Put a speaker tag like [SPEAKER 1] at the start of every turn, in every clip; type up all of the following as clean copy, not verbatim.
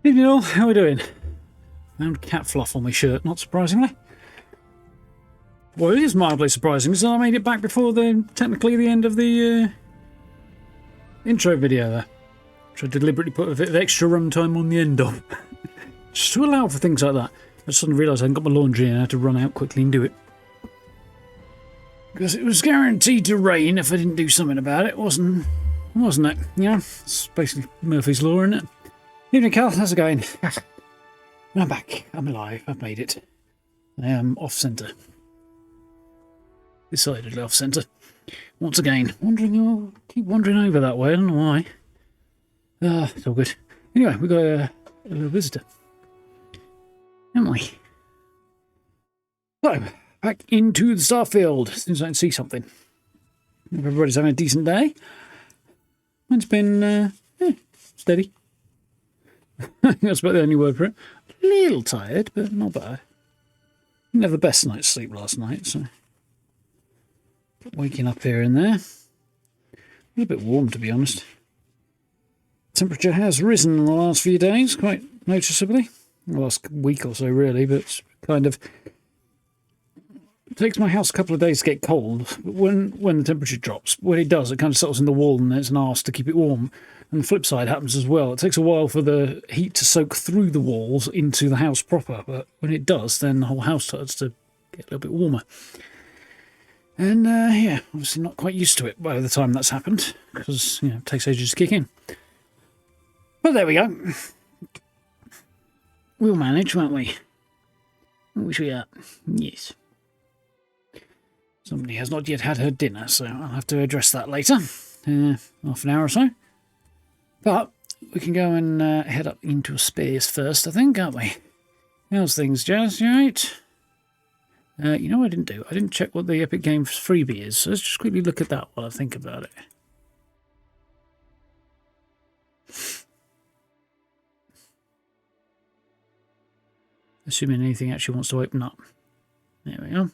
[SPEAKER 1] Evening all, how are we doing? Found cat fluff on my shirt, not surprisingly. Well, it is mildly surprising, so I made it back before technically the end of the intro video there. Which I deliberately put a bit of extra runtime on the end of. Just to allow for things like that. I suddenly realised I hadn't got my laundry and I had to run out quickly and do it. Because it was guaranteed to rain if I didn't do something about it, wasn't it? Yeah, it's basically Murphy's Law, isn't it? Evening, Cal. How's it going? I'm back. I'm alive. I've made it. I am off-centre. Decidedly off-centre. Once again, keep wandering over that way. I don't know why. It's all good. Anyway, we've got a visitor. Haven't we? So, back into the Starfield. As soon as I can see something. Hope everybody's having a decent day. Mine's been steady. That's about the only word for it. A little tired, but not bad. Didn't have the best night's sleep last night, so waking up here and there. A little bit warm, to be honest. Temperature has risen in the last few days, quite noticeably. The last week or so, really, but it's kind of... It takes my house a couple of days to get cold, but when the temperature drops, when it does, it kind of settles in the wall and it's an arse to keep it warm. And the flip side happens as well. It takes a while for the heat to soak through the walls into the house proper, but when it does, then the whole house starts to get a little bit warmer. And, yeah, obviously not quite used to it by the time that's happened, because, you know, it takes ages to kick in. But there we go. We'll manage, won't we? Which we are. Yes. Somebody has not yet had her dinner, so I'll have to address that later. Half an hour or so. But we can go and head up into space first, I think, can't we? How's things, Jazz? You right? You know what I didn't do? I didn't check what the Epic Games freebie is, so let's just quickly look at that while I think about it. Assuming anything actually wants to open up. There we go.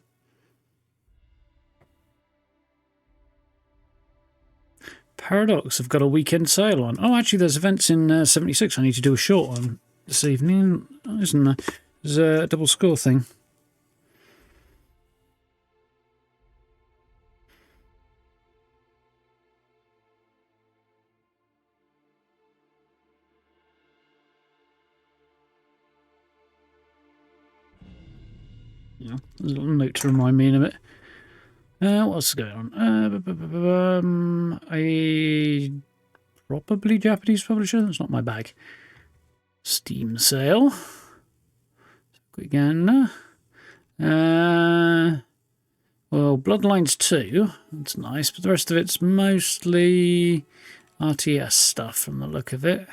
[SPEAKER 1] Paradox have got a weekend sale on. Oh, actually, there's events in 76 I need to do a short on this evening, isn't there? There's a double score thing. Yeah, there's a little note to remind me in a bit. What's going on? A probably Japanese publisher. That's not my bag. Steam sale. Quick gander. Well, Bloodlines 2. That's nice, but the rest of it's mostly RTS stuff from the look of it.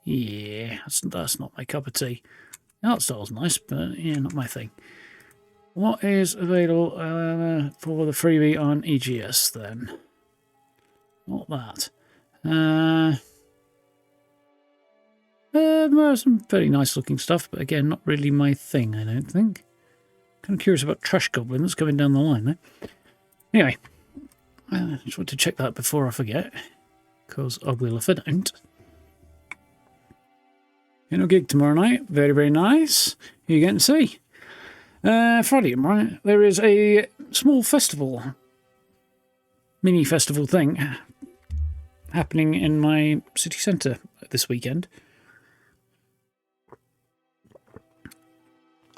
[SPEAKER 1] Yeah, that's not my cup of tea. The art style's nice, but yeah, not my thing. What is available for the freebie on EGS then? Not that. Some very nice looking stuff, but again, not really my thing, I don't think. Kind of curious about Trash Goblin that's coming down the line there. Anyway, I just want to check that before I forget, because I will if I don't. Gig tomorrow night, very, very nice. Who are you getting to see? Friday, right? There is a small festival, mini festival thing happening in my city centre this weekend.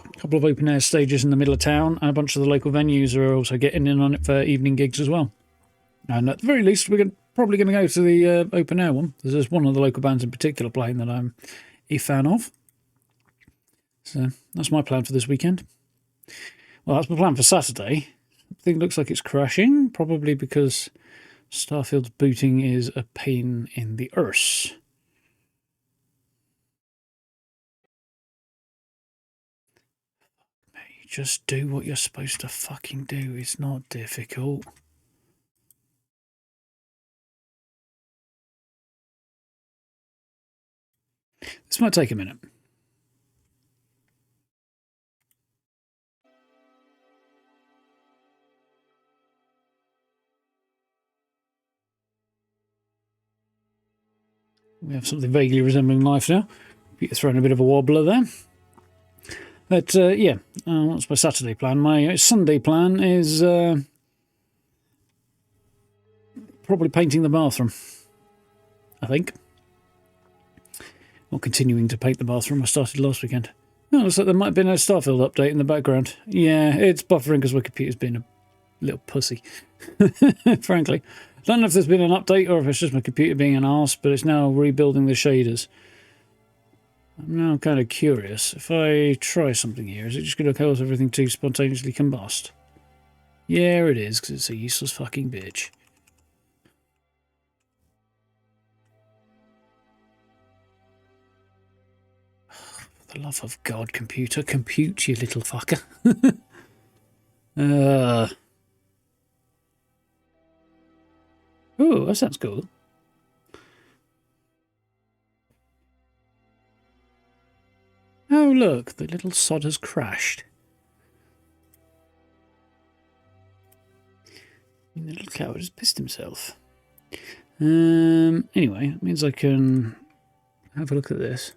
[SPEAKER 1] A couple of open air stages in the middle of town, and a bunch of the local venues are also getting in on it for evening gigs as well. And at the very least, we're probably going to go to the open air one. There's one of the local bands in particular playing that I'm a fan of. So that's my plan for this weekend. Well, that's my plan for Saturday. Everything looks like it's crashing, probably because Starfield's booting is a pain in the arse. Just do what you're supposed to fucking do. It's not difficult. This might take a minute. We have something vaguely resembling life now. You're throwing a bit of a wobbler there. But, yeah, what's my Saturday plan? My Sunday plan is probably painting the bathroom, I think. Or continuing to paint the bathroom. I started last weekend. Oh, looks like there might have been a Starfield update in the background. Yeah, it's buffering because my computer's been a little pussy, frankly. I don't know if there's been an update or if it's just my computer being an arse, but it's now rebuilding the shaders. I'm now kind of curious. If I try something here, is it just going to cause everything to spontaneously combust? Yeah, it is, because it's a useless fucking bitch. For the love of God, computer, compute, you little fucker. Oh, that sounds cool. Oh, look, the little sod has crashed. The little coward has pissed himself. Anyway, it means I can have a look at this.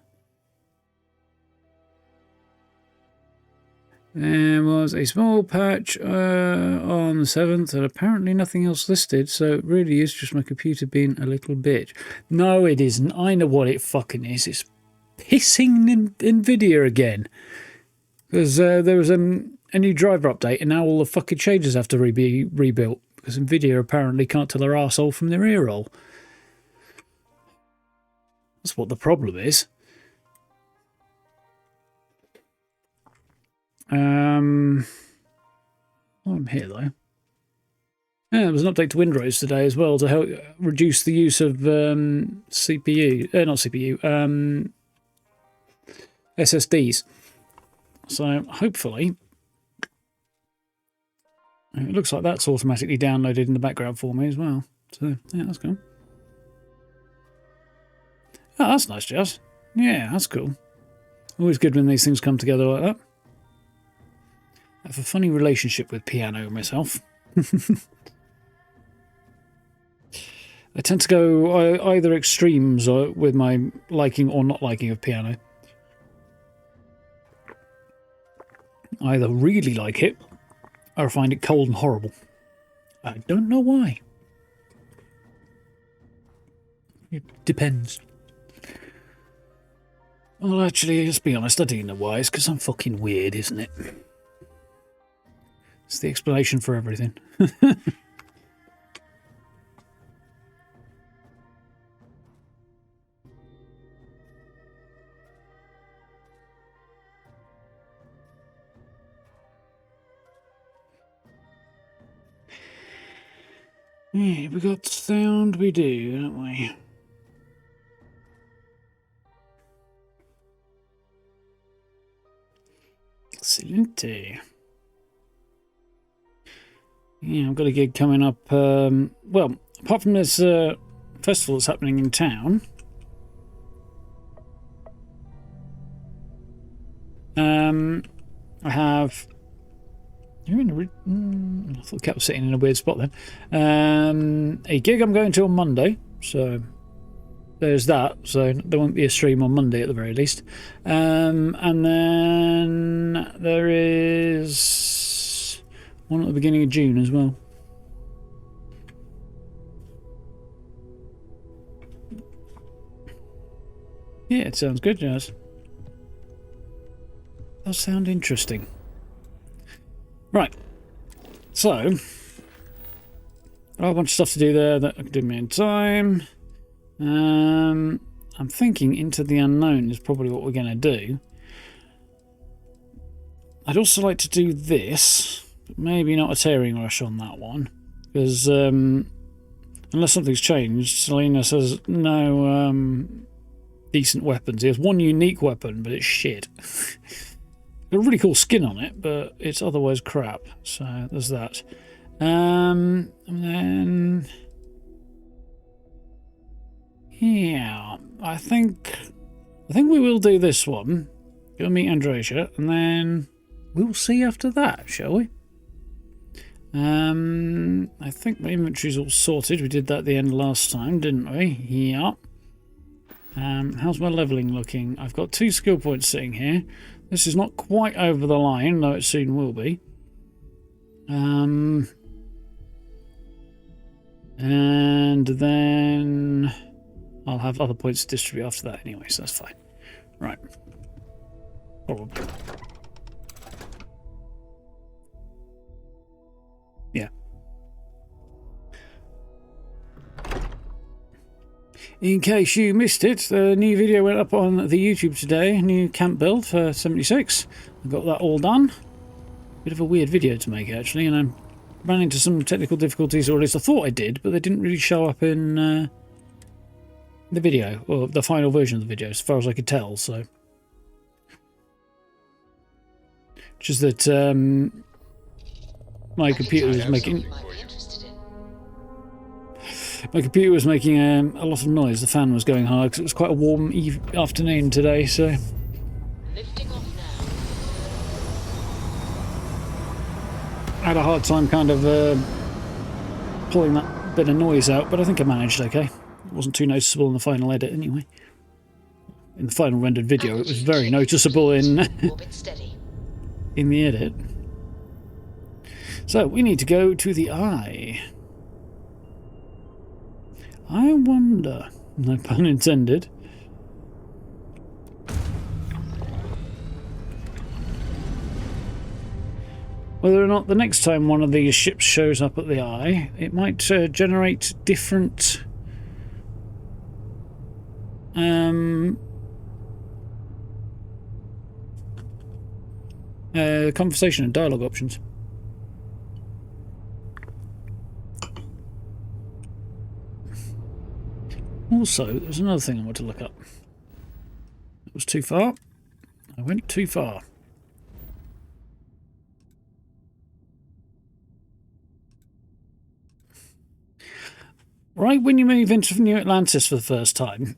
[SPEAKER 1] There was a small patch on the 7th and apparently nothing else listed, so it really is just my computer being a little bitch. No, it isn't. I know what it fucking is. It's pissing NVIDIA again. Because there was a new driver update and now all the fucking shaders have to be rebuilt because NVIDIA apparently can't tell their arsehole from their ear roll. That's what the problem is. I'm here though. Yeah, there was an update to Windows today as well to help reduce the use of SSDs. So hopefully, it looks like that's automatically downloaded in the background for me as well. So yeah, that's cool. Oh, that's nice, Jess. Yeah, that's cool. Always good when these things come together like that. I have a funny relationship with piano myself. I tend to go either extremes with my liking or not liking of piano. I either really like it or I find it cold and horrible. I don't know why. It depends. Well, actually, let's be honest, I do know why. It's because I'm fucking weird, isn't it? It's the explanation for everything. Yeah, we got sound, we do, don't we? Excellent. Yeah, I've got a gig coming up. Well, apart from this festival that's happening in town, I have. You're in I thought Cat was sitting in a weird spot then. A gig I'm going to on Monday, so there's that. So there won't be a stream on Monday at the very least. And then there is one at the beginning of June as well. Yeah, it sounds good, Jazz. Does sound interesting. Right, so a whole bunch of stuff to do there that I can do in my own time. I'm thinking Into the Unknown is probably what we're going to do. I'd also like to do this, but maybe not a tearing rush on that one, because unless something's changed, Selena says no decent weapons. He has one unique weapon, but it's shit. Got a really cool skin on it, but it's otherwise crap. So there's that. And then yeah, I think we will do this one. Go meet Andresia, and then we'll see after that, shall we? I think my inventory's all sorted. We did that at the end last time, didn't we? Yeah. How's my levelling looking? I've got 2 skill points sitting here. This is not quite over the line, though it soon will be. And then I'll have other points to distribute after that anyway, so that's fine. Right. Probably. Yeah. In case you missed it, the new video went up on the YouTube today. New camp build for 76. I got that all done. Bit of a weird video to make, actually, and I ran into some technical difficulties, or at least I thought I did, but they didn't really show up in the video, or the final version of the video, as far as I could tell, so... Just that my computer was making... My computer was making a lot of noise. The fan was going hard because it was quite a warm afternoon today, so...
[SPEAKER 2] Lifting off now.
[SPEAKER 1] I had a hard time kind of pulling that bit of noise out, but I think I managed okay. It wasn't too noticeable in the final edit anyway. In the final rendered video, it was very noticeable in in the edit. So, we need to go to the eye. I wonder, no pun intended, whether or not the next time one of these ships shows up at the eye, it might generate different conversation and dialogue options. Also, there's another thing I want to look up. It was too far. I went too far. Right when you move into New Atlantis for the first time,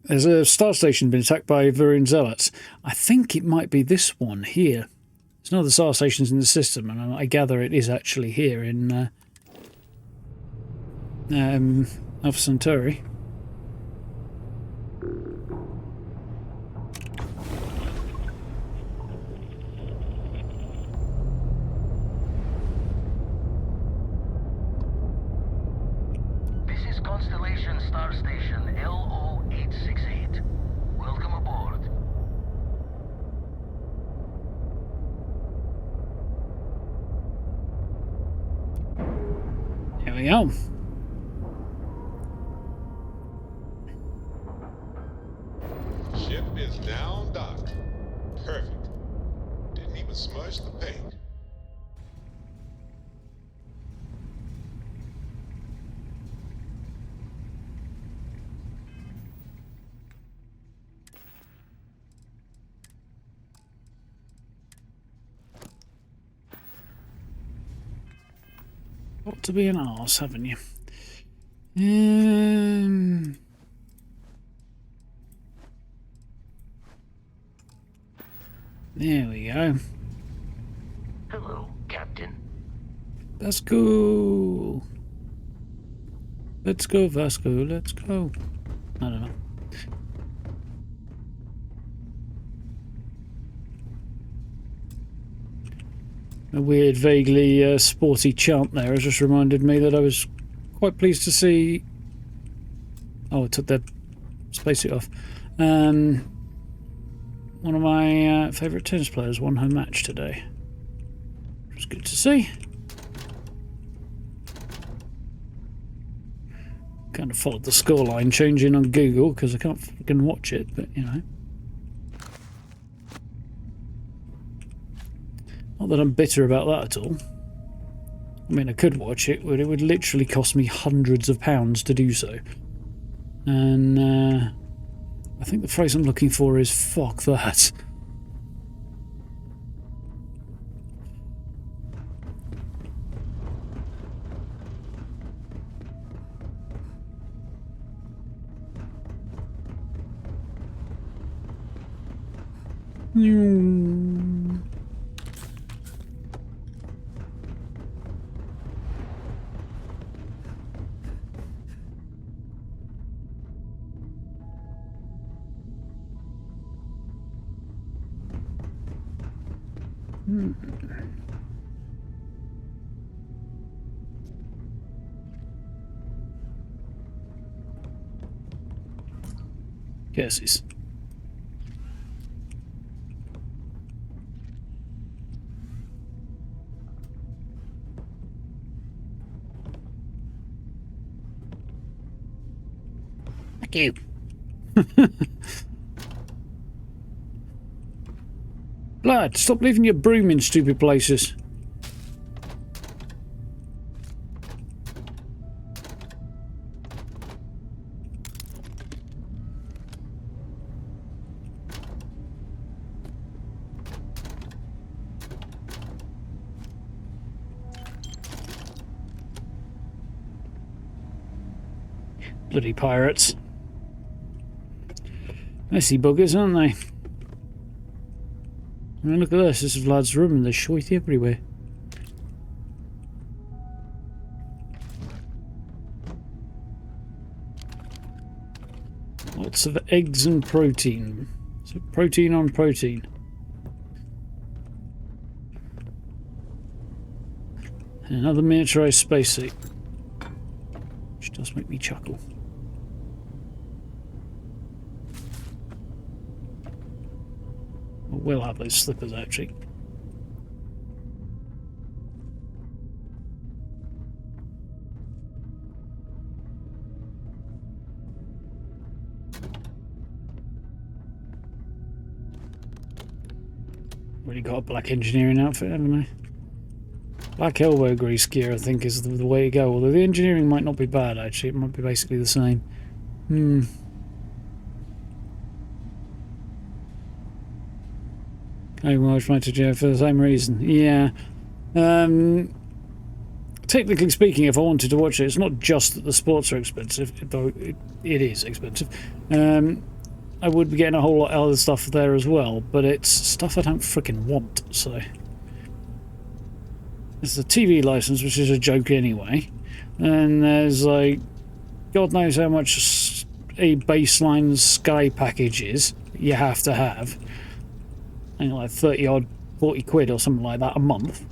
[SPEAKER 1] there's a star station been attacked by Varun zealots. I think it might be this one here. There's no other star stations in the system, and I gather it is actually here in Alpha Centauri.
[SPEAKER 3] Constellation Star Station LO868. Welcome aboard.
[SPEAKER 1] Here we go.
[SPEAKER 4] Ship is down docked. Perfect. Didn't even smudge the paint.
[SPEAKER 1] Got to be an arse, haven't you? There we go.
[SPEAKER 3] Hello, Captain.
[SPEAKER 1] Let's go. Let's go, Vasco. Let's go. I don't know. A weird, vaguely sporty chant there has just reminded me that I was quite pleased to see... Oh, I took the spacesuit off. One of my favourite tennis players won her match today. It was good to see. Kind of followed the scoreline changing on Google because I can't fucking watch it, but you know. Not that I'm bitter about that at all. I mean, I could watch it, but it would literally cost me hundreds of pounds to do so. And I think the phrase I'm looking for is fuck that. Guesses. Thank you. Blood, stop leaving your broom in stupid places. Bloody pirates. Messy buggers, aren't they? I mean, look at this. This is Vlad's room and there's shite everywhere. Lots of eggs and protein. So protein on protein. And another miniaturized spacesuit. Which does make me chuckle. We'll have those slippers actually. Already got a black engineering outfit, haven't I? Black elbow grease gear, I think, is the way to go. Although the engineering might not be bad actually, it might be basically the same. I watched my to for the same reason. Yeah. Technically speaking, if I wanted to watch it, it's not just that the sports are expensive, though it is expensive. I would be getting a whole lot of other stuff there as well, but it's stuff I don't freaking want, so. There's the TV license, which is a joke anyway. And there's like, God knows how much a baseline Sky package is you have to have. I think like 30 odd, 40 quid or something like that a month.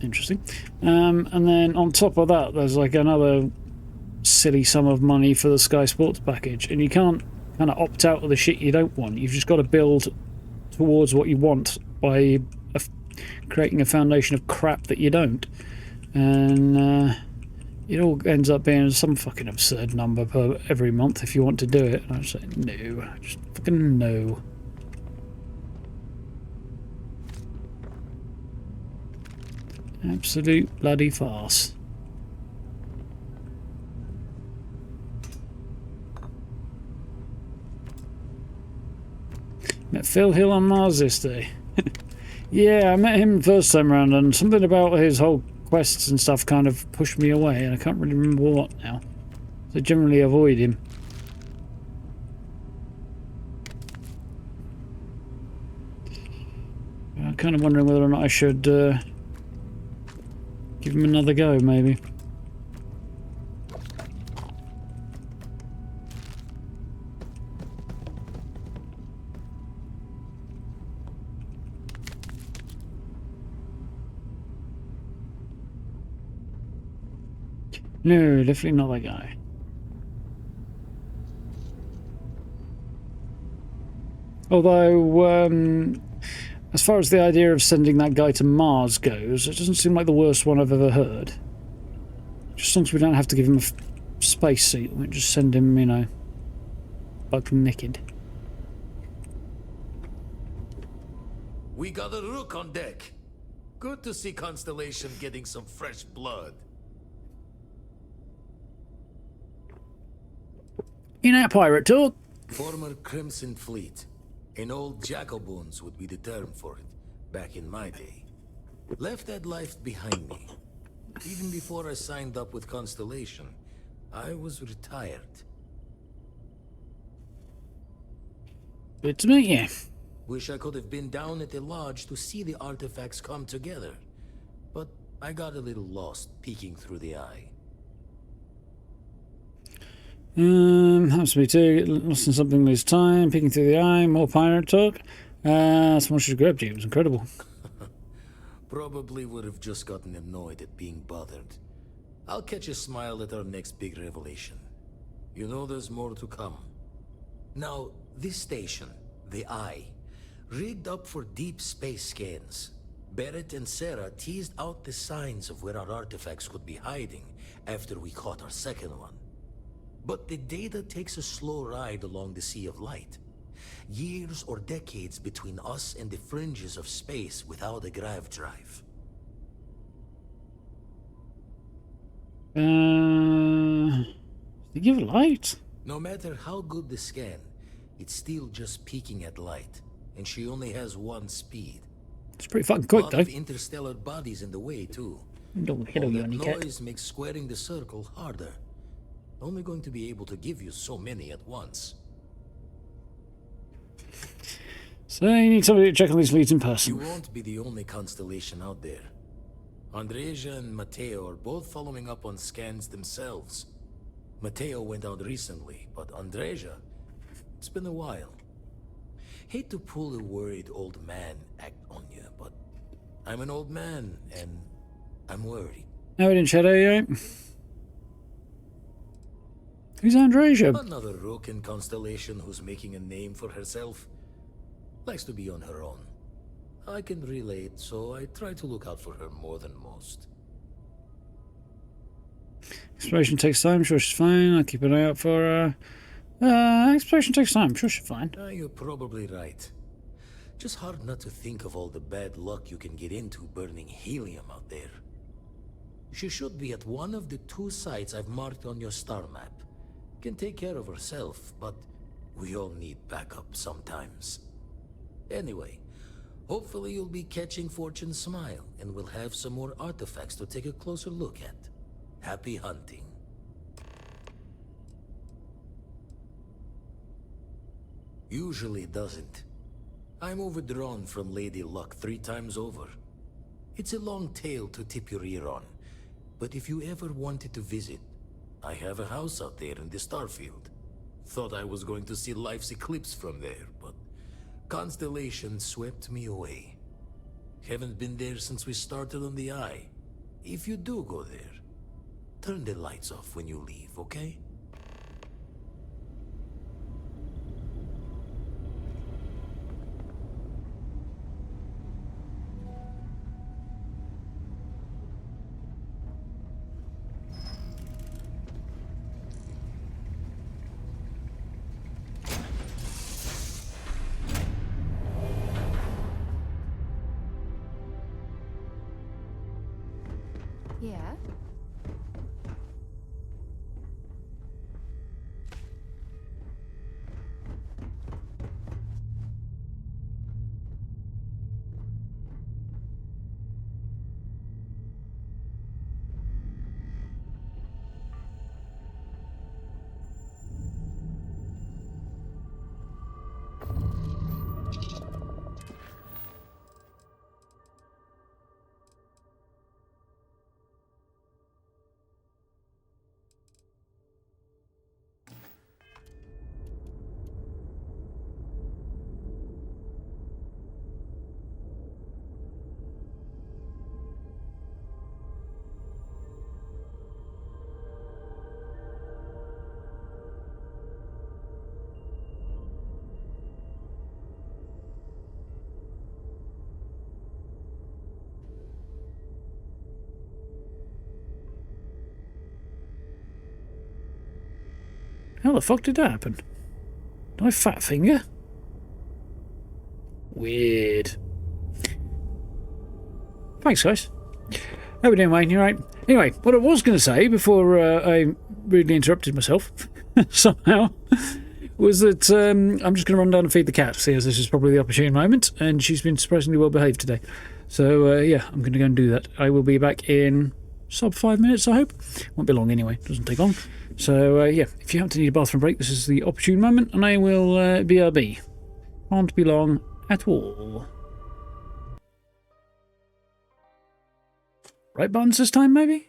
[SPEAKER 1] Interesting. And then on top of that, there's like another silly sum of money for the Sky Sports package. And you can't kind of opt out of the shit you don't want. You've just got to build towards what you want by creating a foundation of crap that you don't. And it all ends up being some fucking absurd number per every month if you want to do it. And I just say no, just fucking no. Absolute bloody farce. Met Phil Hill on Mars this day. Yeah, I met him the first time around, and something about his whole quests and stuff kind of pushed me away, and I can't really remember what now. So generally avoid him. I'm kind of wondering whether or not I should give him another go, maybe. No, definitely not that guy. Although, as far as the idea of sending that guy to Mars goes, it doesn't seem like the worst one I've ever heard. Just as long as we don't have to give him a space suit, we just send him, you know, buck naked.
[SPEAKER 5] We got a rook on deck. Good to see Constellation getting some fresh blood.
[SPEAKER 1] In our pirate talk.
[SPEAKER 5] Former Crimson Fleet. An old Jacoboons would be the term for it, back in my day. Left that life behind me. Even before I signed up with Constellation, I was retired.
[SPEAKER 1] Good to meet you.
[SPEAKER 5] Wish I could have been down at the lodge to see the artifacts come together. But I got a little lost peeking through the eye.
[SPEAKER 1] Happens to be too. Lost in something lose time. Peeking through the eye. More pirate talk. Someone should have grabbed you. It was incredible.
[SPEAKER 5] Probably would have just gotten annoyed at being bothered. I'll catch a smile at our next big revelation. You know there's more to come. Now, this station, the Eye, rigged up for deep space scans. Barrett and Sarah teased out the signs of where our artifacts could be hiding after we caught our second one. But the data takes a slow ride along the Sea of Light. Years or decades between us and the fringes of space without a grav drive.
[SPEAKER 1] They give light?
[SPEAKER 5] No matter how good the scan, it's still just peeking at light, and she only has one speed.
[SPEAKER 1] It's pretty fucking quick,
[SPEAKER 5] Lot
[SPEAKER 1] though.
[SPEAKER 5] of interstellar bodies in the way, too.
[SPEAKER 1] Don't hit
[SPEAKER 5] All
[SPEAKER 1] you
[SPEAKER 5] that
[SPEAKER 1] when you get.
[SPEAKER 5] noise makes squaring the circle harder. Only going to be able to give you so many at once.
[SPEAKER 1] So you need somebody to check on these leads in
[SPEAKER 5] You
[SPEAKER 1] person.
[SPEAKER 5] won't be the only constellation out there. Andreja and Matteo are both following up on scans themselves. Matteo went out recently, but Andreja, it's been a while. Hate to pull a worried old man act on you, but I'm an old man, and I'm worried.
[SPEAKER 1] No, we didn't shadow you. Who's Andreja?
[SPEAKER 5] Another rook in Constellation who's making a name for herself. Likes to be on her own. I can relate, so I try to look out for her more than most.
[SPEAKER 1] Exploration takes time. Sure, she's fine. I'll keep an eye out for her. Exploration takes time. Sure, she's fine.
[SPEAKER 5] You're probably right. Just hard not to think of all the bad luck you can get into burning helium out there. She should be at one of the 2 sites I've marked on your star map. Can take care of herself, but we all need backup sometimes. Anyway, hopefully you'll be catching Fortune's smile, and we'll have some more artifacts to take a closer look at. Happy hunting. Usually doesn't. I'm overdrawn from Lady Luck 3 times over. It's a long tale to tip your ear on, but if you ever wanted to visit, I have a house out there in the Starfield. Thought I was going to see life's eclipse from there, but Constellation swept me away. Haven't been there since we started on the Eye. If you do go there, turn the lights off when you leave, okay?
[SPEAKER 6] Yeah?
[SPEAKER 1] How the fuck did that happen? Did I fat finger? Weird. Thanks, guys. How we doing, Wayne? You right? Anyway, what I was going to say before I rudely interrupted myself somehow was that I'm just going to run down and feed the cat, see as this is probably the opportune moment, and she's been surprisingly well behaved today. So, yeah, I'm going to go and do that. I will be back in sub 5 minutes, I hope. Won't be long anyway. Doesn't take long. So, yeah, if you happen to need a bathroom break, this is the opportune moment, and I will BRB. Can't be long at all. Right buttons this time, maybe?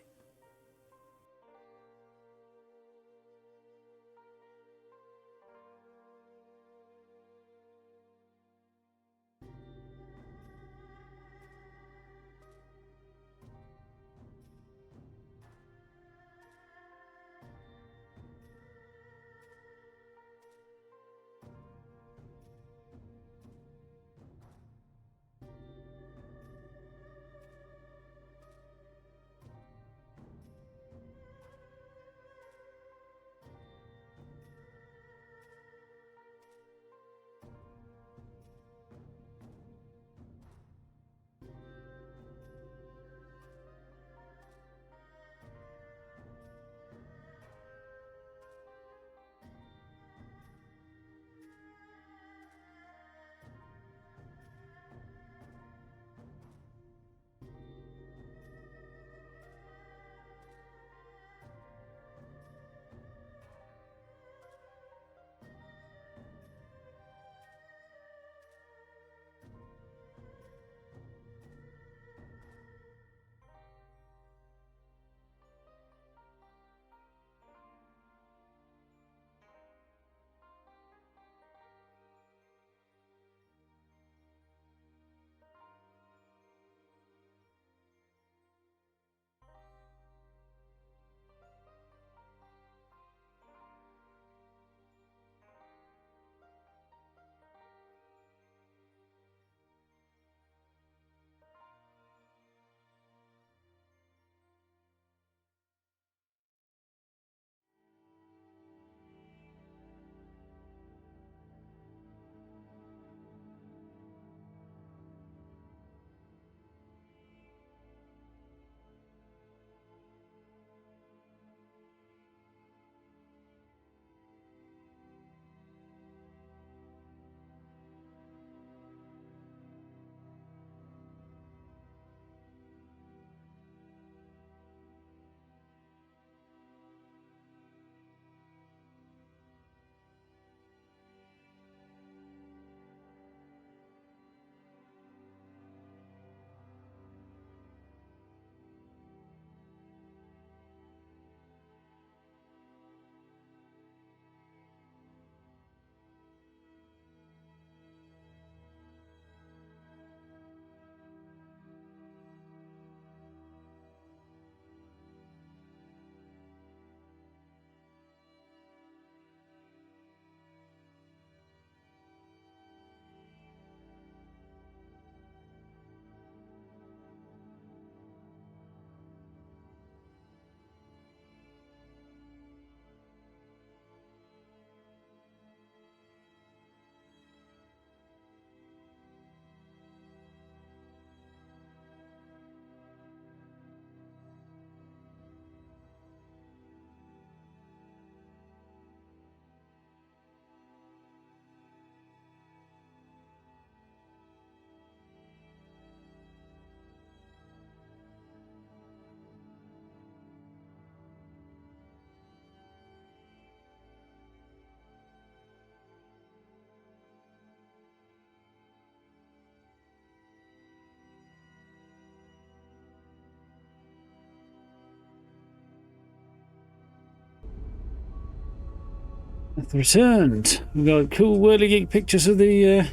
[SPEAKER 1] I've returned. We've got cool whirligig pictures of the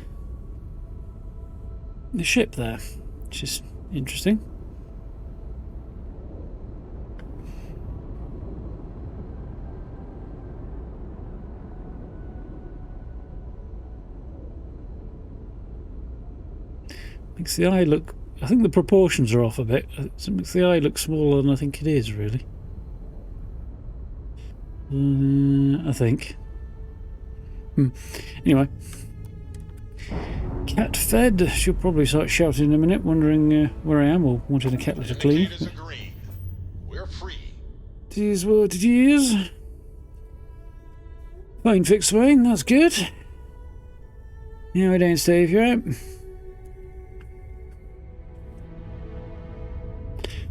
[SPEAKER 1] ship there, which is interesting. Makes the eye look... I think the proportions are off a bit. It makes the eye look smaller than I think it is, really. I think. Anyway. Cat fed. She'll probably start shouting in a minute, wondering where I am or wanting a cat litter clean.
[SPEAKER 4] Indicators are green. We're free.
[SPEAKER 1] It is what it is. Fine fixed Wayne, that's good. Now we don't stay if you're out.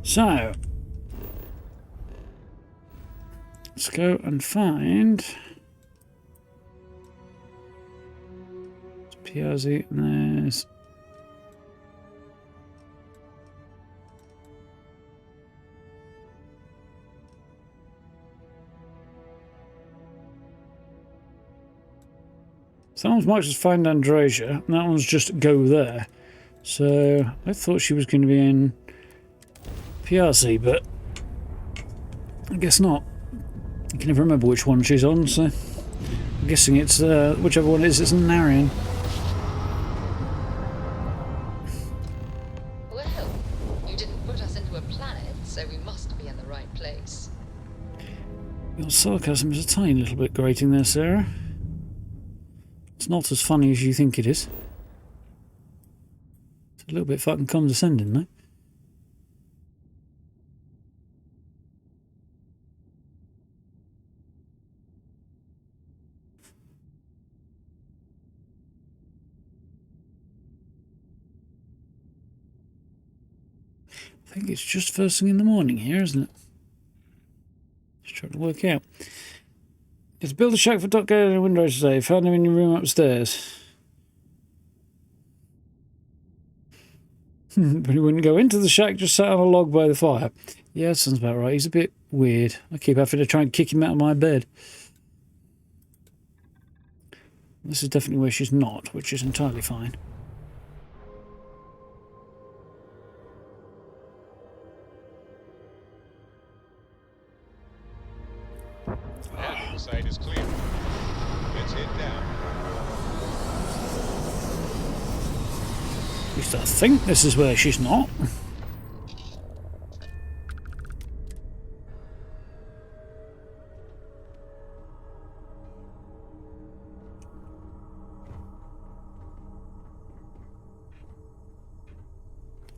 [SPEAKER 1] So, let's go and find Piazzi, and there's someone's marked as find Androsia, and that one's just go there. So I thought she was going to be in Piazzi, but I guess not. I can never remember which one she's on, so I'm guessing it's whichever one it is, it's in Narian.
[SPEAKER 2] Well, you didn't put us into a planet, so we must be in the right place.
[SPEAKER 1] Your sarcasm is a tiny little bit grating there, Sarah. It's not as funny as you think it is. It's a little bit fucking condescending, though. I think it's just first thing in the morning here, isn't it? Just trying to work out. It's build a shack for Doc Gale in Windows today. Found him in your room upstairs. But he wouldn't go into the shack, just sat on a log by the fire. Yeah, that sounds about right. He's a bit weird. I keep having to try and kick him out of my bed. This is definitely where she's not, which is entirely fine.
[SPEAKER 4] That site is clear. Let's head down.
[SPEAKER 1] At least I think this is where she's not.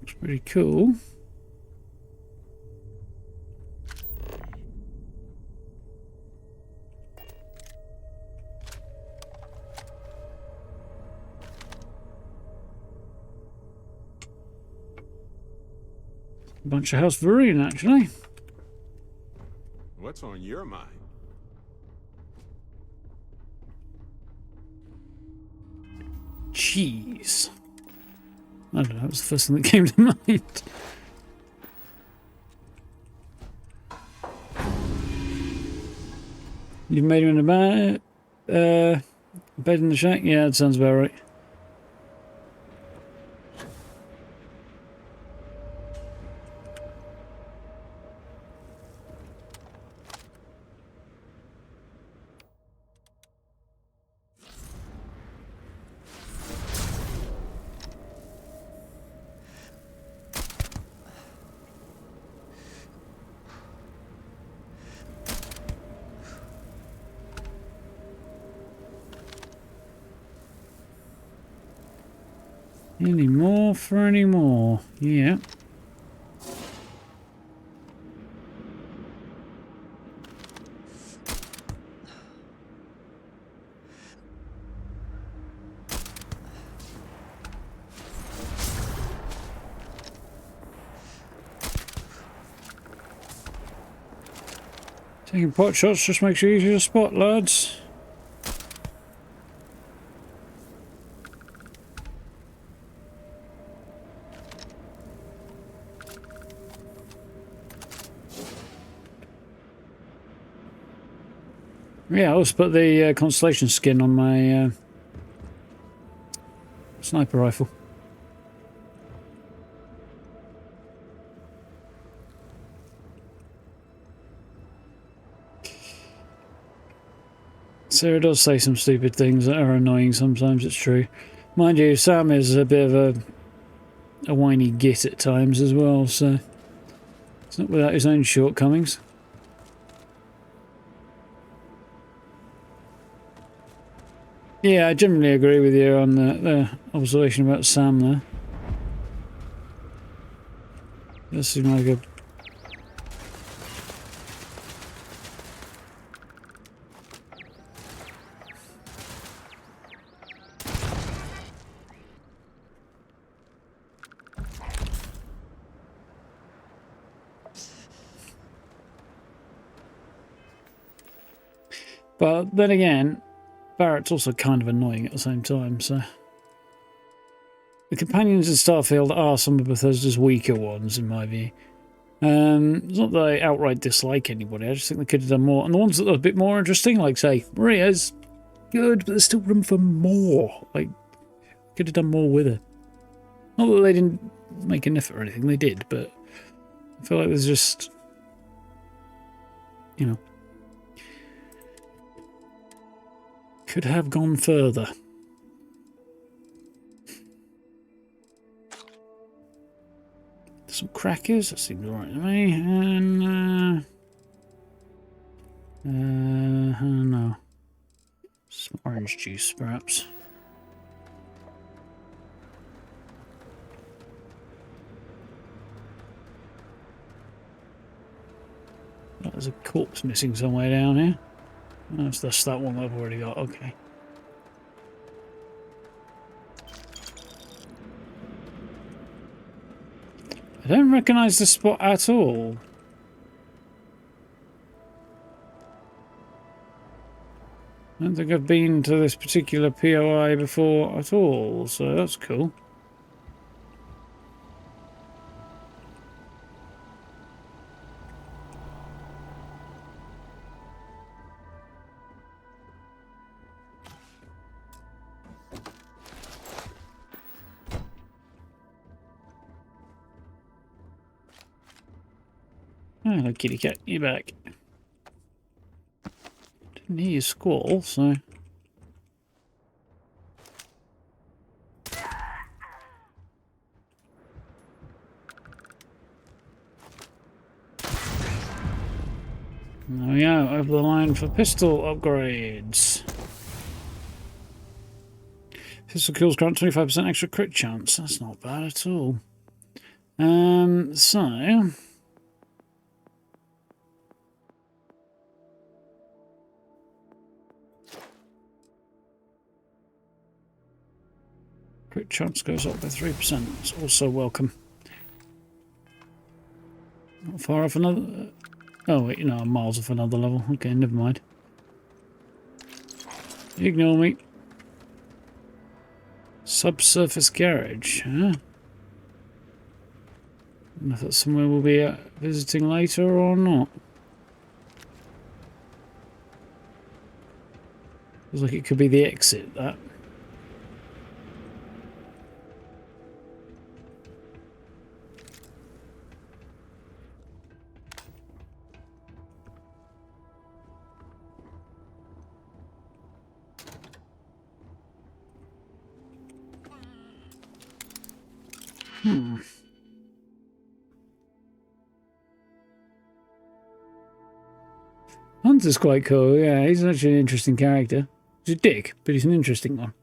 [SPEAKER 1] Looks pretty cool. Bunch of House Varine, actually.
[SPEAKER 4] What's on your mind?
[SPEAKER 1] Cheese. I don't know, that was the first thing that came to mind. You've made him in a bed in the shack? Yeah, that sounds about right. Any more for any more? Yeah. Taking pot shots just makes it easier to spot, lads. Yeah, I also put the Constellation skin on my sniper rifle. Sarah does say some stupid things that are annoying sometimes, it's true. Mind you, Sam is a bit of a whiny git at times as well, so it's not without his own shortcomings. Yeah, I generally agree with you on the observation about Sam there. That seemed like a... But then again, Barrett's also kind of annoying at the same time, so... The companions in Starfield are some of Bethesda's weaker ones, in my view. It's not that I outright dislike anybody, I just think they could have done more. And the ones that are a bit more interesting, like, say, Maria's good, but there's still room for more. Like, could have done more with her. Not that they didn't make an effort or anything, they did, but I feel like there's just... You know... Could have gone further. Some crackers, that seems alright to me. And no. Some orange juice, perhaps. Oh, there's a corpse missing somewhere down here. Oh, that's that one I've already got, okay. I don't recognise the spot at all. I don't think I've been to this particular POI before at all, so that's cool. Hello, kitty cat, you're back. Didn't hear you squall, so... There we go, over the line for pistol upgrades. Pistol kills grant 25% extra crit chance. That's not bad at all. So... Crit chance goes up by 3%. It's also welcome. Not far off another... Oh wait, no, I'm miles off another level. Okay, never mind. Ignore me. Subsurface garage, huh? I don't know if that's somewhere we'll be visiting later or not. Feels like it could be the exit, that. Hunter's quite cool, yeah, he's actually an interesting character. He's a dick, but he's an interesting one.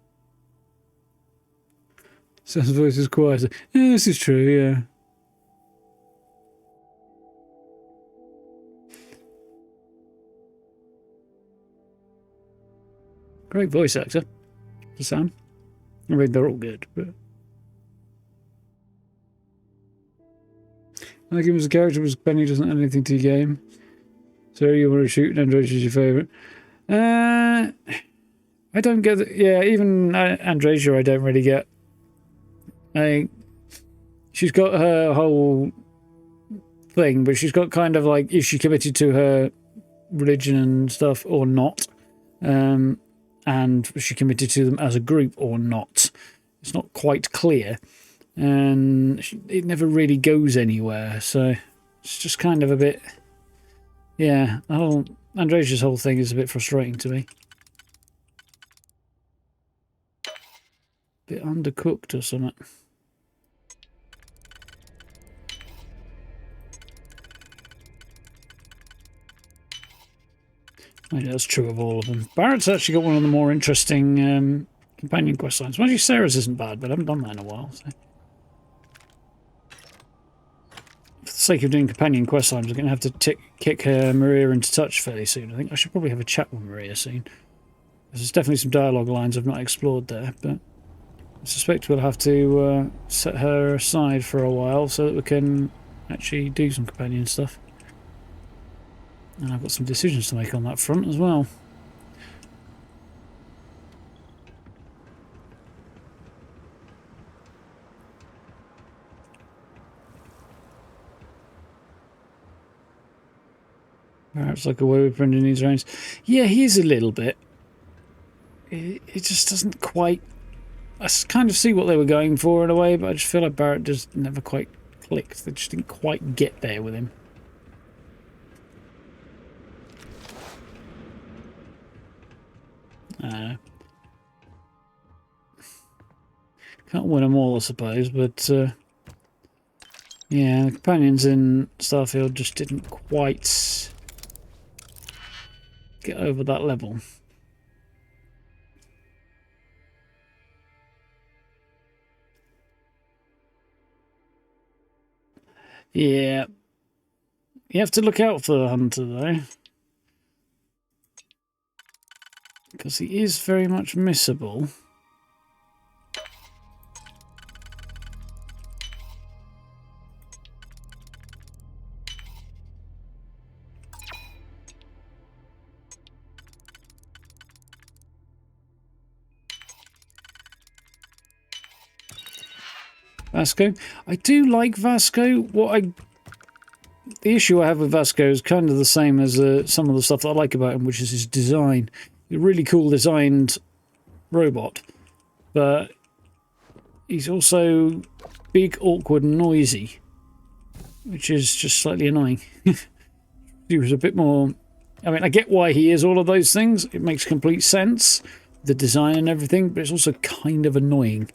[SPEAKER 1] Sam's voice is quieter. Yeah, this is true, yeah. Great voice actor for Sam. I mean, they're all good, but... I like him as a character because Benny doesn't add anything to the game. So you want to shoot and Android is your favourite. I don't get it. Yeah, even Andresia I don't really get. She's got her whole thing, but she's got kind of like, is she committed to her religion and stuff or not? and was she committed to them as a group or not? It's not quite clear, and it never really goes anywhere. So it's just kind of a bit, yeah. The whole Androsia's whole thing is a bit frustrating to me. Bit undercooked or something. Maybe that's true of all of them. Barrett's actually got one of the more interesting companion quest lines. Well, Sarah's isn't bad, but I haven't done that in a while. So. For the sake of doing companion quest lines, I'm going to have to kick Maria into touch fairly soon. I think I should probably have a chat with Maria soon. There's definitely some dialogue lines I've not explored there, but I suspect we'll have to set her aside for a while so that we can actually do some companion stuff. And I've got some decisions to make on that front as well. Perhaps like a way with Brendan needs reins. Yeah, he is a little bit. It just doesn't quite... I kind of see what they were going for in a way, but I just feel like Barrett just never quite clicked. They just didn't quite get there with him. Can't win them all, I suppose, but yeah, the companions in Starfield just didn't quite get over that level. Yeah, you have to look out for the hunter though, because he is very much missable. Vasco. I do like Vasco. The issue I have with Vasco is kind of the same as some of the stuff that I like about him, which is his design. He's a really cool designed robot, but he's also big, awkward, and noisy, which is just slightly annoying. He was a bit more... I mean, I get why he is all of those things. It makes complete sense, the design and everything, but it's also kind of annoying.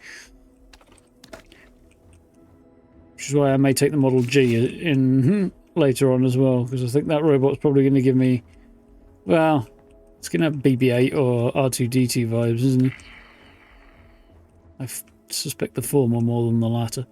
[SPEAKER 1] Which is why I may take the Model G in later on as well, because I think that robot's probably going to give me, well, it's going to have BB-8 or R2-D2 vibes, isn't it? I suspect the former more than the latter.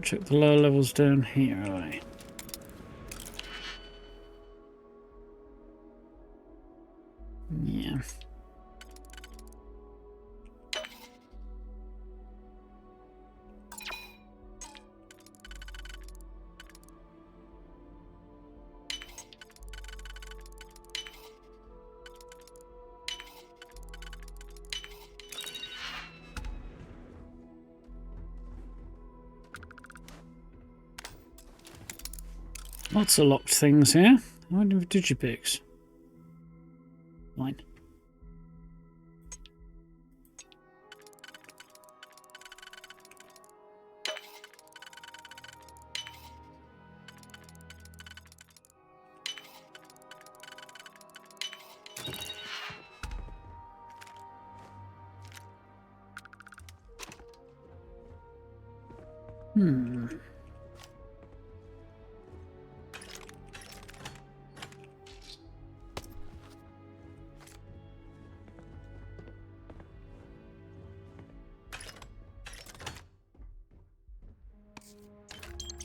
[SPEAKER 1] Check the lower levels down here, right? Yeah. Lots of locked things here. I wonder if digipicks. Fine.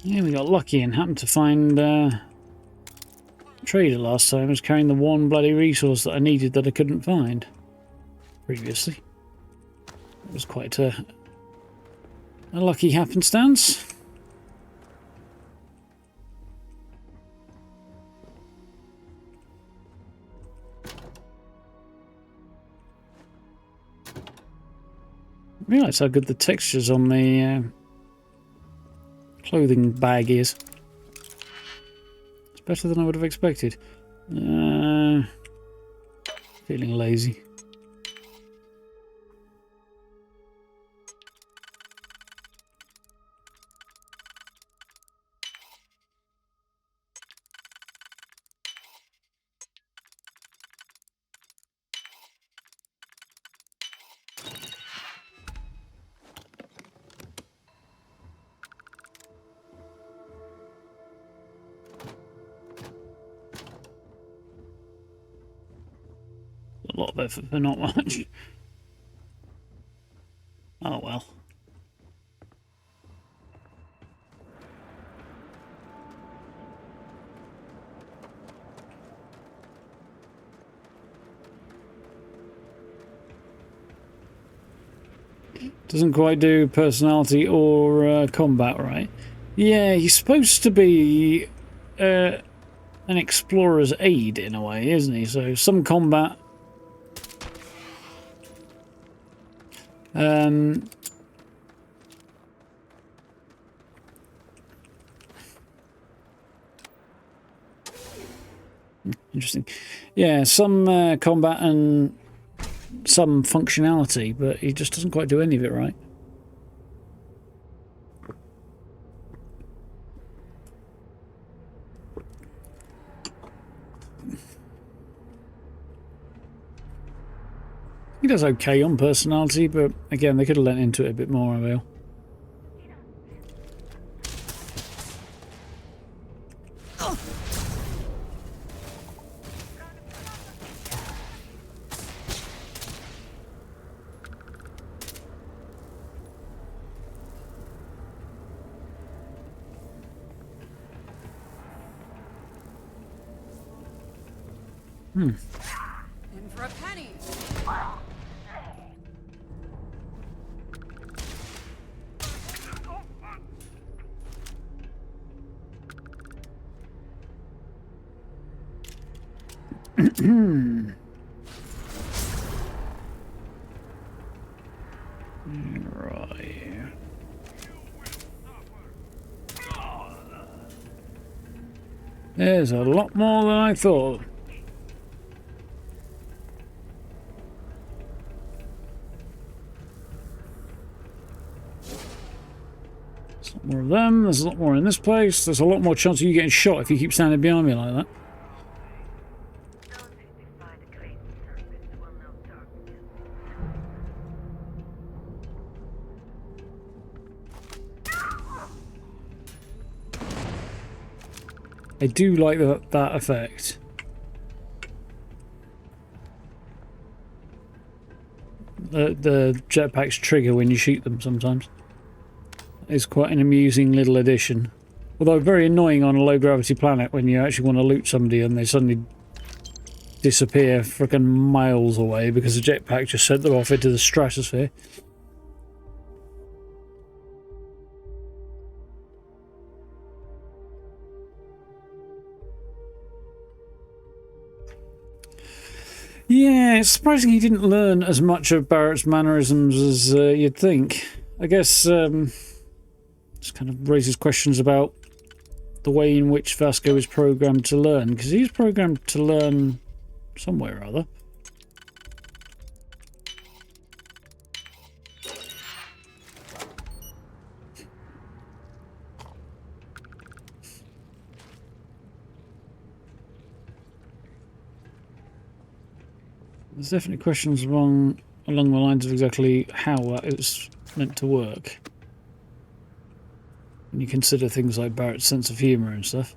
[SPEAKER 1] Yeah, we got lucky and happened to find trader last time. I was carrying the one bloody resource that I needed that I couldn't find previously. It was quite a lucky happenstance. realise how good the textures on the clothing bag is. It's better than I would have expected. Feeling lazy. A lot of effort for not much. Oh well. Doesn't quite do personality or combat right. Yeah, he's supposed to be an explorer's aide in a way, isn't he? So some combat. Interesting. Yeah, some combat and some functionality, but he just doesn't quite do any of it right. He does okay on personality, but again, they could have lent into it a bit more, I feel.
[SPEAKER 6] In for a penny.
[SPEAKER 1] Right. There's a lot more than I thought. There's a lot more of them. There's a lot more in this place. There's a lot more chance of you getting shot if you keep standing behind me like that. I do like that effect. The jetpacks trigger when you shoot them sometimes. It's quite an amusing little addition. Although very annoying on a low gravity planet when you actually want to loot somebody and they suddenly disappear frickin' miles away because the jetpack just sent them off into the stratosphere. Yeah, it's surprising he didn't learn as much of Barrett's mannerisms as you'd think. I guess just kind of raises questions about the way in which Vasco is programmed to learn, because he's programmed to learn some way or other. There's definitely questions along the lines of exactly how that is meant to work. When you consider things like Barrett's sense of humour and stuff.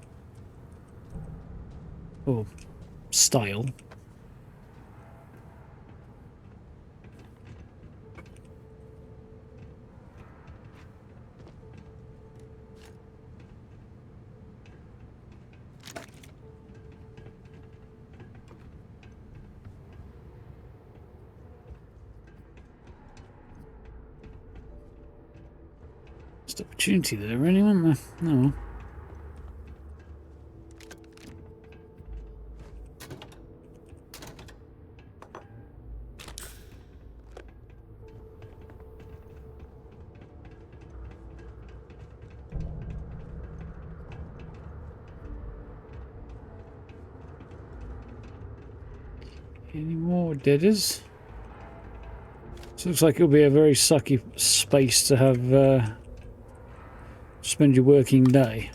[SPEAKER 1] Or style. Opportunity there, really, wasn't there? Oh well. Any more deaders? This looks like it'll be a very sucky space to have spend your working day.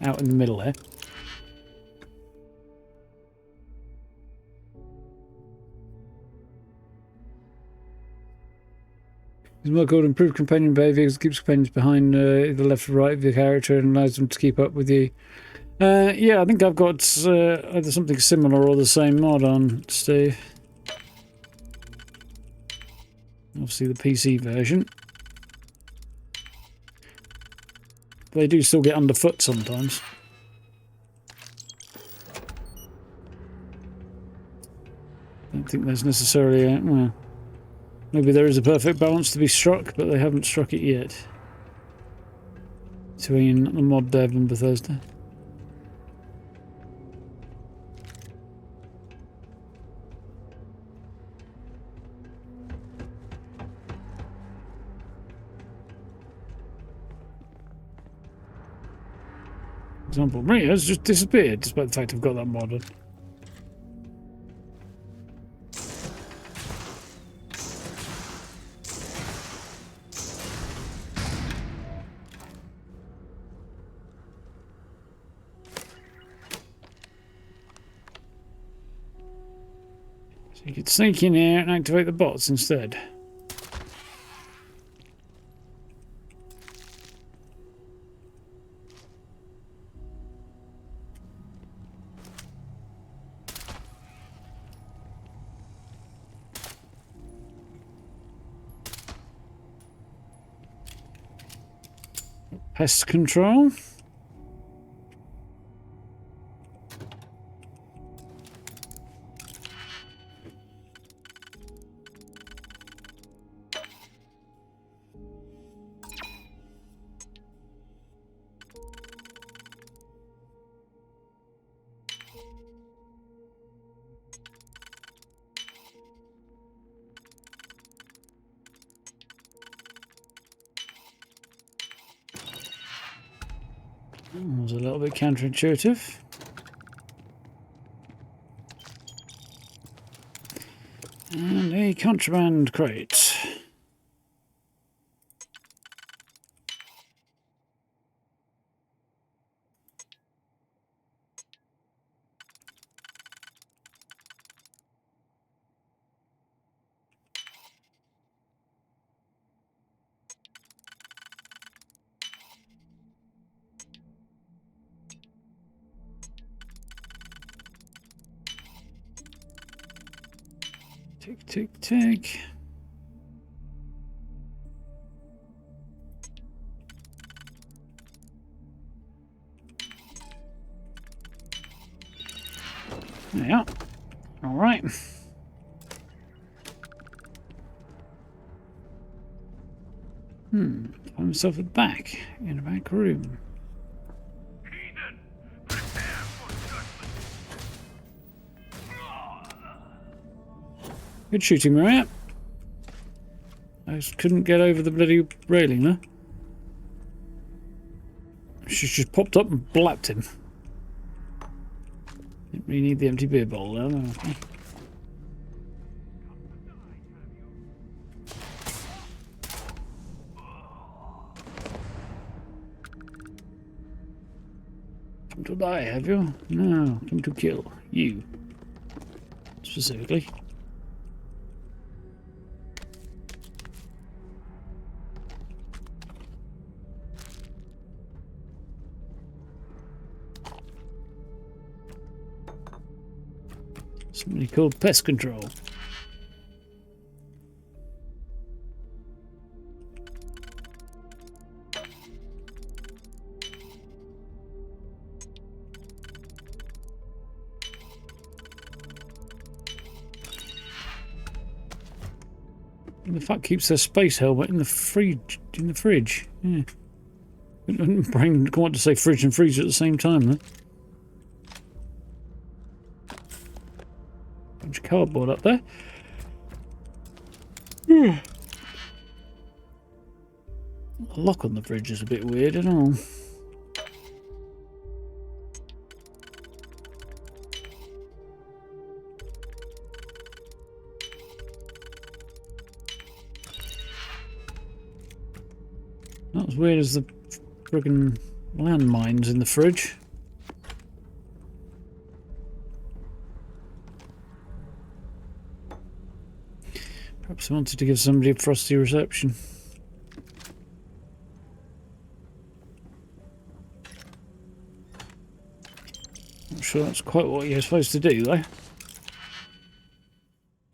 [SPEAKER 1] Out in the middle there. It's more called improved companion behavior. It keeps companions behind the left or right of your character and allows them to keep up with you. Yeah, I think I've got either something similar or the same mod on, Steve. Obviously the PC version. They do still get underfoot sometimes. I don't think there's necessarily a... Well, maybe there is a perfect balance to be struck, but they haven't struck it yet. Between the mod dev and Bethesda. For example, Maria's just disappeared despite the fact I've got that mod on. So you could sneak in here and activate the bots instead. Pest control. That was a little bit counterintuitive. And a contraband crate. Tick, tick, tick. Yeah. All right. Find myself at the back, in a back room. Good shooting, Maria. I just couldn't get over the bloody railing there. She just popped up and blapped him. Didn't really need the empty beer bowl there, though. Come to die, have you? No, come to kill you. Specifically. Somebody called pest control. Who the fuck keeps their space helmet in the fridge? Yeah. Brain didn't want to say fridge and freezer at the same time, though. Bunch of cardboard up there. The lock on the fridge is a bit weird, I don't know. Not as weird as the friggin' landmines in the fridge. Perhaps I wanted to give somebody a frosty reception. Not sure that's quite what you're supposed to do, though.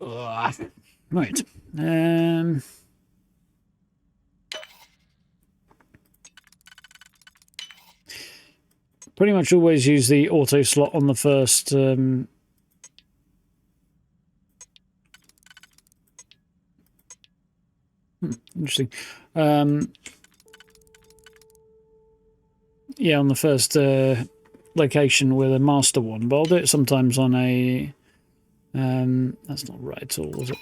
[SPEAKER 1] Ugh. Right. Pretty much always use the auto slot on the first. Interesting. Yeah, on the first location with a master one, but I'll do it sometimes on a. That's not right at all, was it?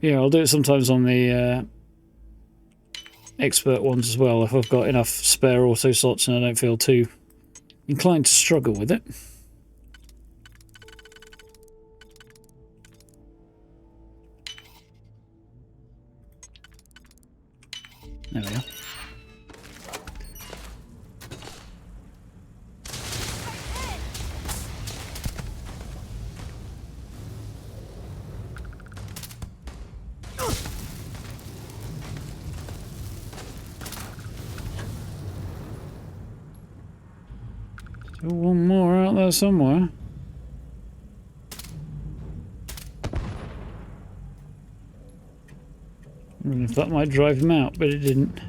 [SPEAKER 1] Yeah, I'll do it sometimes on the expert ones as well if I've got enough spare auto slots and I don't feel too inclined to struggle with it. There we go. Still one more out there somewhere. I don't know if that might drive him out, but it didn't.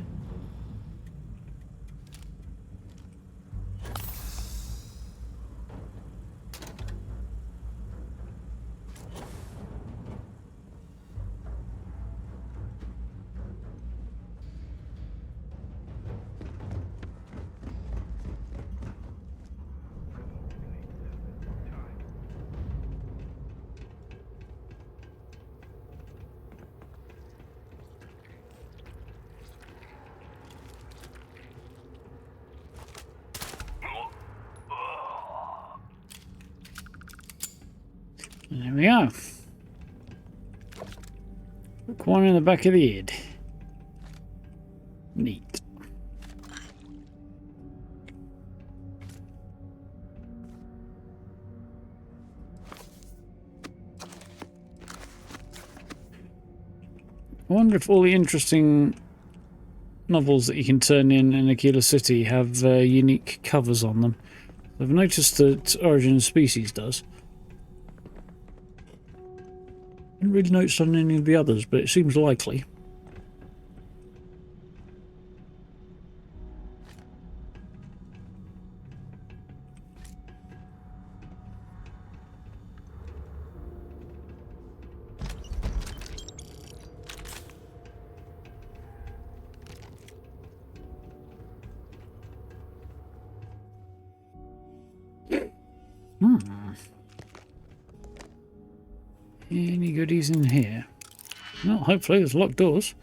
[SPEAKER 1] There we are. Hook one in the back of the head. Neat. I wonder if all the interesting novels that you can turn in Aquila City have unique covers on them. I've noticed that Origin of Species does. I haven't really noticed on any of the others, but it seems likely. Any goodies in here? Well, hopefully there's locked doors.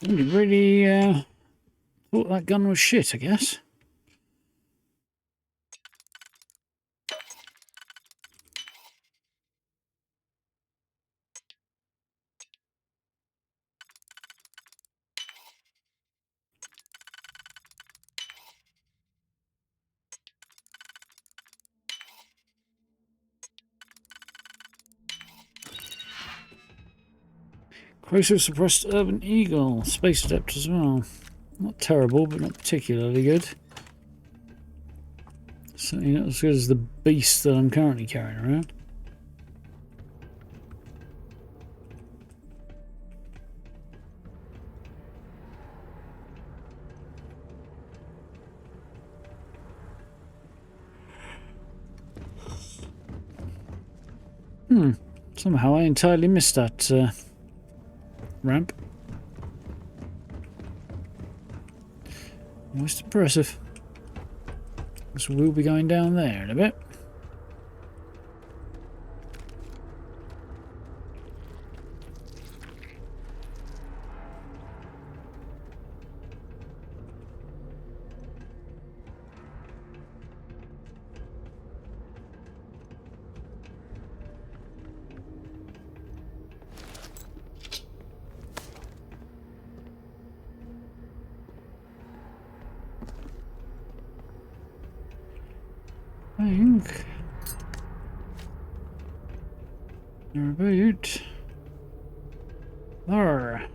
[SPEAKER 1] Really thought that gun was shit, I guess. Corrosive suppressed urban eagle, space adept as well. Not terrible, but not particularly good. Certainly not as good as the beast that I'm currently carrying around. Somehow I entirely missed that ramp. Most impressive. So we'll be going down there in a bit. About there.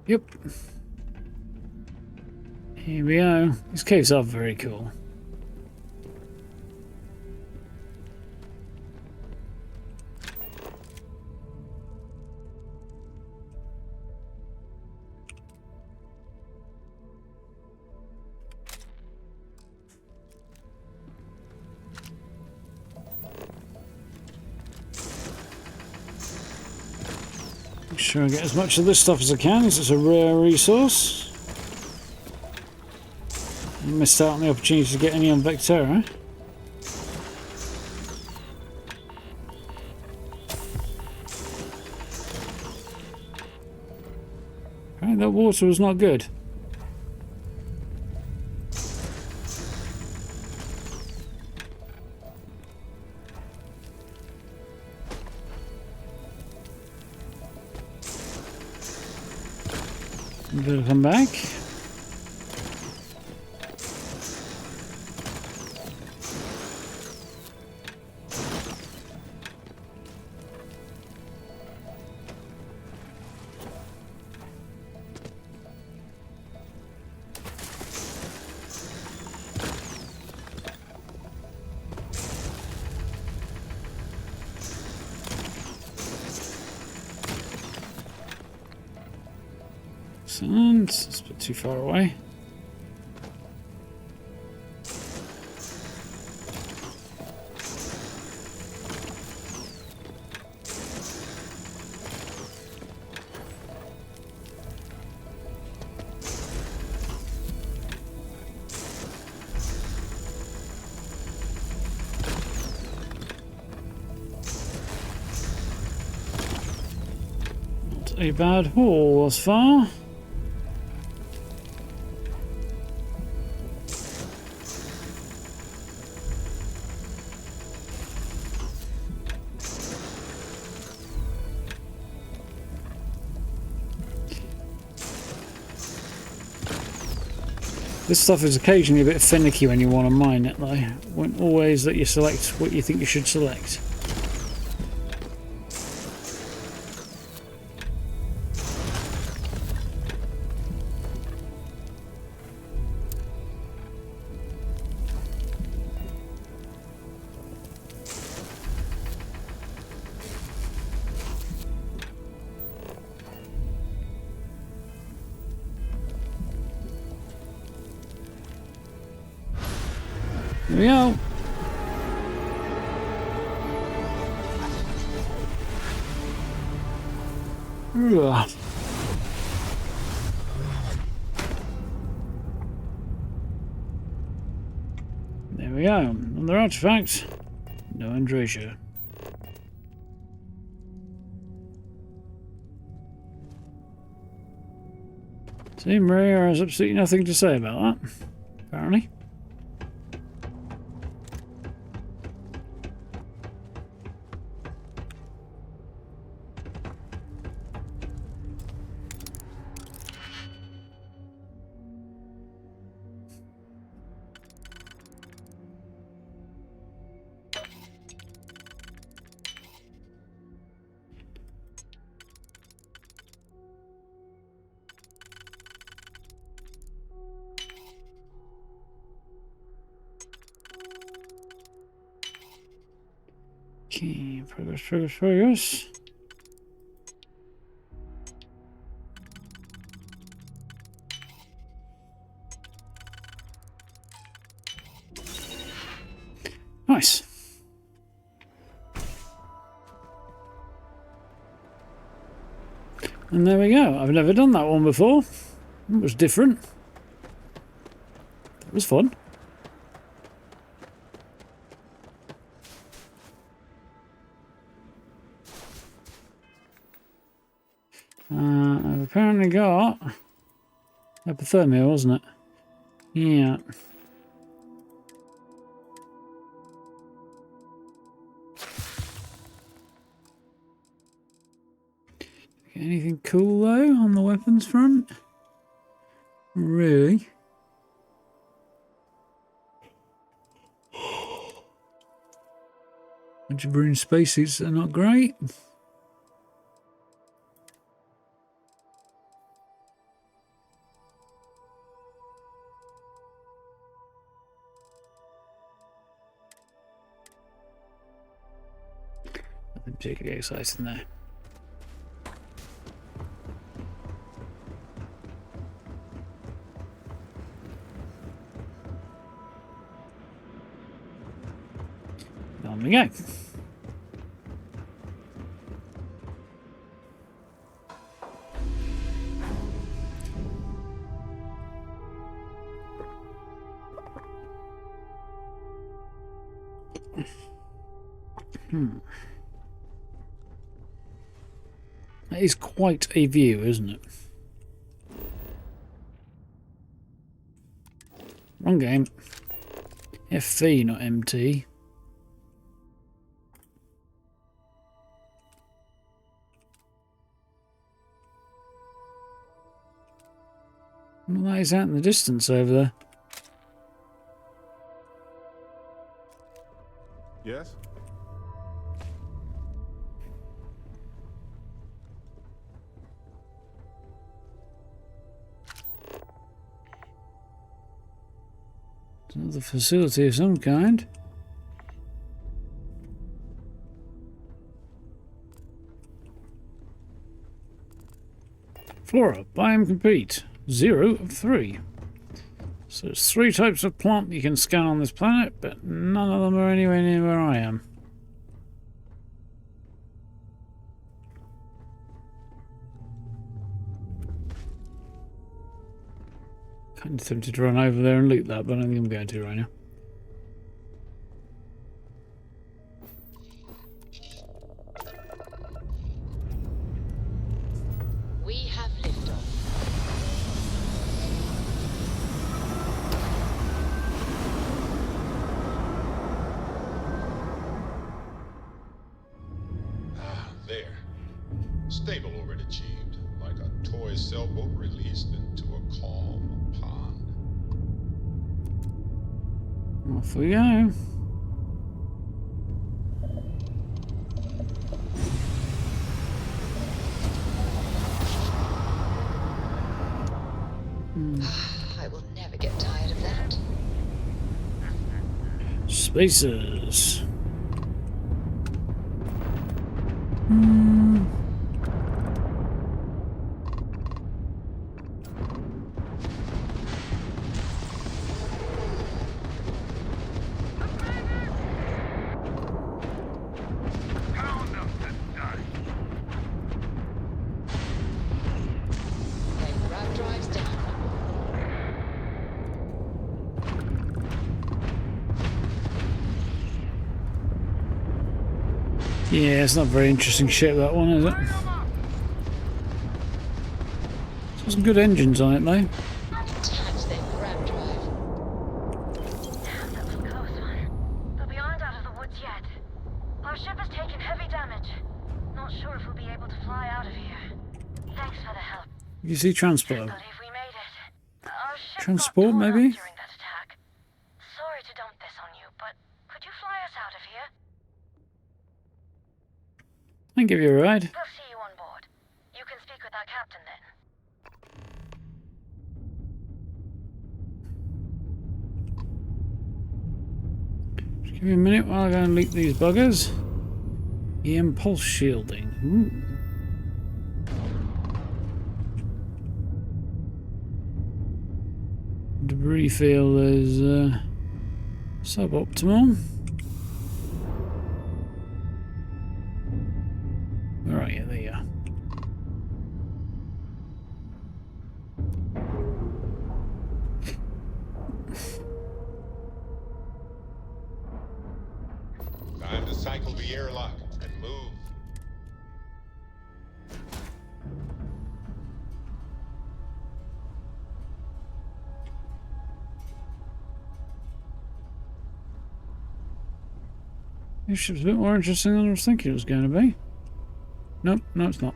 [SPEAKER 1] Yep. Here we go. These caves are very cool. Make sure I get as much of this stuff as I can, as it's a rare resource. I missed out on the opportunity to get any on Vectera. Okay, that water was not good. Better come back. And it's a bit too far away. Not a bad haul thus far. This stuff is occasionally a bit finicky when you want to mine it, though. It won't always let you select what you think you should select. Here we go. Ugh. There we go. Another artifact. No Andrasia. See, Maria has absolutely nothing to say about that, apparently. Okay, progress. Nice. And there we go. I've never done that one before. It was different. It was fun. I've apparently got hypothermia, wasn't it? Yeah. Anything cool though on the weapons front? Really? Bunch of brune spacesuits are not great. Nothing particularly exciting there. On we go. That is quite a view, isn't it? Wrong game. FV, not MT. Well, that is out in the distance over there.
[SPEAKER 4] Yes?
[SPEAKER 1] It's another facility of some kind. Flora, biome complete. 0 of 3. So there's 3 types of plant you can scan on this planet, but none of them are anywhere near where I am. Kind of tempted to run over there and loot that, but I don't think I'm going to right now.
[SPEAKER 2] We have liftoff.
[SPEAKER 4] There. Stable already achieved, like a toy sailboat released into a calm pond.
[SPEAKER 1] Off we go.
[SPEAKER 2] I will never get tired of that.
[SPEAKER 1] Spacers.
[SPEAKER 2] Then grab drives down.
[SPEAKER 1] Yeah, it's not very interesting ship, that one, is it? It's got some good engines on it, though.
[SPEAKER 2] Attach then grab drive.
[SPEAKER 7] Damn, that was a close one. But we aren't out of the woods yet. Our ship has taken heavy damage. Not sure if we'll be able to fly out of here. Thanks for the help.
[SPEAKER 1] You see transport.
[SPEAKER 7] Believe we made it. Our ship
[SPEAKER 1] Transport,
[SPEAKER 7] got torn up
[SPEAKER 1] maybe?
[SPEAKER 7] during that attack. Sorry to dump this on you, but could you fly us out of here?
[SPEAKER 1] I can give you a ride.
[SPEAKER 7] We'll see you on board. You can speak with our captain then.
[SPEAKER 1] Just give me a minute while I go and leak these buggers. EM pulse shielding. Ooh. Debris field is suboptimal. Where are you? There you are.
[SPEAKER 4] Cycle the airlock and move.
[SPEAKER 1] This ship's a bit more interesting than I was thinking it was going to be. Nope, no it's not.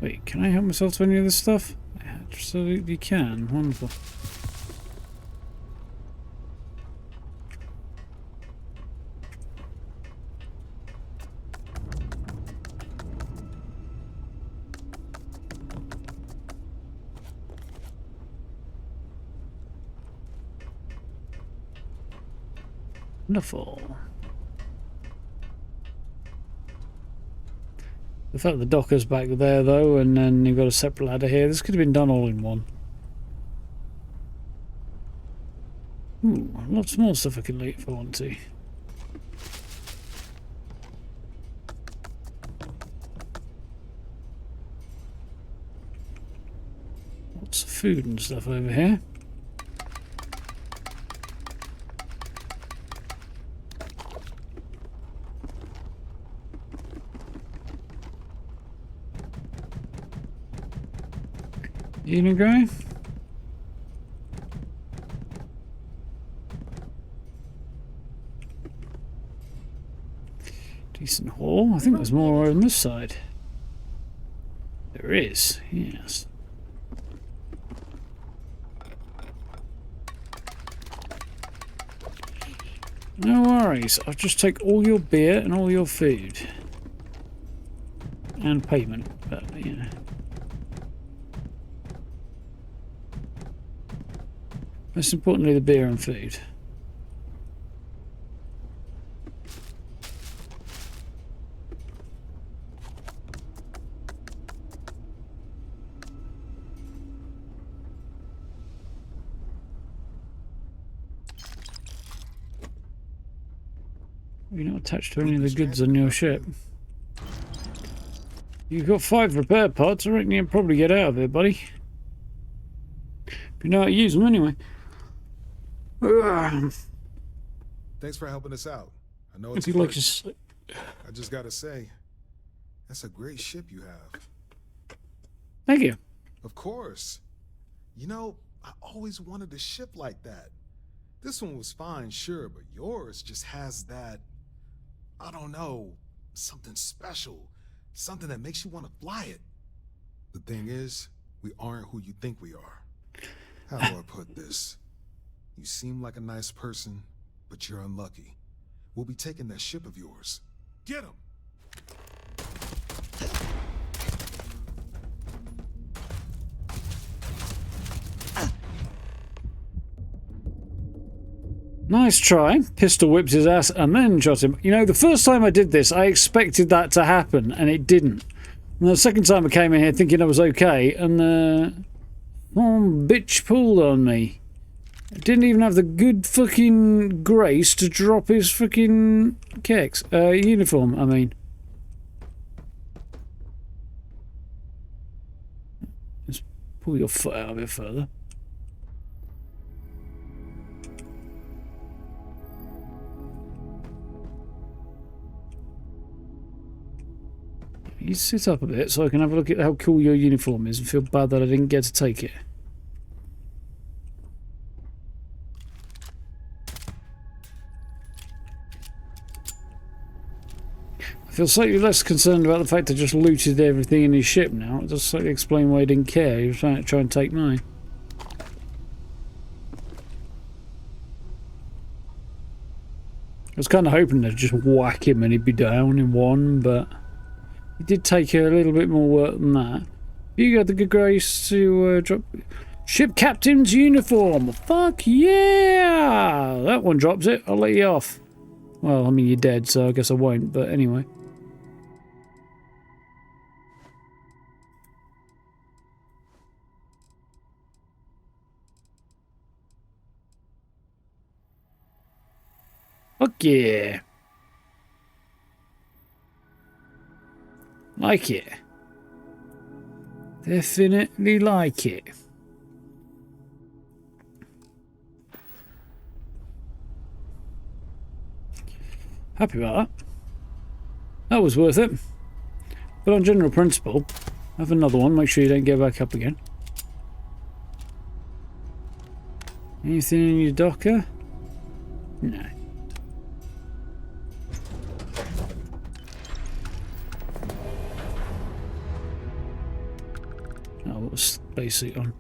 [SPEAKER 1] Wait, can I help myself to any of this stuff? I absolutely can. Wonderful. Wonderful. The fact the docker's back there though, and then you've got a separate ladder here, this could have been done all in one. Ooh, lots more stuff I can loot if I want to. Lots of food and stuff over here. Evening, guy. Decent haul. I think there's more on this side. There is, yes. No worries. I'll just take all your beer and all your food. And payment, but yeah. Most importantly, the beer and food. You're not attached to any of the goods on your ship. You've got 5 repair pods. I reckon you can probably get out of here, buddy. If you know how to use them anyway.
[SPEAKER 8] Thanks for helping us out. I know
[SPEAKER 1] If
[SPEAKER 8] it's
[SPEAKER 1] you like to...
[SPEAKER 8] I just gotta say, that's a great ship you have.
[SPEAKER 1] Thank you.
[SPEAKER 8] Of course. You know, I always wanted a ship like that. This one was fine, sure, but yours just has that, I don't know, something special. Something that makes you want to fly it. The thing is, we aren't who you think we are. How do I put this? You seem like a nice person, but you're unlucky. We'll be taking that ship of yours. Get him!
[SPEAKER 1] Nice try. Pistol whips his ass and then shot him. You know, the first time I did this, I expected that to happen, and it didn't. And the second time I came in here thinking I was okay, and the bitch pulled on me. I didn't even have the good fucking grace to drop his fucking kicks. Uniform, I mean. Just pull your foot out a bit further. You sit up a bit so I can have a look at how cool your uniform is and feel bad that I didn't get to take it. I feel slightly less concerned about the fact I just looted everything in his ship now. It does slightly explain why he didn't care. He was trying to try and take mine. I was kind of hoping to just whack him and he'd be down in one, but he did take a little bit more work than that. You got the good grace to drop ship captain's uniform. Fuck yeah! That one drops it. I'll let you off. Well, I mean you're dead, so I guess I won't. But anyway. Fuck yeah! Like it. Definitely like it. Happy about that. That was worth it. But on general principle, have another one. Make sure you don't go back up again. Anything in your docker? No. Oh, what's spacesuit on?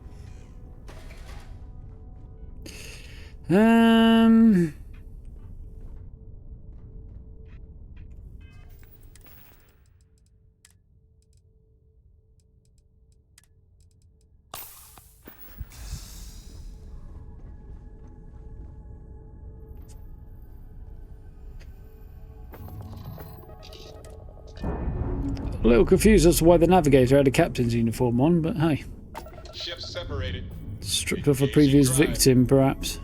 [SPEAKER 1] A little confused as to why the navigator had a captain's uniform on, but hey.
[SPEAKER 4] Ship separated.
[SPEAKER 1] Stripped off a previous victim, perhaps.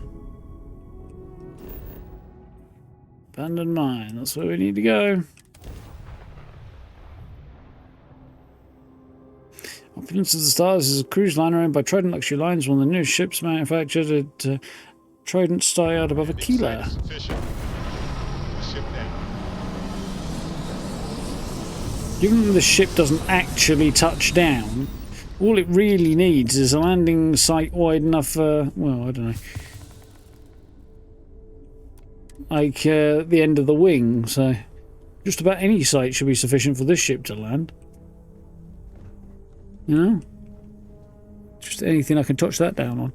[SPEAKER 1] Abandoned mine, that's where we need to go. Opulence of the Stars is a cruise liner owned by Trident Luxury Lines, one of the newest ships manufactured at Trident Stayard above Aquila. Given the ship doesn't actually touch down, all it really needs is a landing site wide enough for, well, I don't know, like the end of the wing, so just about any site should be sufficient for this ship to land. You know? Just anything I can touch that down on.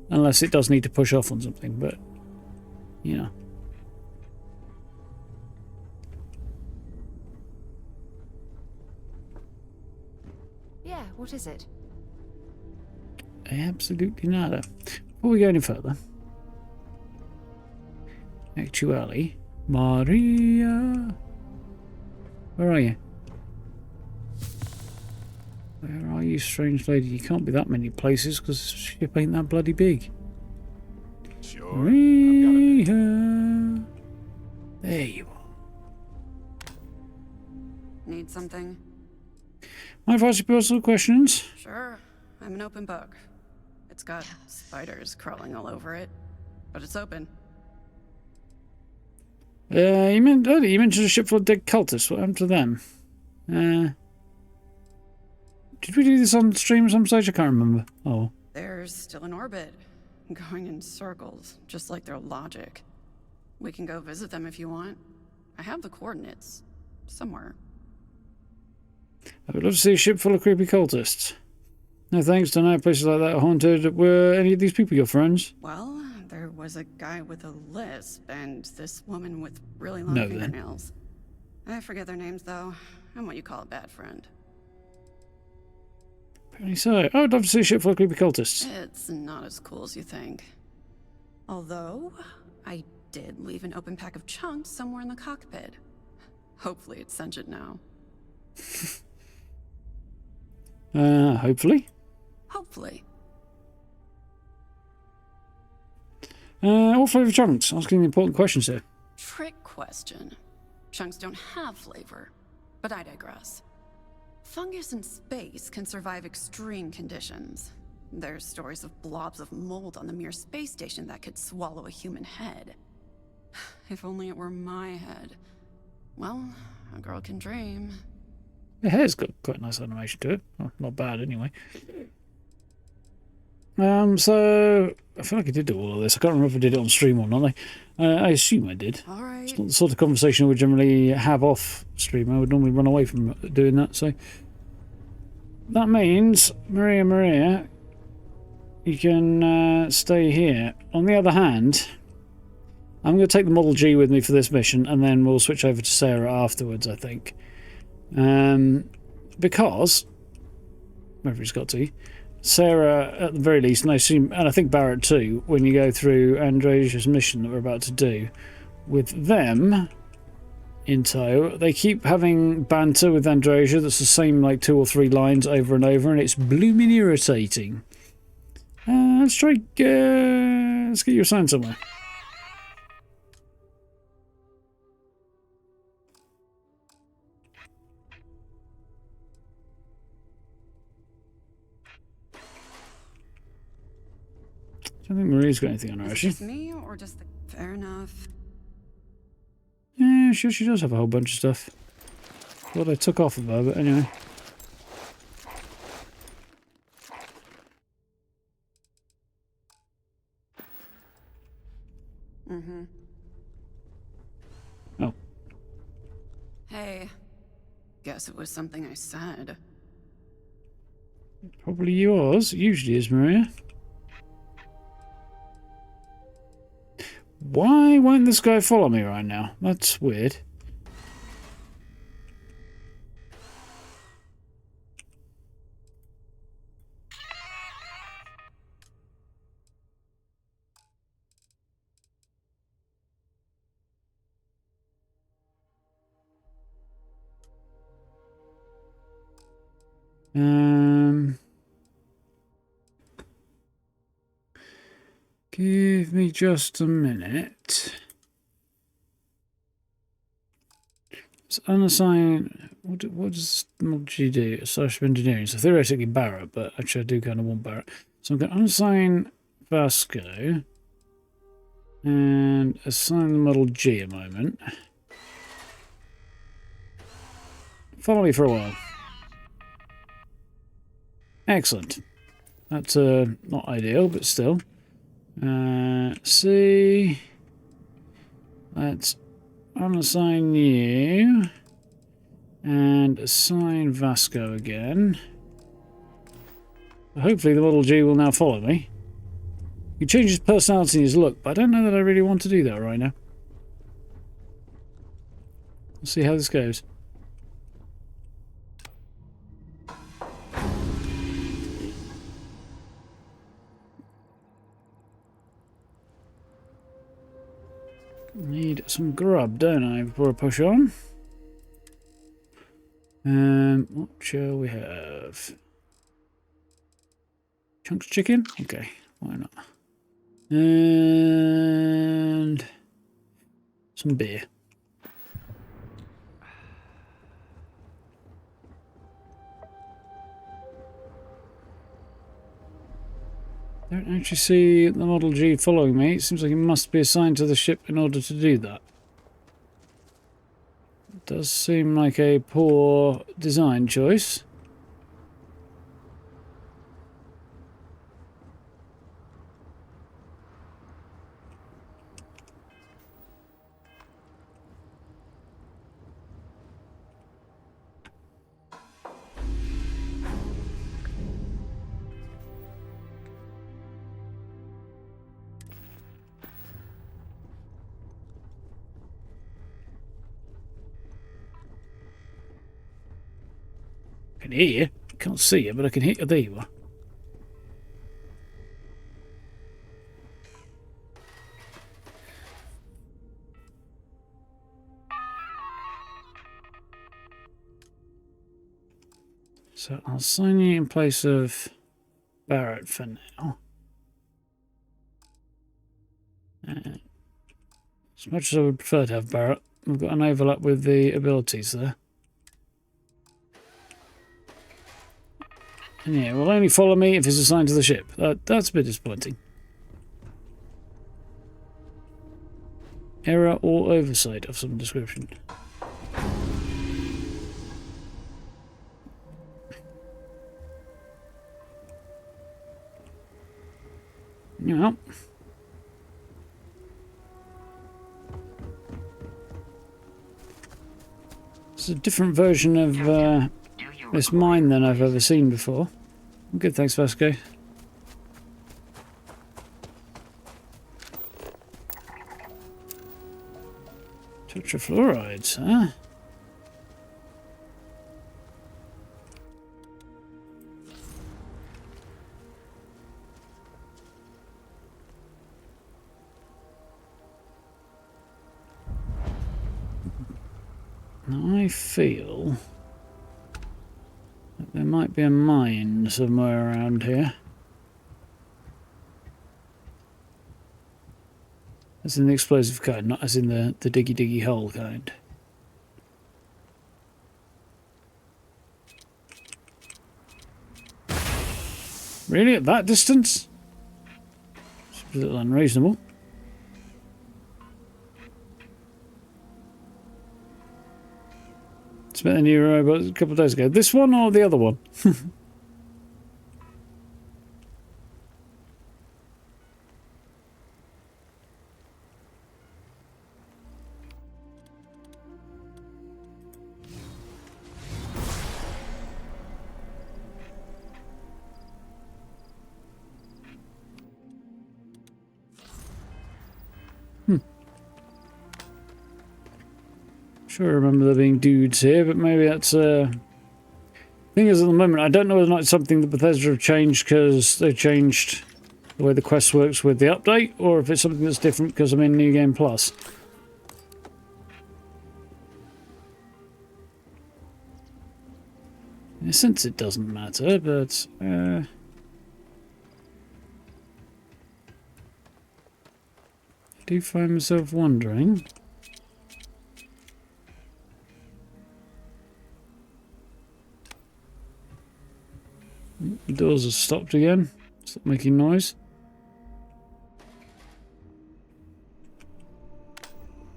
[SPEAKER 1] Unless it does need to push off on something, but, you know.
[SPEAKER 6] Yeah, what is it?
[SPEAKER 1] Absolutely nada. Before we go any further, actually, Maria, where are you? Where are you, strange lady? You can't be that many places because this ship ain't that bloody big.
[SPEAKER 4] Sure.
[SPEAKER 1] Maria, there you are.
[SPEAKER 6] Need something?
[SPEAKER 1] Mind if I ask you personal questions?
[SPEAKER 6] Sure. I'm an open book. It's got spiders crawling all over it, but it's open.
[SPEAKER 1] You mentioned a ship full of dead cultists. What happened to them? Did we do this on stream at some stage? I can't remember. Oh.
[SPEAKER 6] They're still in orbit, going in circles, just like their logic. We can go visit them if you want. I have the coordinates. Somewhere.
[SPEAKER 1] I would love to see a ship full of creepy cultists. No thanks, don't know, places like that are haunted. Were any of these people your friends?
[SPEAKER 6] Well, there was a guy with a lisp, and this woman with really long fingernails. I forget their names, though. I'm what you call a bad friend.
[SPEAKER 1] Apparently so. I would love to see a ship full of creepy cultists.
[SPEAKER 6] It's not as cool as you think. Although, I did leave an open pack of chunks somewhere in the cockpit. Hopefully it's sentient now.
[SPEAKER 1] Hopefully.
[SPEAKER 6] Hopefully.
[SPEAKER 1] All flavor chunks. Asking the important questions here.
[SPEAKER 6] Trick question. Chunks don't have flavor, but I digress. Fungus in space can survive extreme conditions. There's stories of blobs of mold on the Mir space station that could swallow a human head. If only it were my head. Well, a girl can dream.
[SPEAKER 1] The hair's got quite a nice animation to it. Oh, not bad, anyway. So I feel like I did do all of this. I can't remember if I did it on stream or not. I assume I did.
[SPEAKER 6] All right.
[SPEAKER 1] It's not the sort of conversation I would generally have off stream. I would normally run away from doing that. So that means, Maria, you can stay here. On the other hand, I'm going to take the Model G with me for this mission, and then we'll switch over to Sarah afterwards, I think. Because, wherever he's got to, Sarah, at the very least, and I assume, and I think Barrett too, when you go through Andresia's mission that we're about to do, with them in tow, they keep having banter with Andresia that's the same like 2 or 3 lines over and over, and it's blooming irritating. Let's get you assigned somewhere. I don't think Maria's got anything on her, actually.
[SPEAKER 6] Just me, or just the... Fair enough.
[SPEAKER 1] Yeah, sure, she does have a whole bunch of stuff. Thought I took off of her, but anyway.
[SPEAKER 6] Mm-hmm.
[SPEAKER 1] Oh.
[SPEAKER 6] Hey. Guess it was something I said.
[SPEAKER 1] Probably yours. It usually is, Maria. Why won't this guy follow me right now? That's weird. Give me just a minute. It's unassigned. What does G do? Social engineering. So theoretically Barrett, but actually I do kind of want Barrett. So I'm going to unassign Vasco and assign the model G a moment. Follow me for a while. Excellent. That's not ideal, but still. C. Let's unassign you and assign Vasco again. Hopefully the Model G will now follow me. He changes his personality and his look, but I don't know that I really want to do that right now. We'll see how this goes. Need some grub, don't I, before I push on? What shall we have? Chunks chicken? Okay, why not? And some beer. Don't actually see the Model G following me. It seems like it must be assigned to the ship in order to do that. It does seem like a poor design choice. I can hear you. I can't see you, but I can hear you. There you are. So I'll sign you in place of Barrett for now. As much as I would prefer to have Barrett, we've got an overlap with the abilities there. And yeah, will only follow me if he's assigned to the ship. That's a bit disappointing. Error or oversight of some description. Yeah. It's a different version of this mine than I've ever seen before. Good, thanks, Vasco. Tetrafluorides, huh? I feel that there might be a mine somewhere around here. As in the explosive kind, not as in the diggy hole kind. Really? At that distance? It's a little unreasonable. Spent a new robot a couple of days ago. This one or the other one? Sure, I remember there being dudes here, but maybe that's thing is, at the moment, I don't know whether or not it's something that Bethesda have changed because they changed the way the quest works with the update, or if it's something that's different because I'm in New Game Plus. In a sense, it doesn't matter, but I do find myself wondering. The doors have stopped again. Stop making noise.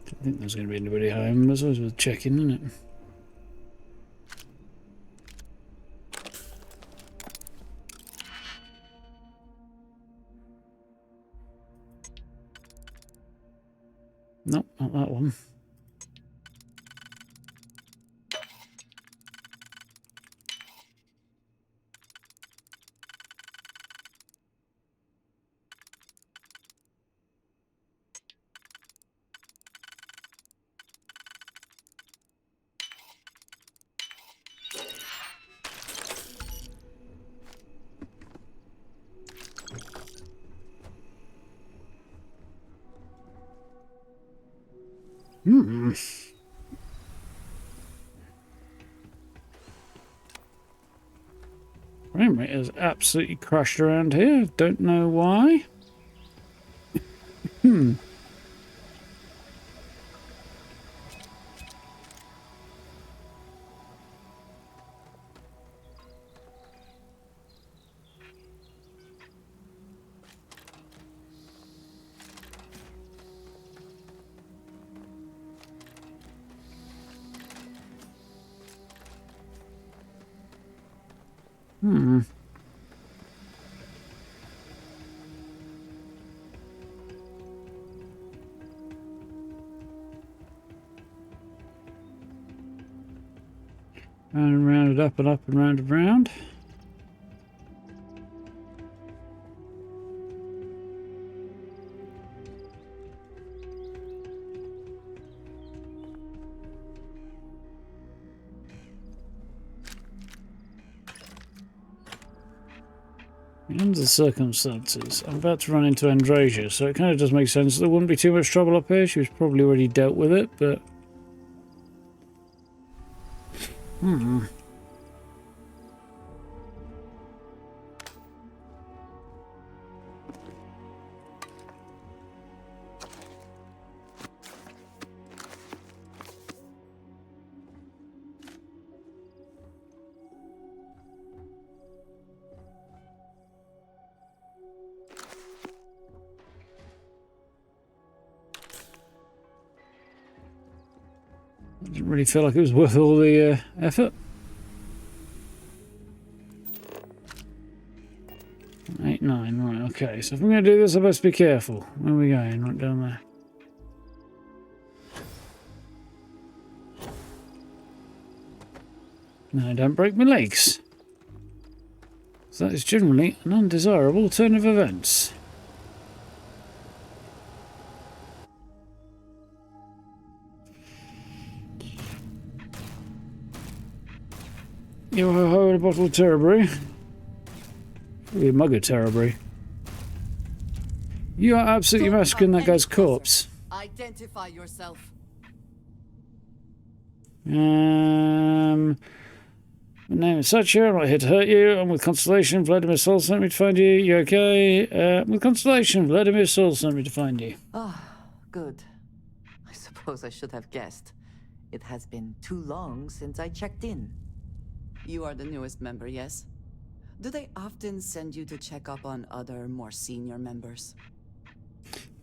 [SPEAKER 1] Didn't think there's going to be anybody home. There's always worth checking, isn't it? Nope, not that one. Frame rate has absolutely crashed around here. Don't know why. Round and round, up and up and round and round. Under the circumstances, I'm about to run into Andrasia, so it kind of does make sense. There wouldn't be too much trouble up here. She was probably already dealt with it, but... didn't really feel like it was worth all the effort. 8, 9, right, okay. So if I'm going to do this, I best be careful. Where are we going? Right down there. No, don't break my legs. So that is generally an undesirable turn of events. Yo-ho-ho and a bottle of Terrabry. Probably a mug of Terrabry. You are absolutely massacring that guy's corpse.
[SPEAKER 9] Identify yourself.
[SPEAKER 1] My name is Satya. I'm not here to hurt you. I'm with Constellation. Vladimir Soul sent me to find you. You okay? I'm with Constellation. Vladimir Soul sent me to find you.
[SPEAKER 9] Ah, good. I suppose I should have guessed. It has been too long since I checked in.
[SPEAKER 6] You are the newest member, yes? Do they often send you to check up on other, more senior members?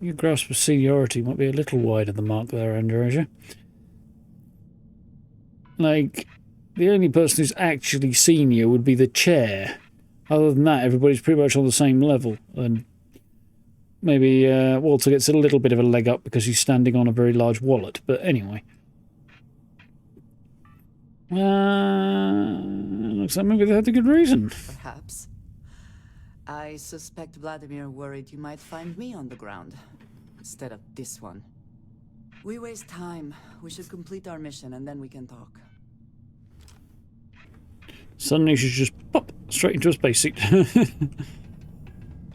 [SPEAKER 1] Your grasp of seniority might be a little wide of the mark there, Androsia. Like, the only person who's actually senior would be the chair. Other than that, everybody's pretty much on the same level. And maybe Walter gets a little bit of a leg up because he's standing on a very large wallet. But anyway. Looks like maybe they had a good reason.
[SPEAKER 9] Perhaps. I suspect Vladimir worried you might find me on the ground instead of this one. We waste time. We should complete our mission and then we can talk.
[SPEAKER 1] Suddenly she should just pop straight into a spacesuit. I feel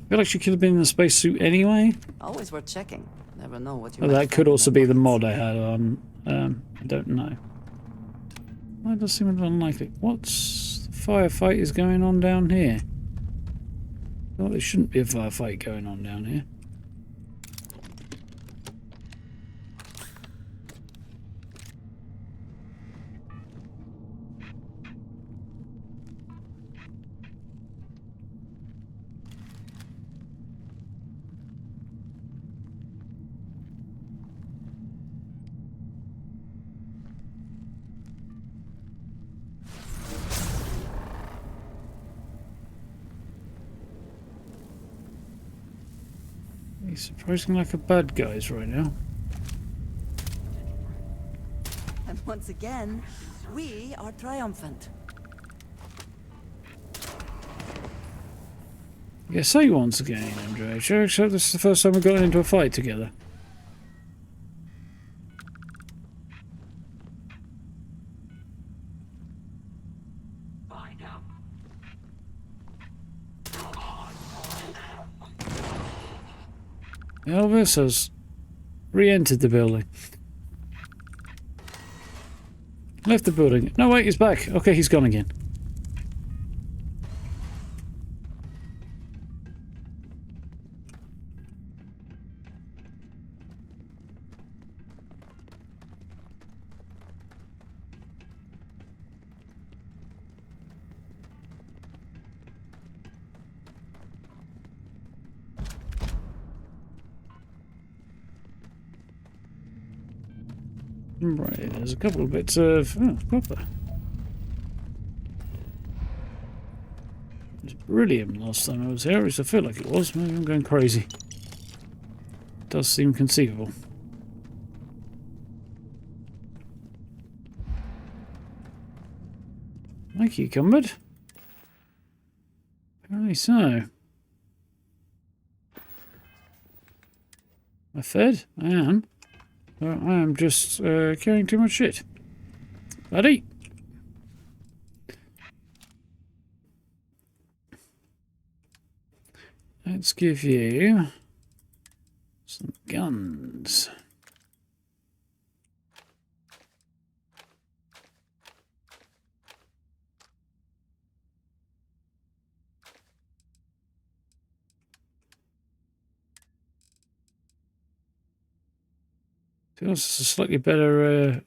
[SPEAKER 1] like she could have been in a spacesuit anyway.
[SPEAKER 9] Always worth checking. Never know what you
[SPEAKER 1] Oh,
[SPEAKER 9] might
[SPEAKER 1] that could
[SPEAKER 9] find in
[SPEAKER 1] also
[SPEAKER 9] the
[SPEAKER 1] be the
[SPEAKER 9] pockets.
[SPEAKER 1] mod I had on. I don't know. That does seem a bit unlikely. What's the firefight is going on down here? Well, there shouldn't be a firefight going on down here. He's surprisingly like a bad guys right now.
[SPEAKER 9] And once again, we are triumphant.
[SPEAKER 1] Yeah, say once again, Andre. Sure, this is the first time we've gotten into a fight together. Elvis has re-entered the building. Left the building. No, wait, he's back. Okay, he's gone again. Right, there's a couple of bits of copper. It was brilliant last time I was here, at least I feel like it was. Maybe I'm going crazy. It does seem conceivable. My cucumbered? Apparently so. I fed? I am. I am just carrying too much shit. Buddy! Let's give you some guns. It's a slightly better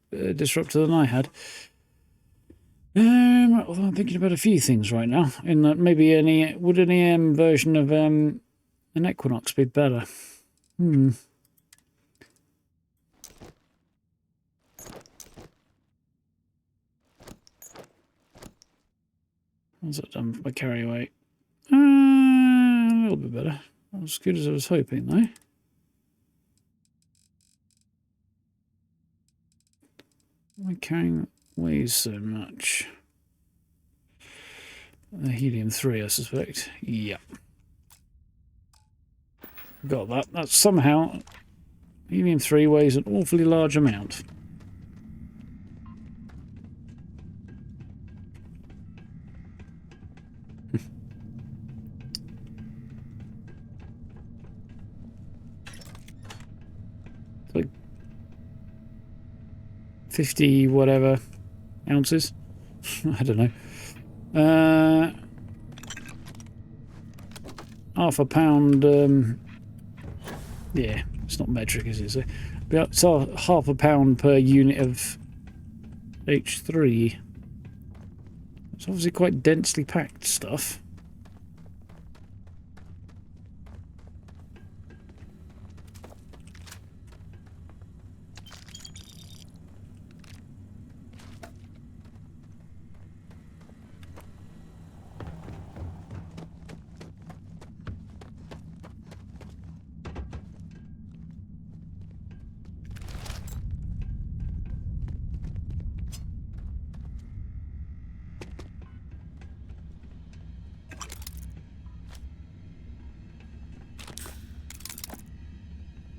[SPEAKER 1] disruptor than I had. Although I'm thinking about a few things right now. In that maybe would an EM version of an Equinox be better? How's that done for my carry weight? A little bit better. Not as good as I was hoping, though. Why carrying weighs so much? Helium-3, I suspect. Yep. Got that. That's somehow... Helium-3 weighs an awfully large amount. It's like 50 whatever ounces. I don't know. Half a pound. Yeah, it's not metric, is it? So, but it's half a pound per unit of H3. It's obviously quite densely packed stuff.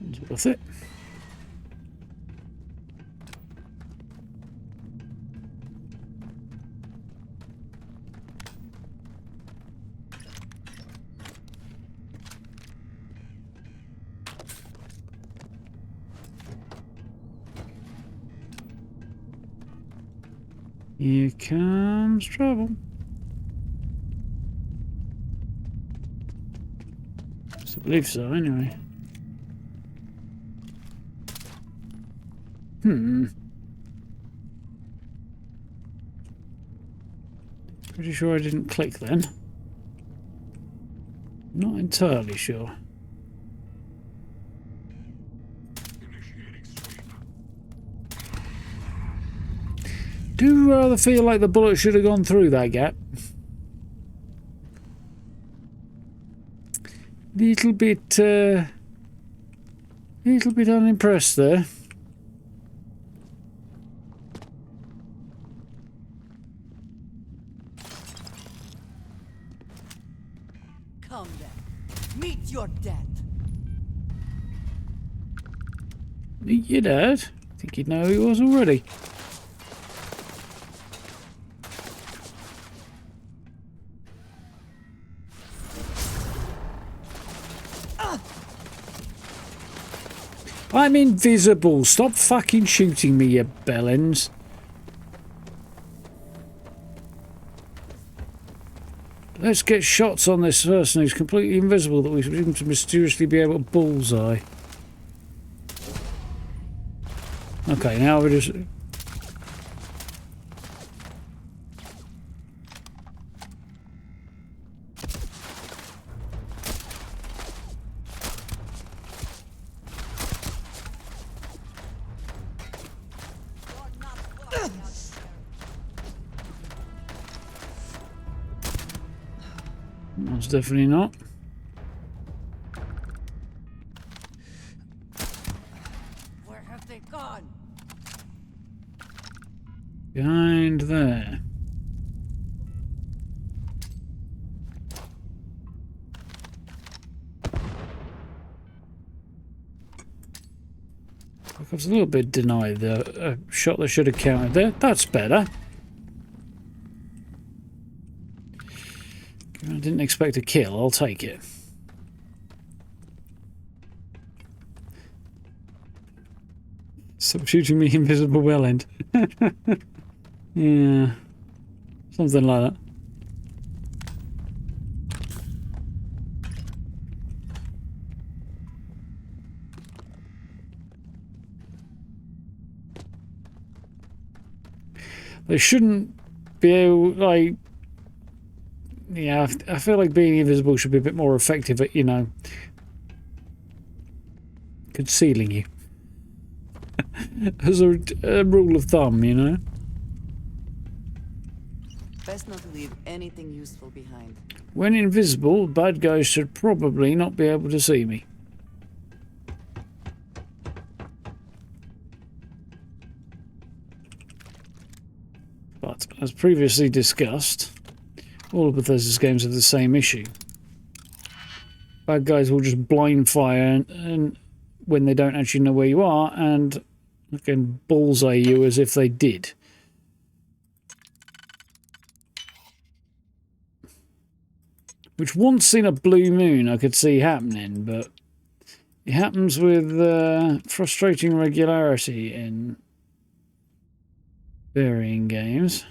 [SPEAKER 1] It's worth it. Here comes trouble. I believe so, anyway. Pretty sure I didn't click then. Not entirely sure. Do rather feel like the bullet should have gone through that gap. Little bit unimpressed there.
[SPEAKER 9] Come then. Meet your death.
[SPEAKER 1] Meet your dad? I think you'd know who he was already. I'm invisible. Stop fucking shooting me, you bellends. Let's get shots on this person who's completely invisible that we seem to mysteriously be able to bullseye. Okay, now we just... That's definitely not.
[SPEAKER 9] Where have they gone?
[SPEAKER 1] Behind there. I was a little bit denied the shot that should have counted there. That's better. I didn't expect a kill. I'll take it. Stop shooting me, invisible well end. Yeah. Something like that. They shouldn't be able, like... Yeah, I feel like being invisible should be a bit more effective at, you know, concealing you. As a rule of thumb, you know.
[SPEAKER 9] Best not to leave anything useful behind.
[SPEAKER 1] When invisible, bad guys should probably not be able to see me. But, as previously discussed, all of Bethesda's games have the same issue. Bad guys will just blind fire and when they don't actually know where you are and can bullseye you as if they did. Which once in a blue moon I could see happening, but it happens with frustrating regularity in varying games.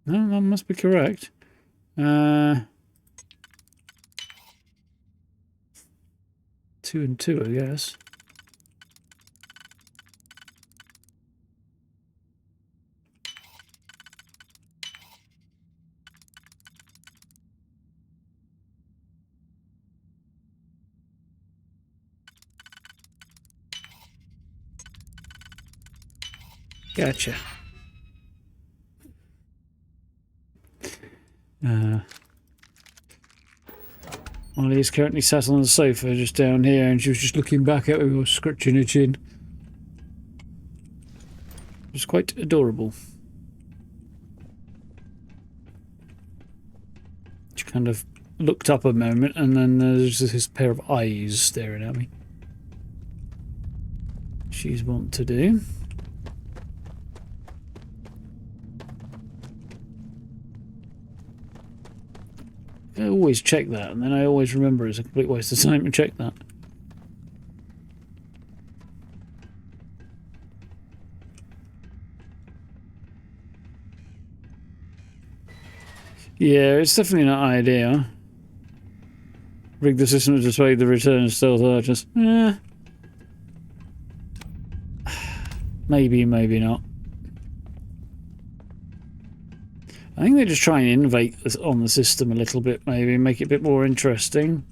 [SPEAKER 1] No, that must be correct. 2 and 2, I guess. Gotcha. Molly is currently sat on the sofa just down here and she was just looking back at me or scratching her chin. It was quite adorable. She kind of looked up a moment, and then there's this pair of eyes staring at me. She's want to do. I always check that, and then I always remember it's a complete waste of time to check that. Yeah, it's definitely not ideal. Rig the system to display the return of stealth archers. Maybe, maybe not. I think they just try and innovate on the system a little bit, maybe make it a bit more interesting.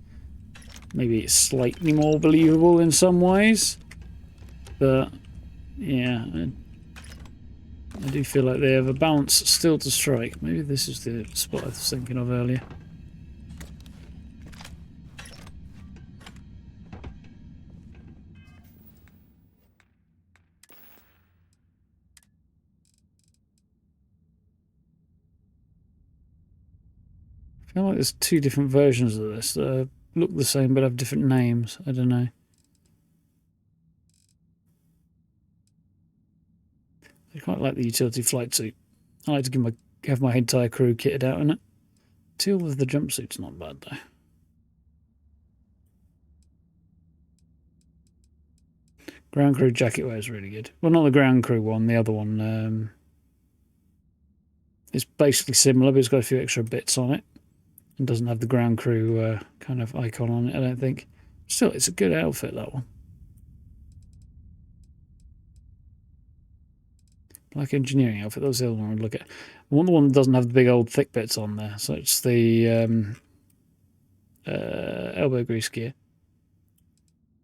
[SPEAKER 1] Maybe it's slightly more believable in some ways. But, yeah, I do feel like they have a balance still to strike. Maybe this is the spot I was thinking of earlier. I feel like there's two different versions of this that look the same but have different names. I don't know. I quite like the utility flight suit. I like to have my entire crew kitted out in it. Teal with the jumpsuit's not bad though. Ground crew jacket wear is really good. Well, not the ground crew one, the other one. It's basically similar, but it's got a few extra bits on it. It doesn't have the ground crew kind of icon on it, I don't think. Still, it's a good outfit, that one. Black engineering outfit, that was the other one I'd look at. I want the one that doesn't have the big old thick bits on there. So it's the elbow grease gear.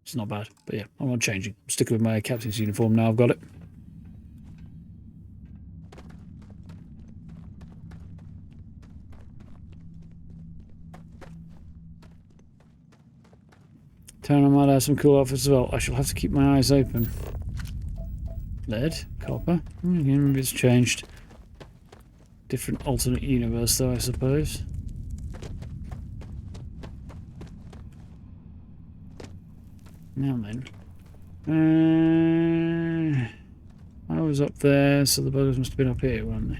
[SPEAKER 1] It's not bad, but yeah, I'm not changing. I'm sticking with my captain's uniform now, I've got it. Terran Armada has some cool outfits as well. I shall have to keep my eyes open. Lead, copper. Maybe it's changed. Different alternate universe, though, I suppose. Now then. I was up there, so the buggers must have been up here, weren't they?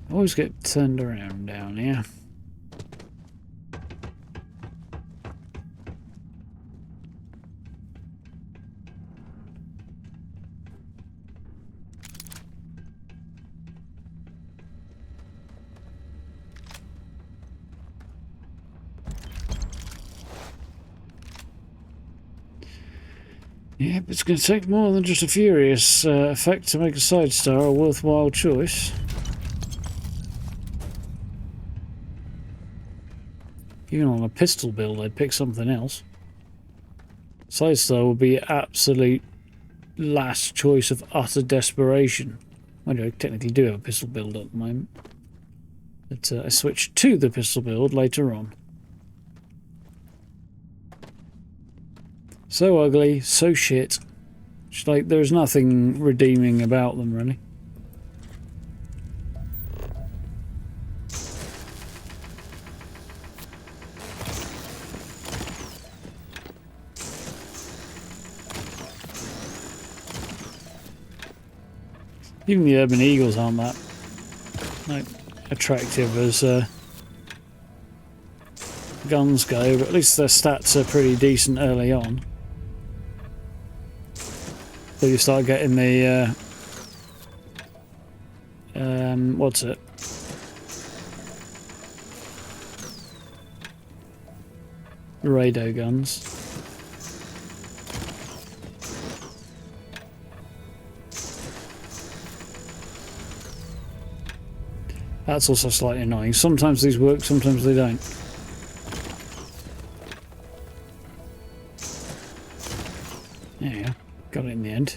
[SPEAKER 1] I always get turned around down here. Yeah, but it's going to take more than just a furious effect to make a side star a worthwhile choice. Even on a pistol build, I'd pick something else. Side star would be absolute last choice of utter desperation. I technically do have a pistol build at the moment. But I switched to the pistol build later on. So ugly, so shit. It's like there's nothing redeeming about them, really. Even the urban eagles aren't that like attractive as guns go, but at least their stats are pretty decent early on. So you start getting the what's it? Radar guns. That's also slightly annoying. Sometimes these work, sometimes they don't. There you go. Got it in the end.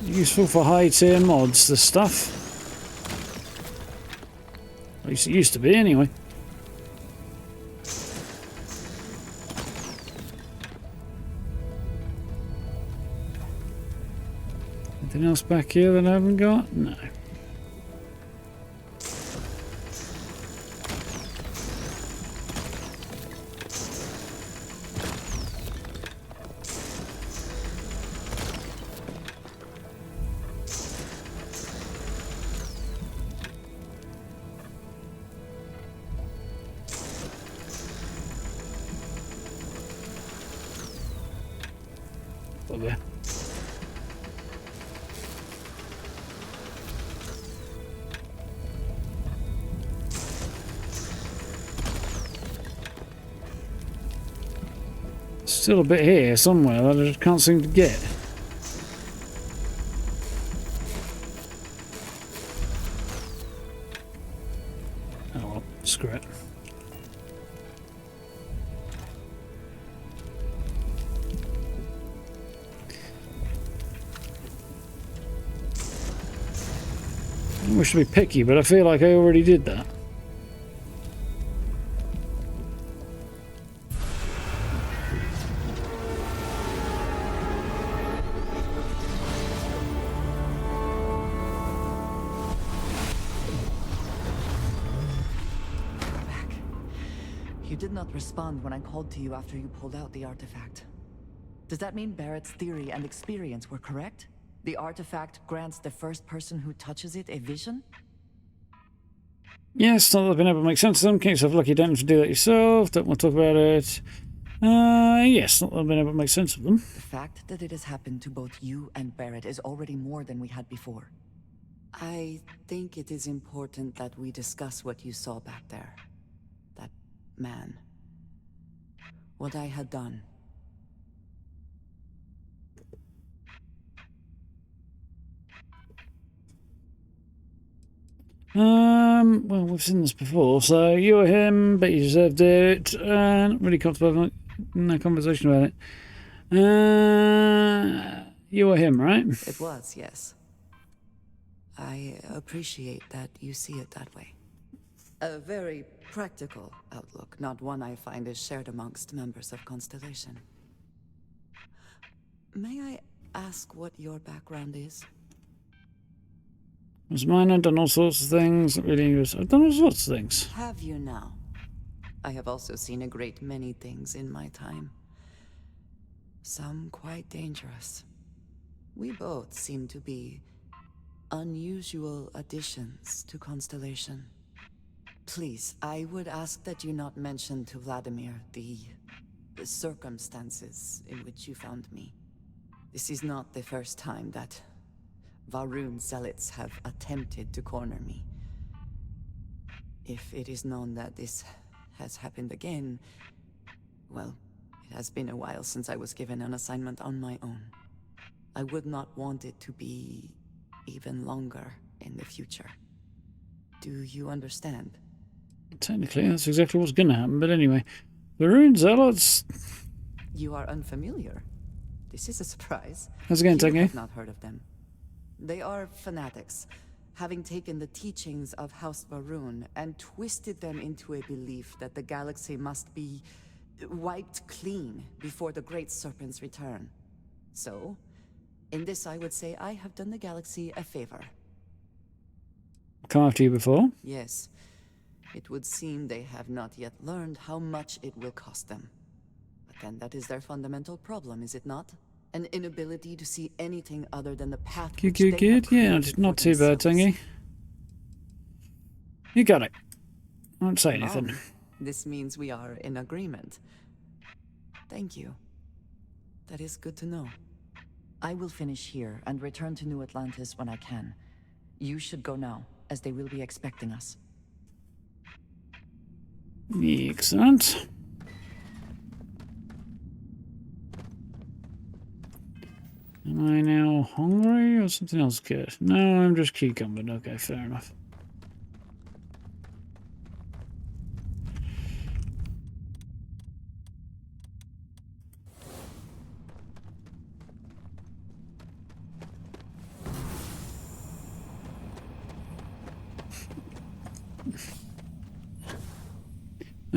[SPEAKER 1] useful for high tier mods, this stuff. At least it used to be, anyway. Anything else back here that I haven't got? No. Okay. Still a bit here somewhere that I just can't seem to get. Oh well, screw it. I wish to be picky, but I feel like I already did that.
[SPEAKER 9] You did not respond when I called to you after you pulled out the artifact. Does that mean Barrett's theory and experience were correct? The artifact grants the first person who touches it a vision?
[SPEAKER 1] Yes, not that I've been able to make sense of them. Case of lucky, you don't have to do that yourself. Don't want to talk about it. Yes, not that I've been able to make sense of them.
[SPEAKER 9] The fact that it has happened to both you and Barrett is already more than we had before. I think it is important that we discuss what you saw back there. That man. What I had done.
[SPEAKER 1] Well, we've seen this before, so you or him, but you deserved it. Not really comfortable, no conversation about it. You or him, right?
[SPEAKER 9] It was, yes. I appreciate that you see it that way. A very practical outlook, not one I find is shared amongst members of Constellation. May I ask what your background is?
[SPEAKER 1] It was mine. I've done all sorts of things. I've done all sorts of things.
[SPEAKER 9] Have you now? I have also seen a great many things in my time. Some quite dangerous. We both seem to be unusual additions to Constellation. Please, I would ask that you not mention to Vladimir the circumstances in which you found me. This is not the first time that Varun zealots have attempted to corner me. If it is known that this has happened again, well, it has been a while since I was given an assignment on my own. I would not want it to be even longer in the future. Do you understand?
[SPEAKER 1] Technically, that's exactly what's going to happen, but anyway. Varun zealots.
[SPEAKER 9] You are unfamiliar. This is a surprise.
[SPEAKER 1] How's it going, Tangy?
[SPEAKER 9] I have not heard of them. They are fanatics, having taken the teachings of House Varun and twisted them into a belief that the galaxy must be wiped clean before the Great Serpent's return. So, in this I would say I have done the galaxy a favor.
[SPEAKER 1] Come after you before?
[SPEAKER 9] Yes. It would seem they have not yet learned how much it will cost them. But then that is their fundamental problem, is it not? An inability to see anything other than the path.
[SPEAKER 1] Good. Yeah, not too bad, Tangy. You got it. I won't say anything.
[SPEAKER 9] This means we are in agreement. Thank you. That is good to know. I will finish here and return to New Atlantis when I can. You should go now, as they will be expecting us.
[SPEAKER 1] Excellent. Am I now hungry or something else good? No, I'm just cucumbered. Okay, fair enough.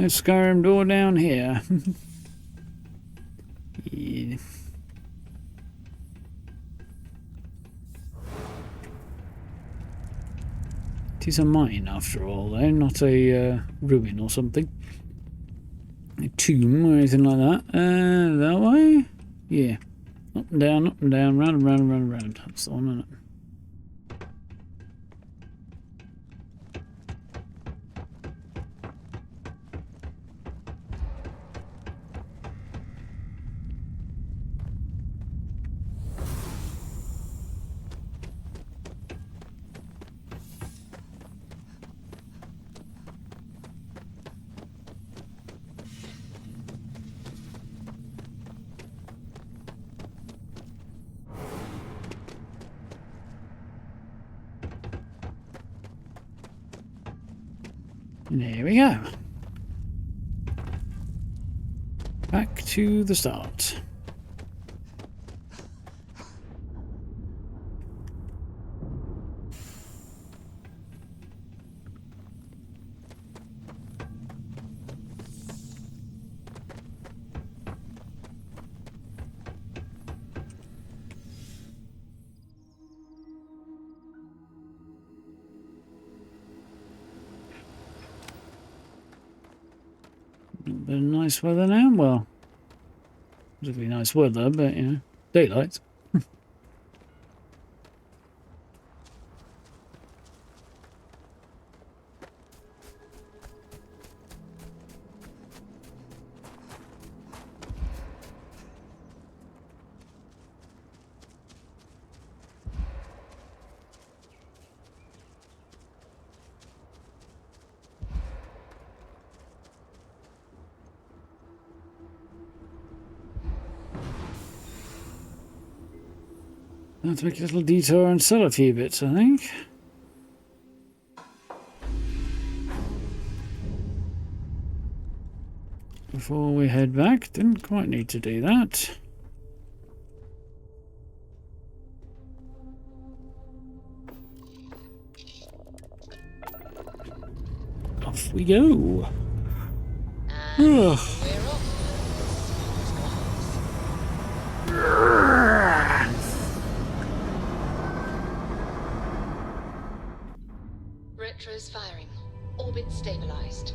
[SPEAKER 1] No Skyrim door down here. Yeah. It is a mine after all, though, not a ruin or something. A tomb or anything like that. That way? Yeah. Up and down, round and round and round and round. That's the one, isn't it? There we go. Back to the start. Bit of nice weather now. Well, particularly nice weather, but you know, daylight. I'll have to make a little detour and sell a few bits, I think. Before we head back. Didn't quite need to do that. Off we go.
[SPEAKER 2] We're off. Retro's firing. Orbit stabilized.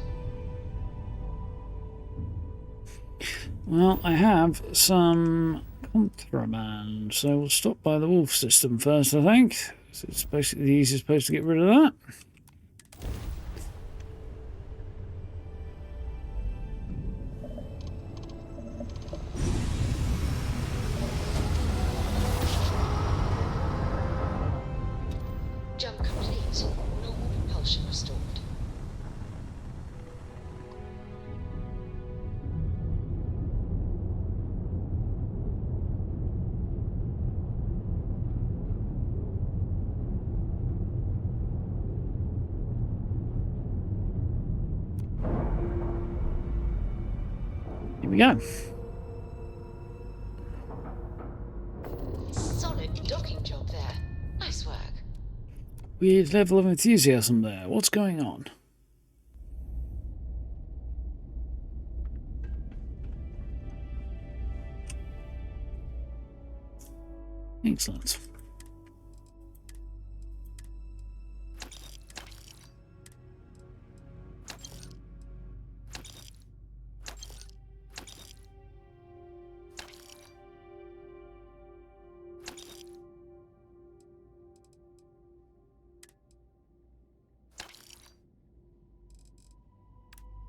[SPEAKER 1] Well, I have some contraband, so we'll stop by the wolf system first, I think. So it's basically the easiest place to get rid of that.
[SPEAKER 2] Jump complete. Normal propulsion restored.
[SPEAKER 1] Here we go.
[SPEAKER 2] Solid docking job there. Nice work.
[SPEAKER 1] Weird level of enthusiasm there. What's going on? Excellent.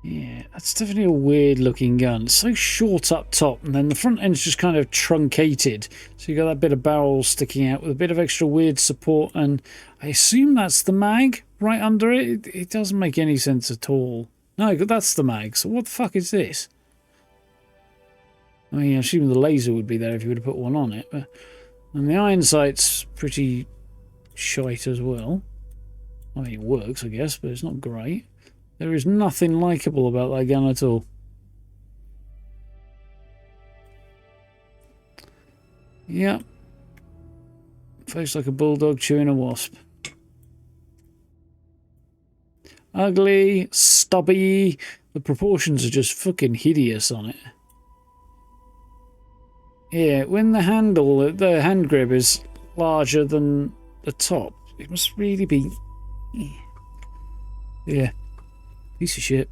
[SPEAKER 1] Yeah, that's definitely a weird looking gun. It's so short up top, and then the front end's just kind of truncated. So you got that bit of barrel sticking out with a bit of extra weird support, and I assume that's the mag right under it. It doesn't make any sense at all. No, that's the mag. So what the fuck is this? I mean, I assume the laser would be there if you would have put one on it, but and the iron sight's pretty shite as well. I mean, it works, I guess, but it's not great. There is nothing likeable about that gun at all. Yep. Face like a bulldog chewing a wasp. Ugly, stubby, The proportions are just fucking hideous on it. Yeah, when the handle, the hand grip is larger than the top, it must really be... Yeah. Piece of shit.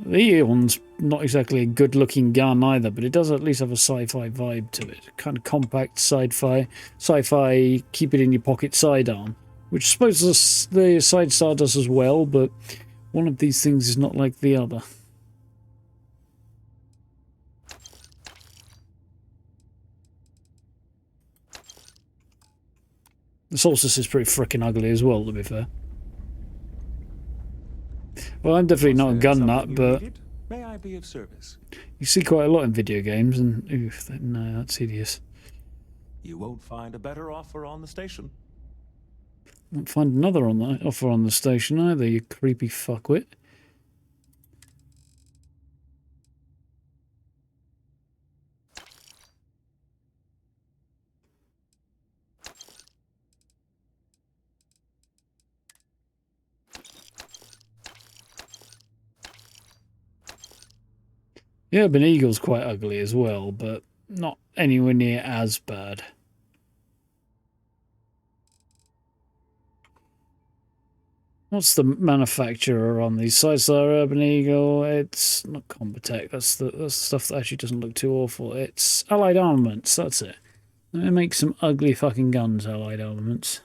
[SPEAKER 1] The Xion's not exactly a good-looking gun either, but it does at least have a sci-fi vibe to it. Kind of compact sci-fi, keep it in your pocket sidearm, which I suppose the Side Star does as well, but one of these things is not like the other. The Solstice is pretty frickin' ugly as well, to be fair. Well, I'm definitely not a gun nut, but
[SPEAKER 10] may I be of service?
[SPEAKER 1] You see quite a lot in video games, and oof, no, that's hideous.
[SPEAKER 10] You won't find a better offer on the station.
[SPEAKER 1] Won't find another offer on the station either, you creepy fuckwit. The Urban Eagle's quite ugly as well, but not anywhere near as bad. What's the manufacturer on these? Sci-Star, Urban Eagle, it's not Combatech, that's the stuff that actually doesn't look too awful. It's Allied Armaments, that's it. They make some ugly fucking guns, Allied Armaments.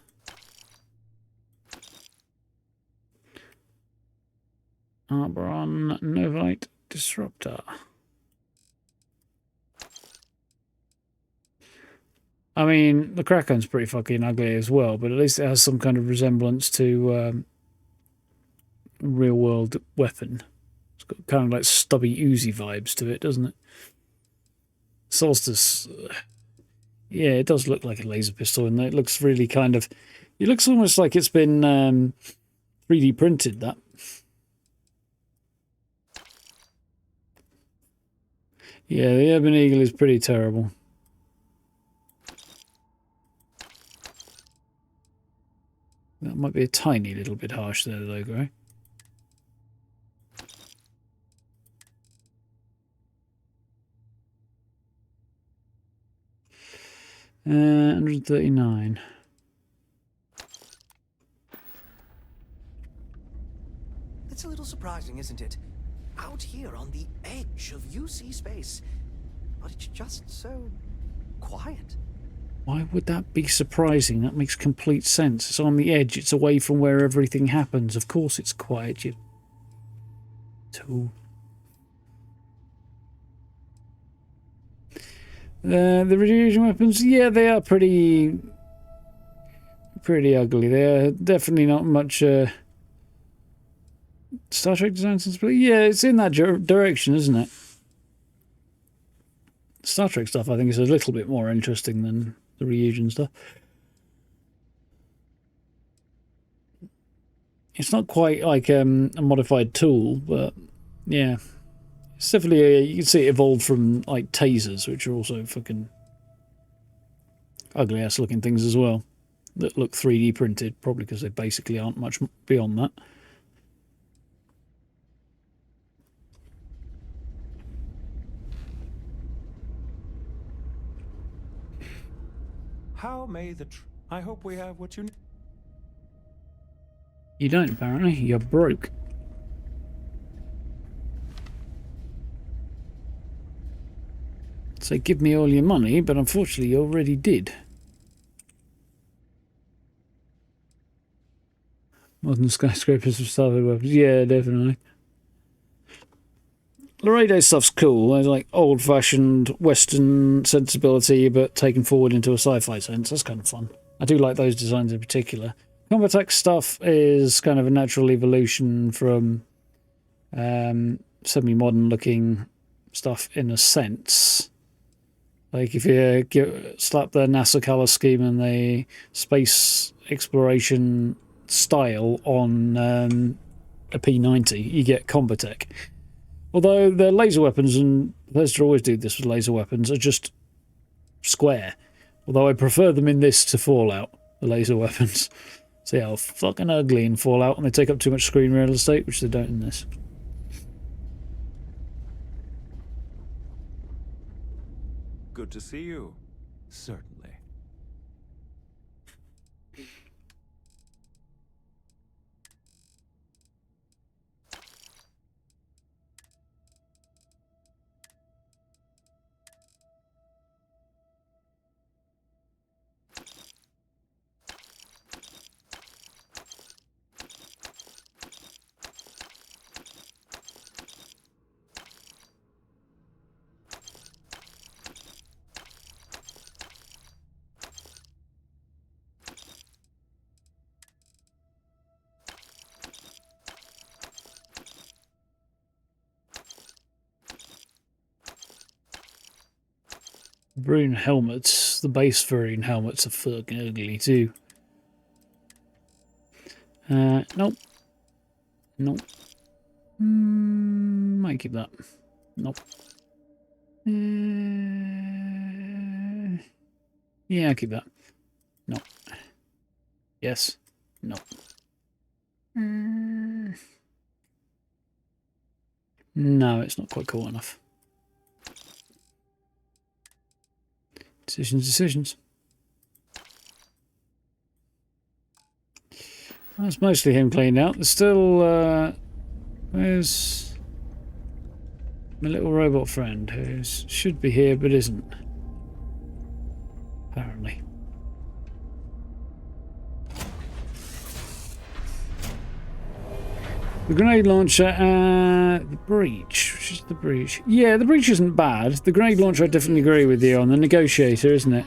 [SPEAKER 1] Arbron, Novite, Disruptor. I mean, the Kraken's pretty fucking ugly as well, but at least it has some kind of resemblance to a real-world weapon. It's got kind of like stubby Uzi vibes to it, doesn't it? Solstice, yeah, it does look like a laser pistol, and it looks really kind of... It looks almost like it's been 3D printed, that. Yeah, the Urban Eagle is pretty terrible. That might be a tiny little bit harsh there, though, Gray. Uh, 139.
[SPEAKER 11] It's a little surprising, isn't it? Out here on the edge of UC space, but it's just so quiet.
[SPEAKER 1] Why would that be surprising? That makes complete sense. It's on the edge. It's away from where everything happens. Of course it's quiet, you tool. The radiation weapons, yeah, they are pretty ugly. They're definitely not much Star Trek design sensibility. Yeah, it's in that direction, isn't it? Star Trek stuff, I think, is a little bit more interesting than the Ryujin stuff. It's not quite like a modified tool, but yeah. It's definitely, you can see it evolved from like tasers, which are also fucking ugly ass looking things as well, that look 3D printed, probably because they basically aren't much beyond that.
[SPEAKER 10] How may the... I hope we have what you need.
[SPEAKER 1] You don't, apparently. You're broke. So give me all your money, but unfortunately you already did. Modern skyscrapers with Starfield weapons. Yeah, definitely. Laredo stuff's cool. It's like old-fashioned Western sensibility, but taken forward into a sci-fi sense. That's kind of fun. I do like those designs in particular. Combatech stuff is kind of a natural evolution from semi-modern looking stuff in a sense. Like if you slap the NASA color scheme and the space exploration style on a P90, you get Combatech. Although the laser weapons, and Bethesda always do this with laser weapons, are just square. Although I prefer them in this to Fallout, the laser weapons. See how fucking ugly in Fallout, and they take up too much screen real estate, which they don't in this.
[SPEAKER 10] Good to see you. Certainly.
[SPEAKER 1] Varune helmets, the base Varune helmets are fucking ugly too. Nope. Nope. Might keep that. Nope. Yeah, I'll keep that. Nope. Yes. Nope. No, it's not quite cool enough. Decisions. That's mostly him cleaned out. There's still, where's my little robot friend who should be here but isn't? Apparently. The grenade launcher at the breach. Which is the breach? Yeah, the breach isn't bad. The grenade launcher, I definitely agree with you on. The negotiator, isn't it?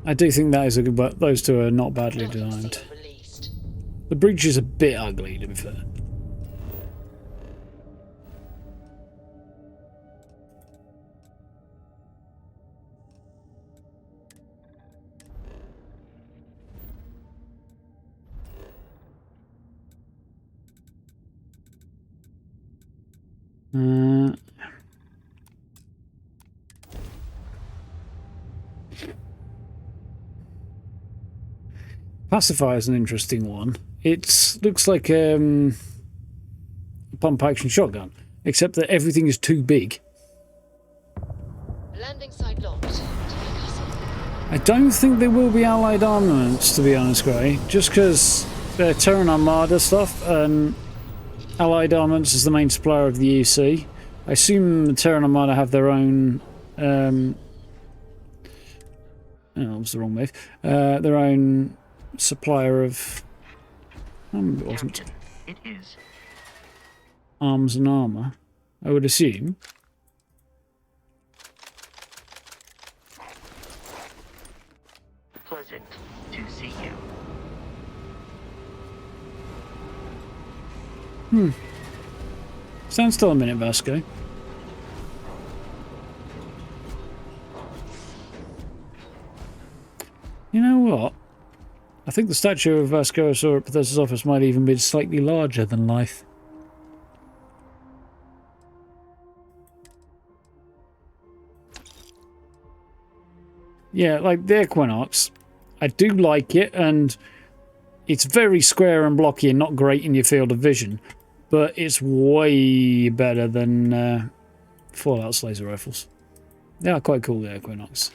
[SPEAKER 1] I do think that is a good, but those two are not badly designed. The breach is a bit ugly, to be fair. Pacifier is an interesting one. It looks like a pump action shotgun, except that everything is too big.
[SPEAKER 2] Landing site locked.
[SPEAKER 1] I don't think there will be allied armaments, to be honest, Gray, just because they're Terran Armada stuff, and allied armaments is the main supplier of the UC. I assume the Terran Armada have their own oh, that was the wrong move. Their own supplier of it wasn't.
[SPEAKER 3] It is.
[SPEAKER 1] Arms and armor, I would assume.
[SPEAKER 3] Pleasant to see you.
[SPEAKER 1] Stand still a minute, Vasco. You know what? I think the statue of Vasco I saw at Bethesda's office might even be slightly larger than life. Yeah, like the Equinox, I do like it, and it's very square and blocky and not great in your field of vision, but it's way better than Fallout's laser rifles. They are quite cool, the Equinox.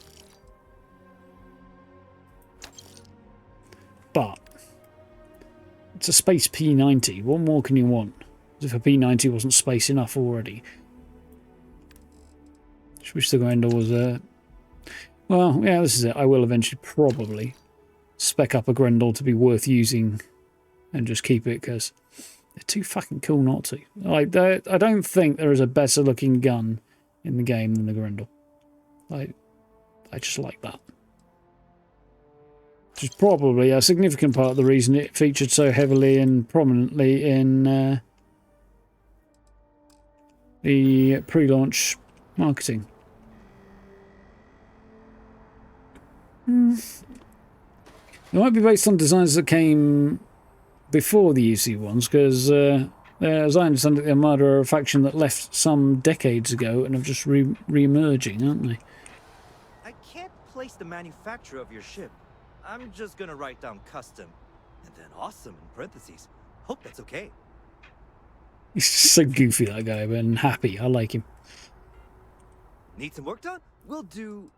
[SPEAKER 1] But it's a space P90. What more can you want? As if a P90 wasn't space enough already. Just wish the Grendel was well, yeah, this is it. I will eventually probably spec up a Grendel to be worth using and just keep it because they're too fucking cool not to. Like, I don't think there is a better looking gun in the game than the Grendel. Like, I just like that. Which is probably a significant part of the reason it featured so heavily and prominently in the pre-launch marketing. It might be based on designs that came before the UC ones, because As I understand it, the Armada are a faction that left some decades ago and have just re-emerging, aren't they?
[SPEAKER 11] I can't place the manufacturer of your ship. I'm just gonna write down custom, and then awesome in parentheses. Hope that's okay.
[SPEAKER 1] He's so goofy, that guy, but happy. I like him.
[SPEAKER 11] Need some work done? We'll do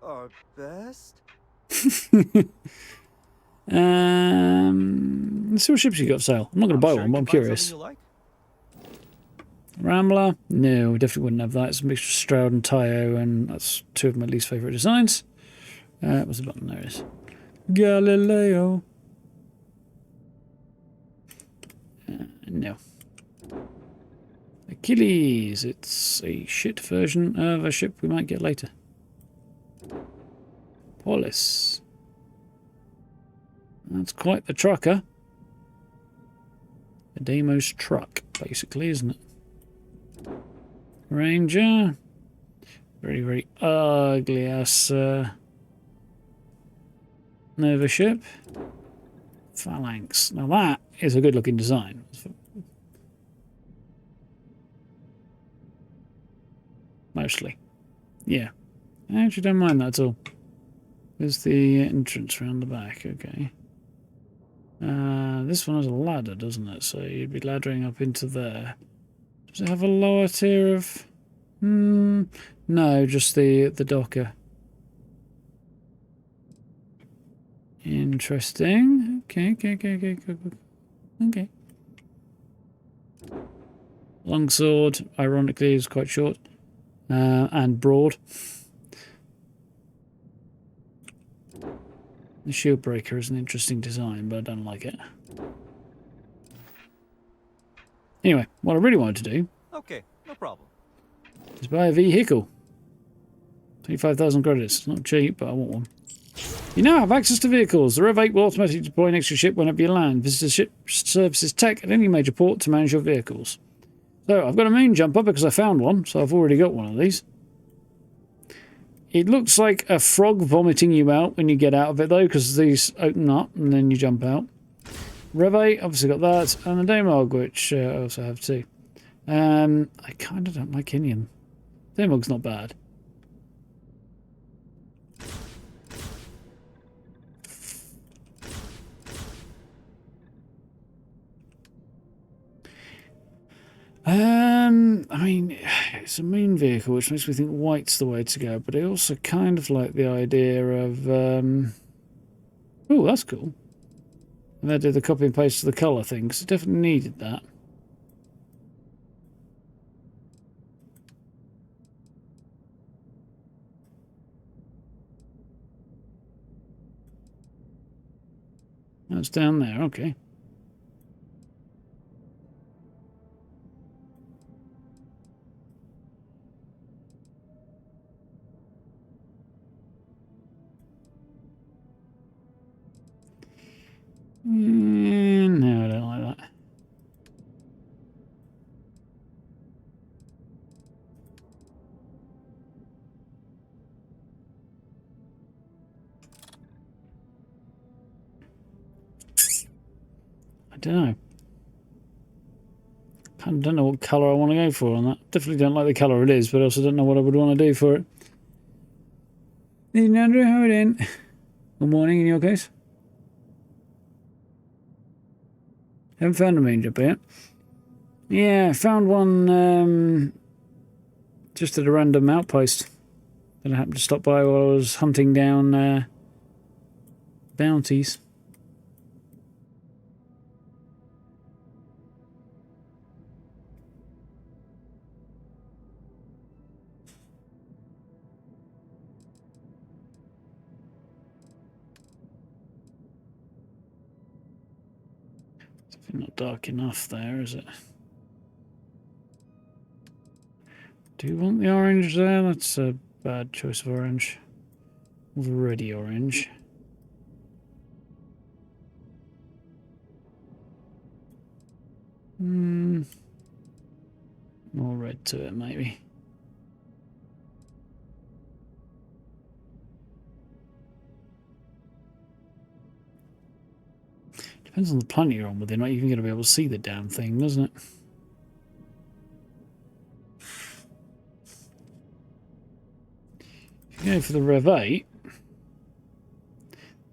[SPEAKER 11] our best.
[SPEAKER 1] Let's see what ships you got for sale. I'm not going to buy one, but I'm curious.
[SPEAKER 11] Like.
[SPEAKER 1] Rambler? No, definitely wouldn't have that. It's a mixture of Stroud and Tayo, and that's two of my least favourite designs. What's the button? There it is. Galileo. No. Achilles. It's a shit version of a ship we might get later. Polis. That's quite the trucker. A Deimos truck, basically, isn't it? Ranger. Very, very ugly ass Nova ship. Phalanx. Now that is a good looking design. Mostly. Yeah. I actually don't mind that at all. There's the entrance round the back, okay. This one has a ladder, doesn't it? So you'd be laddering up into there. Does it have a lower tier of... no, just the docker. Interesting. Okay. Longsword, ironically, is quite short. And broad. The shield breaker is an interesting design, but I don't like it. Anyway, what I really wanted to do...
[SPEAKER 11] Okay, no problem.
[SPEAKER 1] ...is buy a vehicle. 25,000 credits. Not cheap, but I want one. You now have access to vehicles. The Rev 8 will automatically deploy next to your ship whenever you land. Visit the ship services tech at any major port to manage your vehicles. So, I've got a moon jumper because I found one, so I've already got one of these. It looks like a frog vomiting you out when you get out of it, though, because these open up and then you jump out. Rev 8, obviously got that, and the Daemog, which I also have too. I kind of don't like Xion. Daemog's not bad. I mean, it's a moon vehicle, which makes me think white's the way to go, but I also kind of like the idea of, oh, that's cool. And they did the copy and paste of the colour thing, because it definitely needed that. That's down there, okay. No, I don't like that. I don't know. I don't know what colour I want to go for on that. Definitely don't like the colour it is, but I also don't know what I would want to do for it. Evening, Andrew. How are you doing? Good morning in your case. Haven't found a moon jumper yet. Yeah, I found one just at a random outpost that I happened to stop by while I was hunting down bounties. Not dark enough there, is it? Do you want the orange there? That's a bad choice of orange. Already orange. More red to it, maybe. Depends on the planet you're on, but they're not even going to be able to see the damn thing, doesn't it? Go for the Rev 8.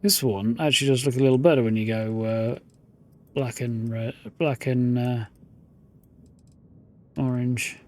[SPEAKER 1] This one actually does look a little better when you go black and red, black and orange.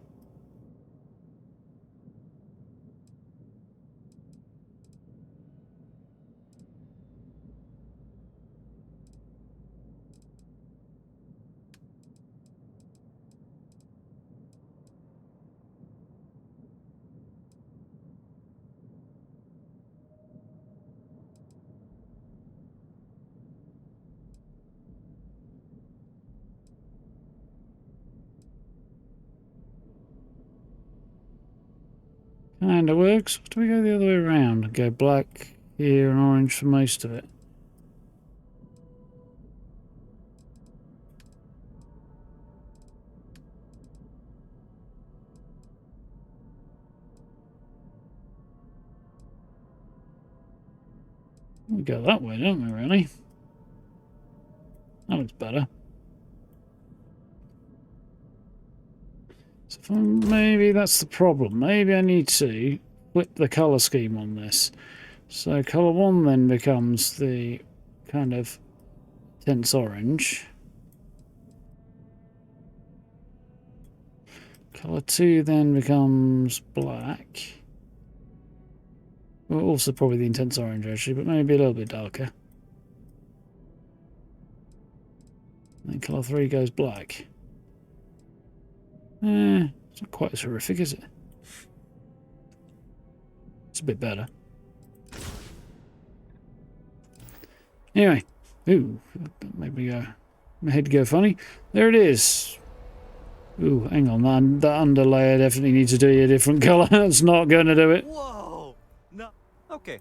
[SPEAKER 1] Kinda works. Do we go the other way around? Go black here and orange for most of it. We go that way, don't we, really? That looks better. So maybe that's the problem. Maybe I need to flip the colour scheme on this. So colour 1 then becomes the kind of intense orange. Colour 2 then becomes black. Well, also probably the intense orange actually, but maybe a little bit darker. Then colour 3 goes black. It's not quite as horrific, is it? It's a bit better. Anyway, ooh, maybe my head go funny. There it is. Ooh, hang on, that underlayer definitely needs to do a different colour. That's not going to do it.
[SPEAKER 11] Whoa! No. Okay.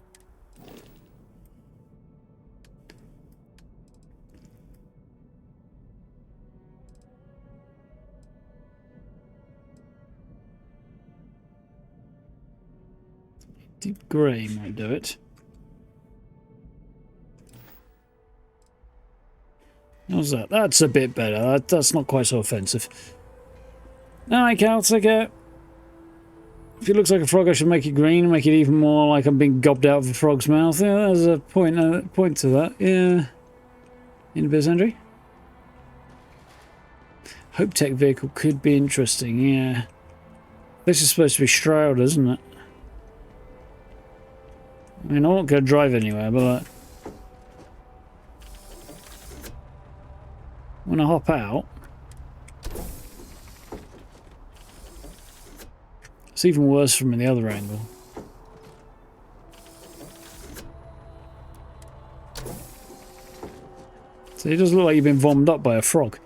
[SPEAKER 1] Deep grey might do it. How's that? That's a bit better. That's not quite so offensive. Alright, Cal, take it. If it looks like a frog, I should make it green and make it even more like I'm being gobbed out of a frog's mouth. Yeah, there's a point to that. Yeah. In a biz, Andrew? Hope Tech vehicle could be interesting, yeah. This is supposed to be Shroud, isn't it? I mean, I won't go drive anywhere, but when I hop out, it's even worse from the other angle. So it does look like you've been vommed up by a frog.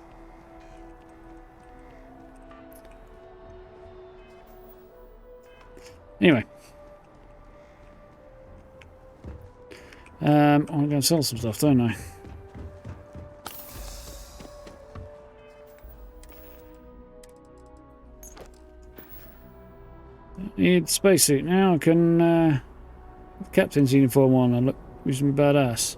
[SPEAKER 1] Anyway. I'm going to sell some stuff, don't I? Need spacesuit now. I can captain's uniform on. I look reasonably badass.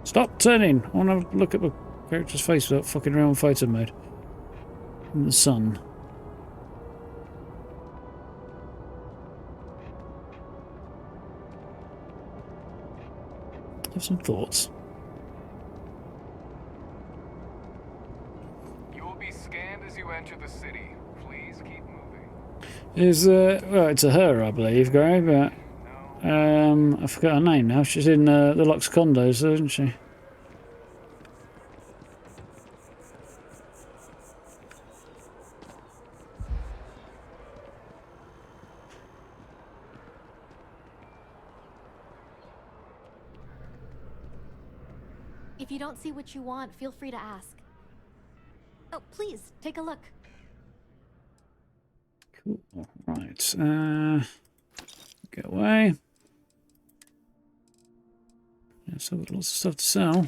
[SPEAKER 1] Stop turning! I want to look at the character's face without fucking around fighter mode. In the sun. Have some thoughts.
[SPEAKER 12] You will be scanned as you enter the city. Please keep moving.
[SPEAKER 1] Is well, it's a her, I believe, Gary, but I forgot her name now. She's in the Lux condos, isn't she?
[SPEAKER 13] If you don't see what you want, feel free to ask. Oh, please, take a look.
[SPEAKER 1] Cool. Right. Go away. Yeah, so lots of stuff to sell.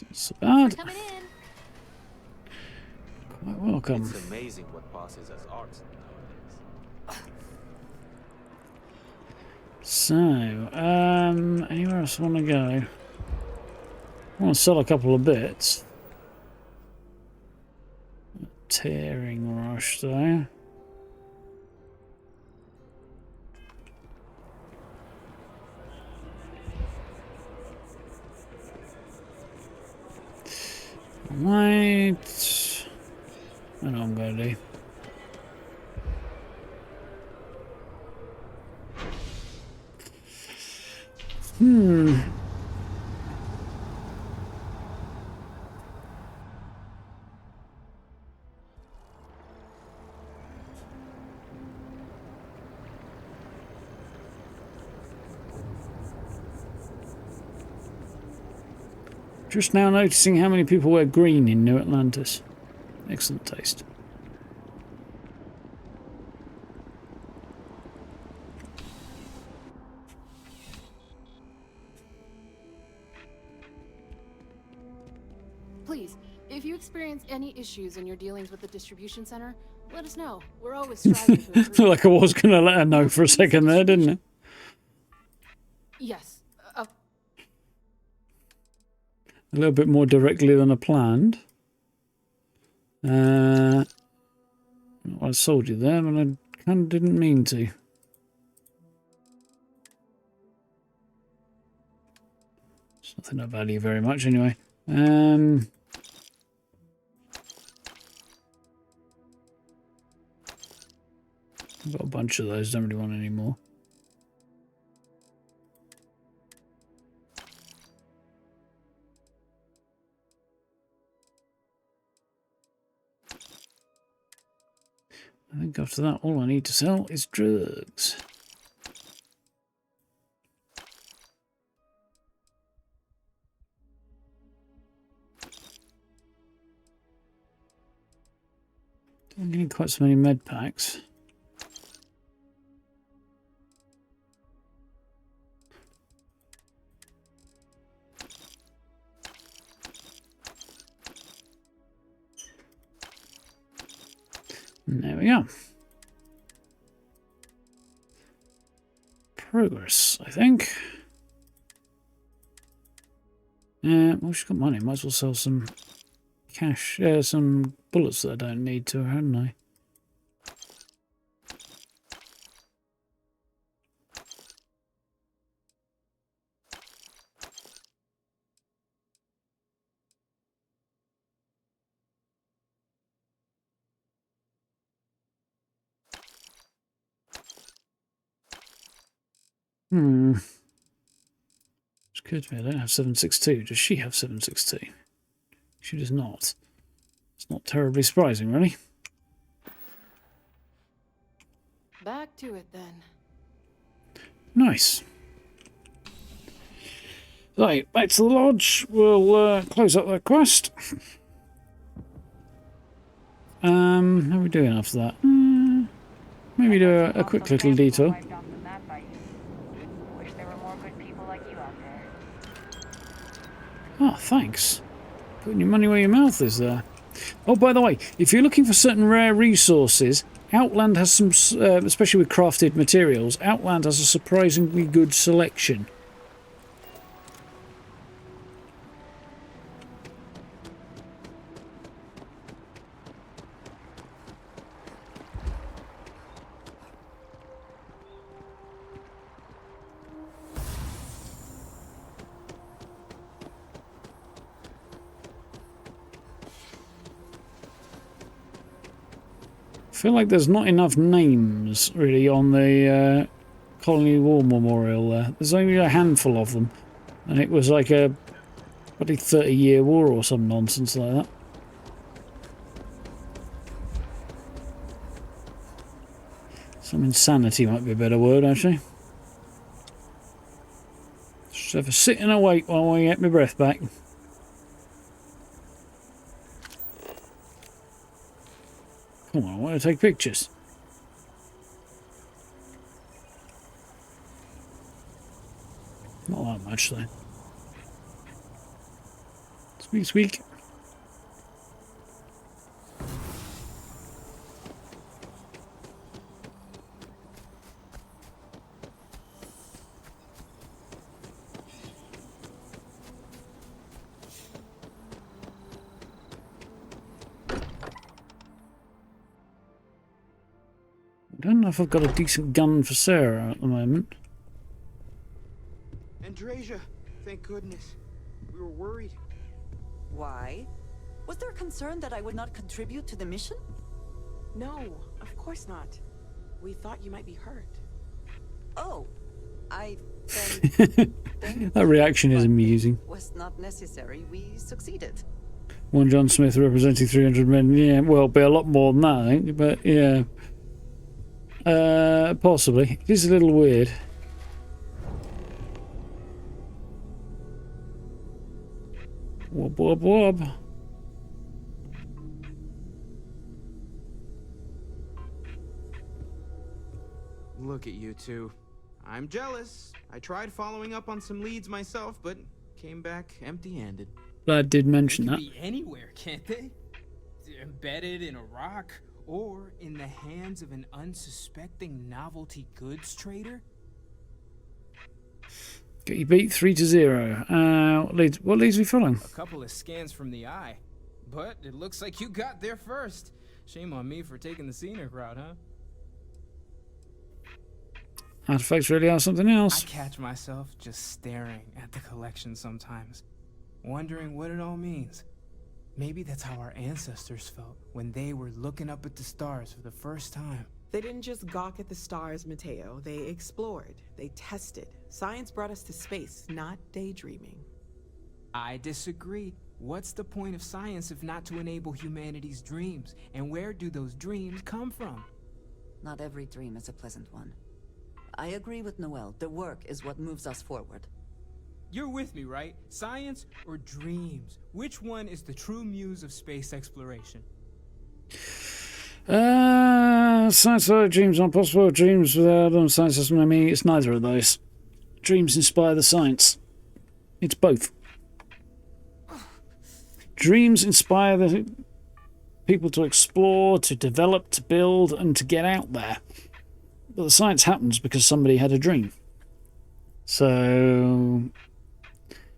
[SPEAKER 1] It's not so bad.
[SPEAKER 13] Coming in.
[SPEAKER 1] Quite welcome.
[SPEAKER 10] It's amazing what passes as art nowadays.
[SPEAKER 1] So, anywhere else I want to go? I want to sell a couple of bits. Tearing rush though. Wait. I know I'm going to do. Just now noticing how many people wear green in New Atlantis. Excellent taste.
[SPEAKER 14] Please, if you experience any issues in your dealings with the distribution center, let us know. We're always striving to improve.
[SPEAKER 1] Like I was going to let her know for a second there, didn't it?
[SPEAKER 14] Yes.
[SPEAKER 1] A little bit more directly than I planned. I sold you there, but I kind of didn't mean to. It's nothing I value very much anyway. I've got a bunch of those, don't really want any more. I think after that, all I need to sell is drugs. I'm getting quite so many med packs. There we go. Progress, I think. Well, she's got money. Might as well sell some cash, some bullets that I don't need to, hadn't I? It's good to me. I don't have 762. Does she have 762? She does not. It's not terribly surprising, really.
[SPEAKER 14] Back to it then.
[SPEAKER 1] Nice. Right, back to the lodge. We'll close up that quest. How are we doing after that? Maybe do a quick little detour. Oh, thanks. Putting your money where your mouth is there. Oh, by the way, if you're looking for certain rare resources, Outland has some, especially with crafted materials, Outland has a surprisingly good selection. I feel like there's not enough names really on the Colony War Memorial there. There's only a handful of them, and it was like a bloody 30-year war or some nonsense like that. Some insanity might be a better word, actually. Just have a sit and a wait while I get my breath back. Come on, I want to take pictures. Not that much though. Squeak, squeak. I don't know if I've got a decent gun for Sarah at the moment.
[SPEAKER 15] Andrasia, thank goodness. We were worried.
[SPEAKER 9] Why? Was there concern that I would not contribute to the mission?
[SPEAKER 16] No, of course not. We thought you might be hurt.
[SPEAKER 9] Oh, I then
[SPEAKER 1] That reaction is amusing.
[SPEAKER 9] was not necessary. We succeeded.
[SPEAKER 1] One John Smith representing 300 men. Yeah, well, it'll be a lot more than that, I think. But yeah, possibly. It is a little weird. Wob wob wob.
[SPEAKER 15] Look at you two. I'm jealous. I tried following up on some leads myself, but came back empty-handed.
[SPEAKER 1] Glad did mention that.
[SPEAKER 17] Be anywhere, can't they? Embedded in a rock, or in the hands of an unsuspecting novelty goods trader?
[SPEAKER 1] Get you beat 3-0. What leads we following?
[SPEAKER 17] A couple of scans from the eye. But it looks like you got there first. Shame on me for taking the scenic route, huh?
[SPEAKER 1] Artifacts really are something else.
[SPEAKER 17] I catch myself just staring at the collection sometimes, wondering what it all means. Maybe that's how our ancestors felt when they were looking up at the stars for the first time.
[SPEAKER 16] They didn't just gawk at the stars, Mateo. They explored. They tested. Science brought us to space, not daydreaming.
[SPEAKER 17] I disagree. What's the point of science if not to enable humanity's dreams? And where do those dreams come from?
[SPEAKER 9] Not every dream is a pleasant one. I agree with Noel. The work is what moves us forward.
[SPEAKER 17] You're with me, right? Science or dreams? Which one is the true muse of space exploration?
[SPEAKER 1] Science without dreams aren't possible. Dreams without science doesn't know me. It's neither of those. Dreams inspire the science. It's both. Dreams inspire the people to explore, to develop, to build, and to get out there. But the science happens because somebody had a dream. So,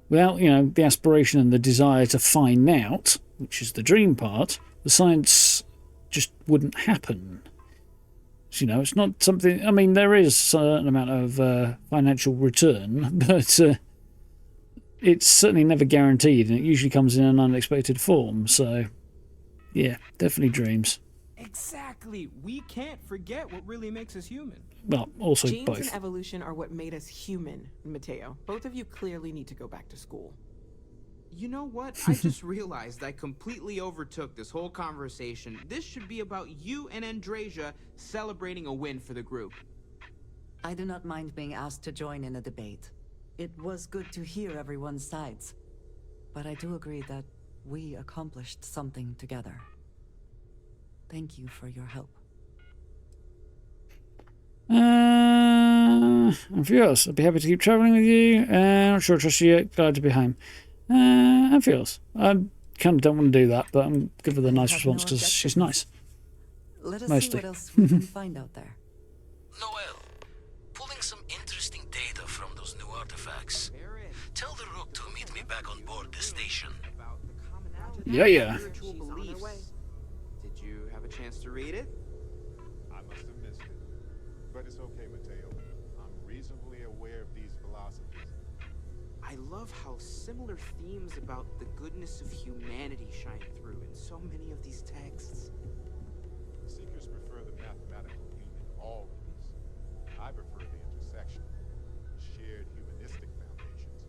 [SPEAKER 1] well, you know, the aspiration and the desire to find out, which is the dream part, the science just wouldn't happen. So, you know, it's not something... I mean, there is a certain amount of financial return, but it's certainly never guaranteed, and it usually comes in an unexpected form. So, yeah, definitely dreams.
[SPEAKER 17] Exactly. We can't forget what really makes us human.
[SPEAKER 1] Well, also
[SPEAKER 16] Genes
[SPEAKER 1] both.
[SPEAKER 16] and evolution are what made us human, Mateo. Both of you clearly need to go back to school.
[SPEAKER 15] You know what? I just realized I completely overtook this whole conversation. This should be about you and Andrasia celebrating a win for the group.
[SPEAKER 9] I do not mind being asked to join in a debate. It was good to hear everyone's sides. But I do agree that we accomplished something together. Thank you for your help.
[SPEAKER 1] And for yours, I'd be happy to keep travelling with you. Not sure I trust you yet. Glad to be home. And for yours, I kind of don't want to do that, but I'm good with a nice response because she's nice.
[SPEAKER 9] Let us
[SPEAKER 1] Mostly.
[SPEAKER 9] see what else we can find out there.
[SPEAKER 5] Noel, pulling some interesting data from those new artifacts. Tell the Rook to meet me back on board the station.
[SPEAKER 1] Yeah.
[SPEAKER 15] Spiritual beliefs. Did you have a chance to read it?
[SPEAKER 4] I must have missed it. But it's okay, Mateo. I'm reasonably aware of these philosophies.
[SPEAKER 15] I love how similar themes about the goodness of humanity shine through in so many of these texts.
[SPEAKER 4] The Seekers prefer the mathematical union of all beliefs. I prefer the intersection, the shared humanistic foundations.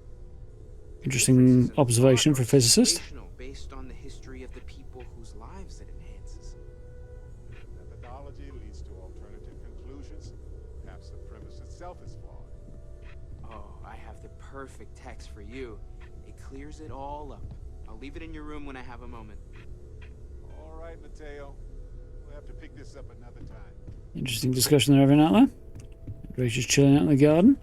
[SPEAKER 1] Interesting observation for a physicist.
[SPEAKER 15] Based on the history of the people whose lives it enhances.
[SPEAKER 4] Methodology leads to alternative conclusions. Perhaps the premise itself is flawed.
[SPEAKER 15] Oh, I have the perfect text for you. It clears it all up. I'll leave it in your room when I have a moment.
[SPEAKER 4] All right, Mateo. We'll have to pick this up another time.
[SPEAKER 1] Interesting discussion there, every out there. Grace just chilling out in the garden.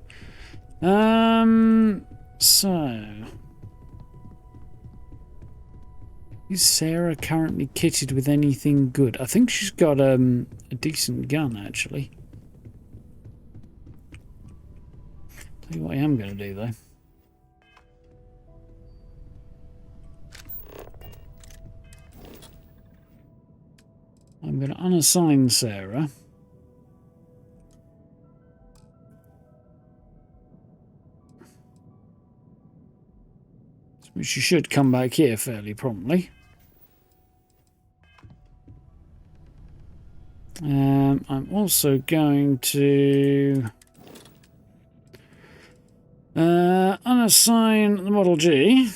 [SPEAKER 1] Is Sarah currently kitted with anything good? I think she's got a decent gun, actually. Tell you what I am going to do, though. I'm going to unassign Sarah. She should come back here fairly promptly. I'm also going to unassign the Model G,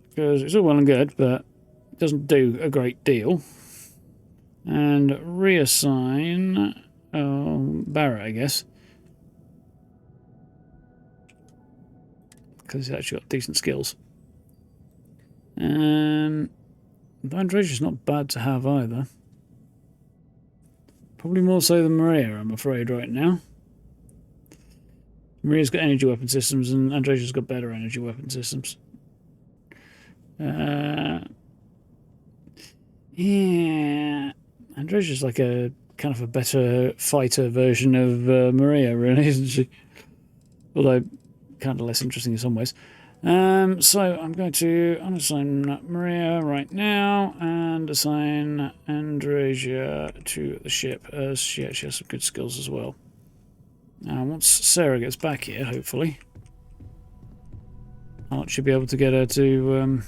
[SPEAKER 1] because it's all well and good, but it doesn't do a great deal. And reassign Barrett, I guess. Because he's actually got decent skills. Andresia's not bad to have either. Probably more so than Maria, I'm afraid, right now. Maria's got energy weapon systems, and Andresia's got better energy weapon systems. Yeah. Andresia's like a kind of a better fighter version of Maria, really, isn't she? Although kind of less interesting in some ways. So I'm going to unassign Maria right now and assign Andresia to the ship, as she actually has some good skills as well. Now, once Sarah gets back here, hopefully, I should be able to get her to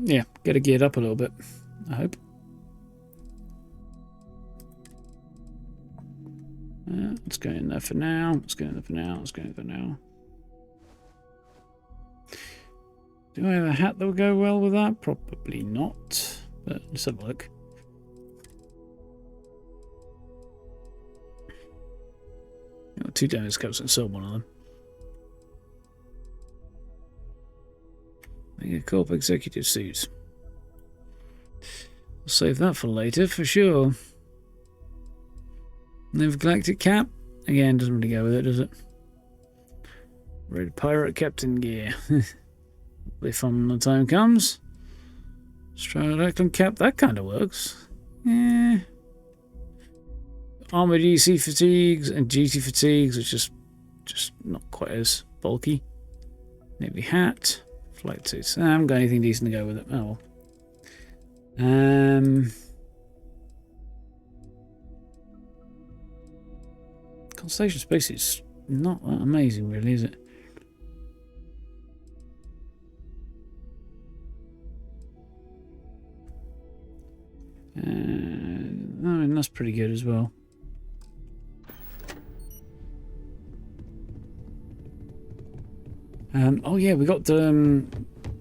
[SPEAKER 1] yeah, get her geared up a little bit, I hope. Let's go in there for now. Let's go in there for now. Let's go in there for now. Do I have a hat that would go well with that? Probably not. But let's have a look. Got 2 damage scopes and sell one of them. Make a corp executive suit. I'll save that for later for sure. Live Galactic Cap? Again, doesn't really go with it, does it? Red Pirate Captain gear. Be fun when the time comes. Stradaclin Cap, that kind of works. Yeah. Armored EC fatigues and GT fatigues, which is just not quite as bulky. Navy hat. Flight suits. I haven't got anything decent to go with it. Oh well. Constellation space is not that amazing, really, is it? I mean, that's pretty good as well. Oh yeah, we got the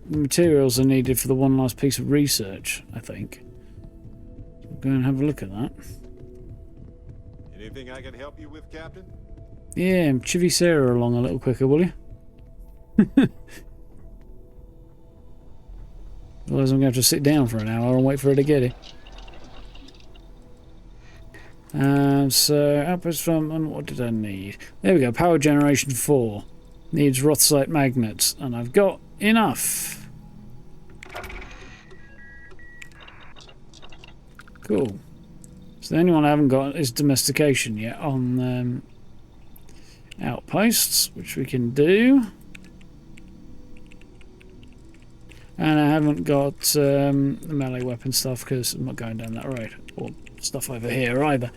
[SPEAKER 1] materials I needed for the one last piece of research, I think. We'll go and have a look at that.
[SPEAKER 4] Anything I can help you with, Captain?
[SPEAKER 1] Yeah, chivvy Sarah along a little quicker, will you? Otherwise I'm going to have to sit down for an hour and wait for her to get it. So, outputs from, and what did I need? There we go, power generation 4. Needs Rothsite magnets, and I've got enough. Cool. So the only one I haven't got is domestication yet on outposts, which we can do. And I haven't got the melee weapon stuff because I'm not going down that road. Or stuff over here either.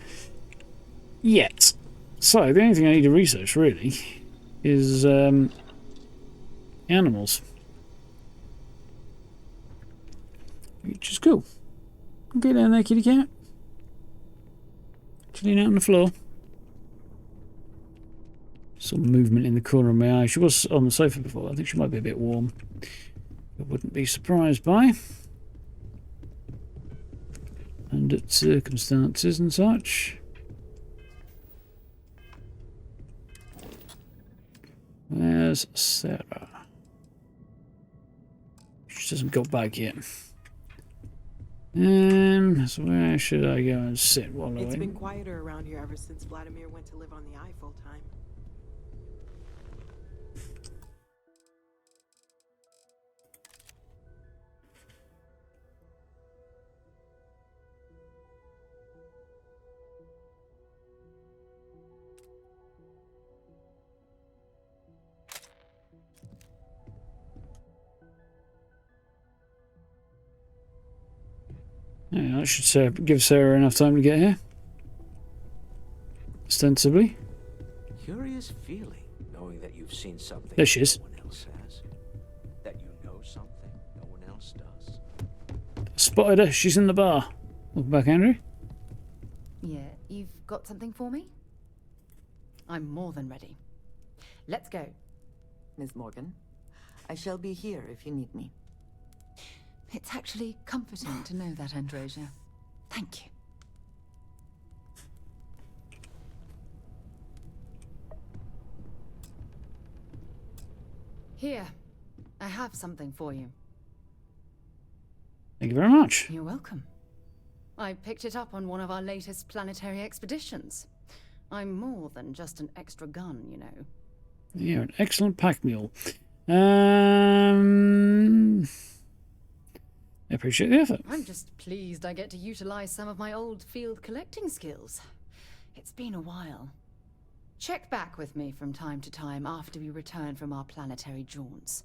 [SPEAKER 1] Yet. So the only thing I need to research really is animals. Which is cool. Get down there, kitty cat. Chilling out on the floor. Some movement in the corner of my eye. She was on the sofa before. I think she might be a bit warm. I wouldn't be surprised by. Under circumstances and such. Where's Sarah? She hasn't got back yet. So where should I go and sit while I
[SPEAKER 16] It's
[SPEAKER 1] wait?
[SPEAKER 16] been quieter around here ever since Vladimir went to live on the Eye full time.
[SPEAKER 1] Yeah, that should give Sarah enough time to get here. Ostensibly.
[SPEAKER 18] Curious feeling, knowing that you've seen something
[SPEAKER 1] There she is.
[SPEAKER 18] no one else has. That you know something no one else does.
[SPEAKER 1] Spotted her. She's in the bar. Welcome back, Andrew.
[SPEAKER 19] Yeah, you've got something for me? I'm more than ready. Let's go.
[SPEAKER 9] Miss Morgan, I shall be here if you need me.
[SPEAKER 19] It's actually comforting to know that, Androsia. Thank you. Here, I have something for you.
[SPEAKER 1] Thank you very much.
[SPEAKER 19] You're welcome. I picked it up on one of our latest planetary expeditions. I'm more than just an extra gun, you know.
[SPEAKER 1] You're an excellent pack mule. I appreciate the effort.
[SPEAKER 19] I'm just pleased I get to utilize some of my old field collecting skills. It's been a while. Check back with me from time to time after we return from our planetary jaunts.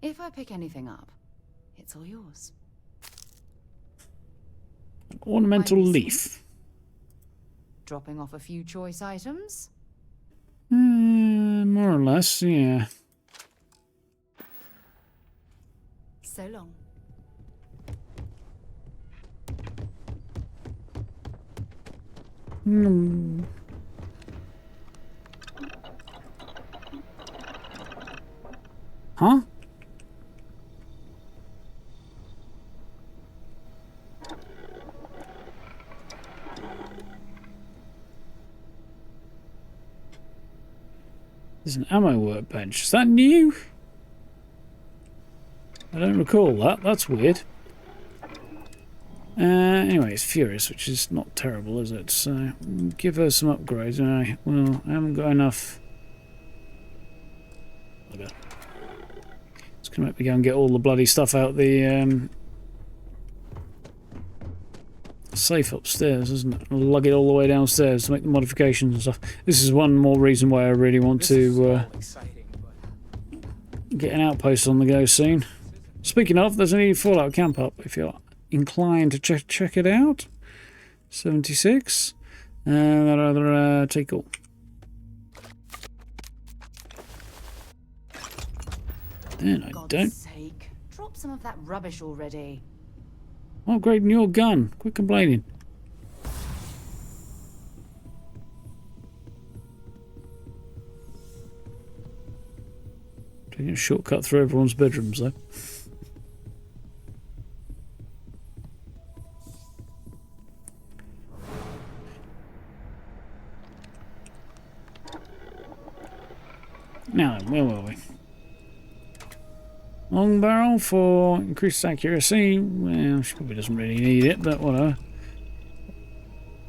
[SPEAKER 19] If I pick anything up, it's all yours.
[SPEAKER 1] An ornamental leaf.
[SPEAKER 19] Dropping off a few choice items?
[SPEAKER 1] More or less, yeah.
[SPEAKER 19] So long.
[SPEAKER 1] Huh? There's an ammo workbench. Is that new? I don't recall that. That's weird. Anyway, it's Furious, which is not terrible, is it? So, give her some upgrades. Well, I haven't got enough. Okay. It's going to make me go and get all the bloody stuff out the safe upstairs, isn't it? I'll lug it all the way downstairs to make the modifications and stuff. This is one more reason why I really want to get an outpost on the go soon. Speaking of, there's a new Fallout camp up if you're inclined to check it out. 76. Take all. Then I
[SPEAKER 19] God's
[SPEAKER 1] don't.
[SPEAKER 19] sake, drop some of that rubbish already.
[SPEAKER 1] Upgrading your gun. Quit complaining. Taking a shortcut through everyone's bedrooms, though. Now then, where were we? Long barrel for increased accuracy. Well, she probably doesn't really need it, but whatever.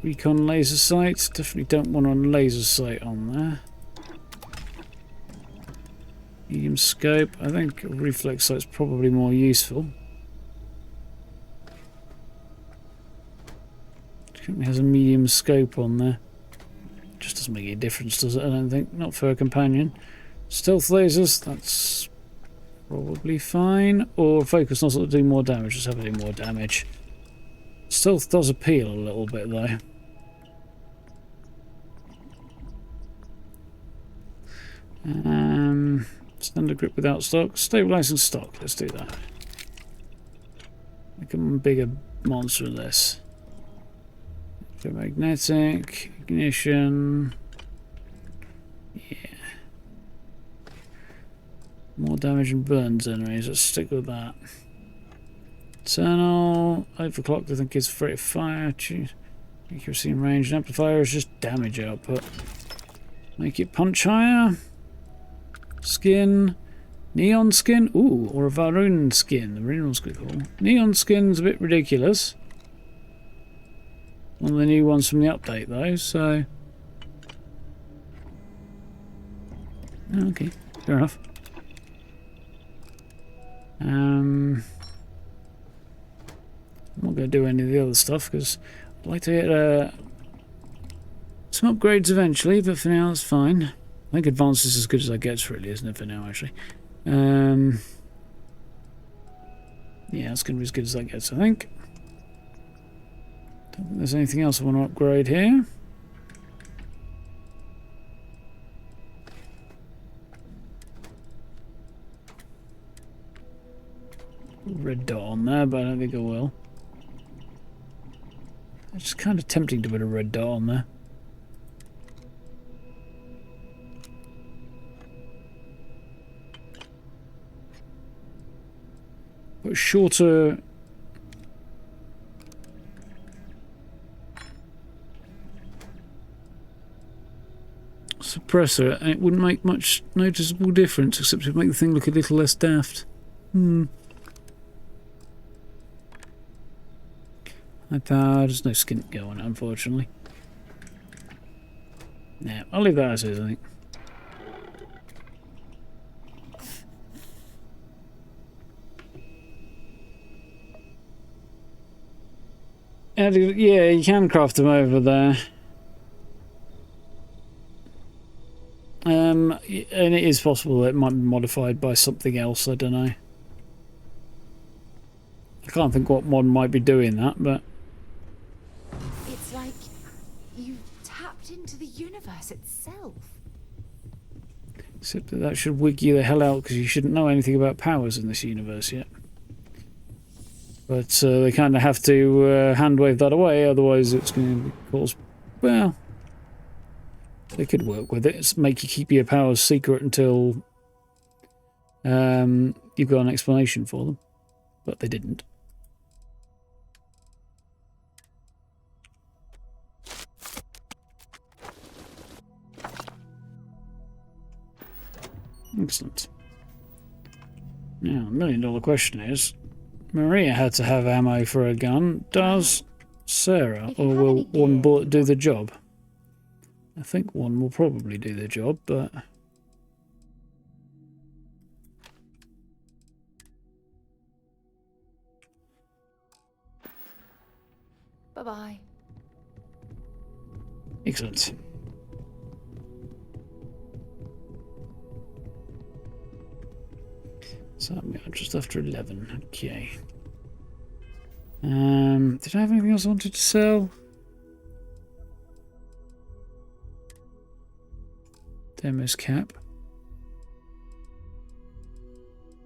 [SPEAKER 1] Recon laser sights. Definitely don't want a laser sight on there. Medium scope. I think a reflex sight's probably more useful. It currently has a medium scope on there. Just doesn't make any difference, does it? I don't think. Not for a companion. Stealth lasers. That's probably fine. Or focus nozzle to do more damage. Just have it do more damage. Stealth does appeal a little bit though. Standard grip without stock. Stabilizing stock. Let's do that. Make a bigger monster of this. Magnetic. Ignition. Yeah. More damage and burns enemies. Let's stick with that. Eternal. Overclocked I think is free of fire. Accuracy and range. And amplifier is just damage output. Make it punch higher. Skin. Neon skin. Ooh, or a Varun skin. The original's good. Cool. Neon skin's a bit ridiculous. One of the new ones from the update, though, so... Okay, fair enough. I'm not going to do any of the other stuff, because I'd like to get some upgrades eventually, but for now it's fine. I think advanced is as good as I get, really, isn't it, for now, actually? Yeah, it's going to be as good as that gets, I think. Don't think there's anything else I want to upgrade here. Red dot on there, but I don't think I will. It's just kind of tempting to put a red dot on there. But shorter... suppressor, and it wouldn't make much noticeable difference, except to make the thing look a little less daft. High power, there's no skint going, unfortunately. Nah, I'll leave that as is, I think. Yeah, you can craft them over there. And it is possible that it might be modified by something else, I don't know. I can't think what mod might be doing that, but...
[SPEAKER 19] It's like you've tapped into the universe itself.
[SPEAKER 1] Except that should wig you the hell out, because you shouldn't know anything about powers in this universe yet. But they kind of have to hand-wave that away, otherwise it's going to cause... Well... They could work with it. It's make you keep your powers secret until you've got an explanation for them. But they didn't. Excellent. Now, the $1 million question is, Maria had to have ammo for a gun. Does Sarah, or will one bullet do the job? I think one will probably do the job, but...
[SPEAKER 19] Bye-bye.
[SPEAKER 1] Excellent. So we are just after 11. Okay. Did I have anything else I wanted to sell? Demo's cap.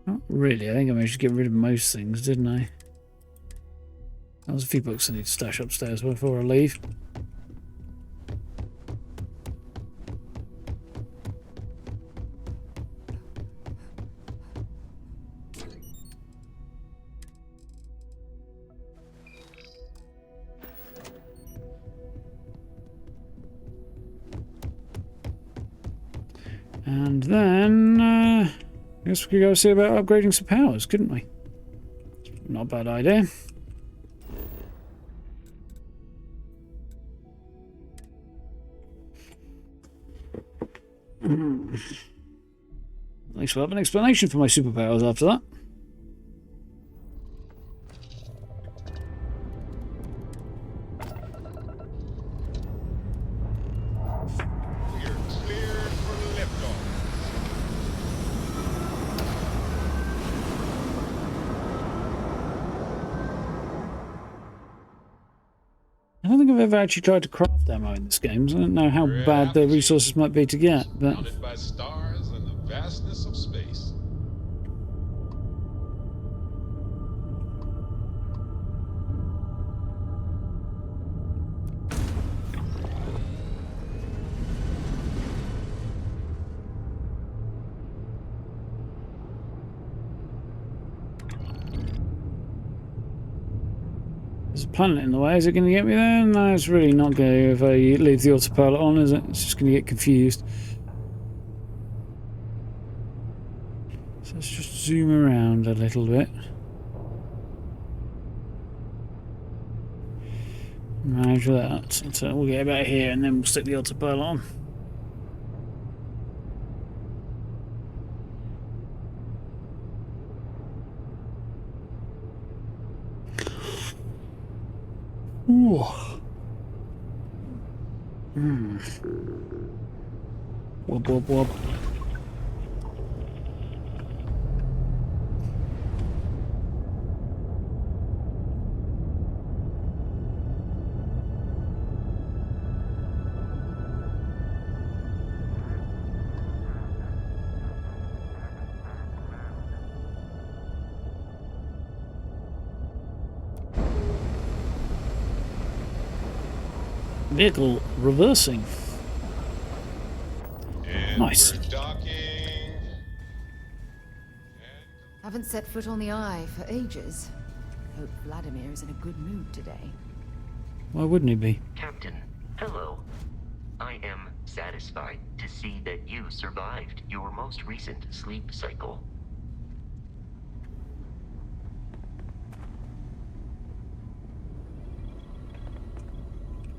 [SPEAKER 1] Not really. I think I managed to get rid of most things, didn't I? There was a few books I need to stash upstairs before I leave. And then, I guess we could go see about upgrading some powers, couldn't we? Not a bad idea. At least we'll have an explanation for my superpowers after that. I don't think I've ever actually tried to craft ammo in this game, so I don't know how bad the resources might be to get, but...
[SPEAKER 4] Surrounded by stars and the vastness of space.
[SPEAKER 1] There's a planet in the way. Is it going to get me there? No, it's really not going to if I leave the autopilot on, is it? It's just going to get confused. So let's just zoom around a little bit. Manage that. So we'll get about here and then we'll stick the autopilot on. Ooh. Wob wob wob. Vehicle reversing.
[SPEAKER 4] And
[SPEAKER 1] Nice.
[SPEAKER 4] we're docking.
[SPEAKER 19] Haven't set foot on the Eye for ages. Hope Vladimir is in a good mood today.
[SPEAKER 1] Why wouldn't he be?
[SPEAKER 20] Captain, hello. I am satisfied to see that you survived your most recent sleep cycle.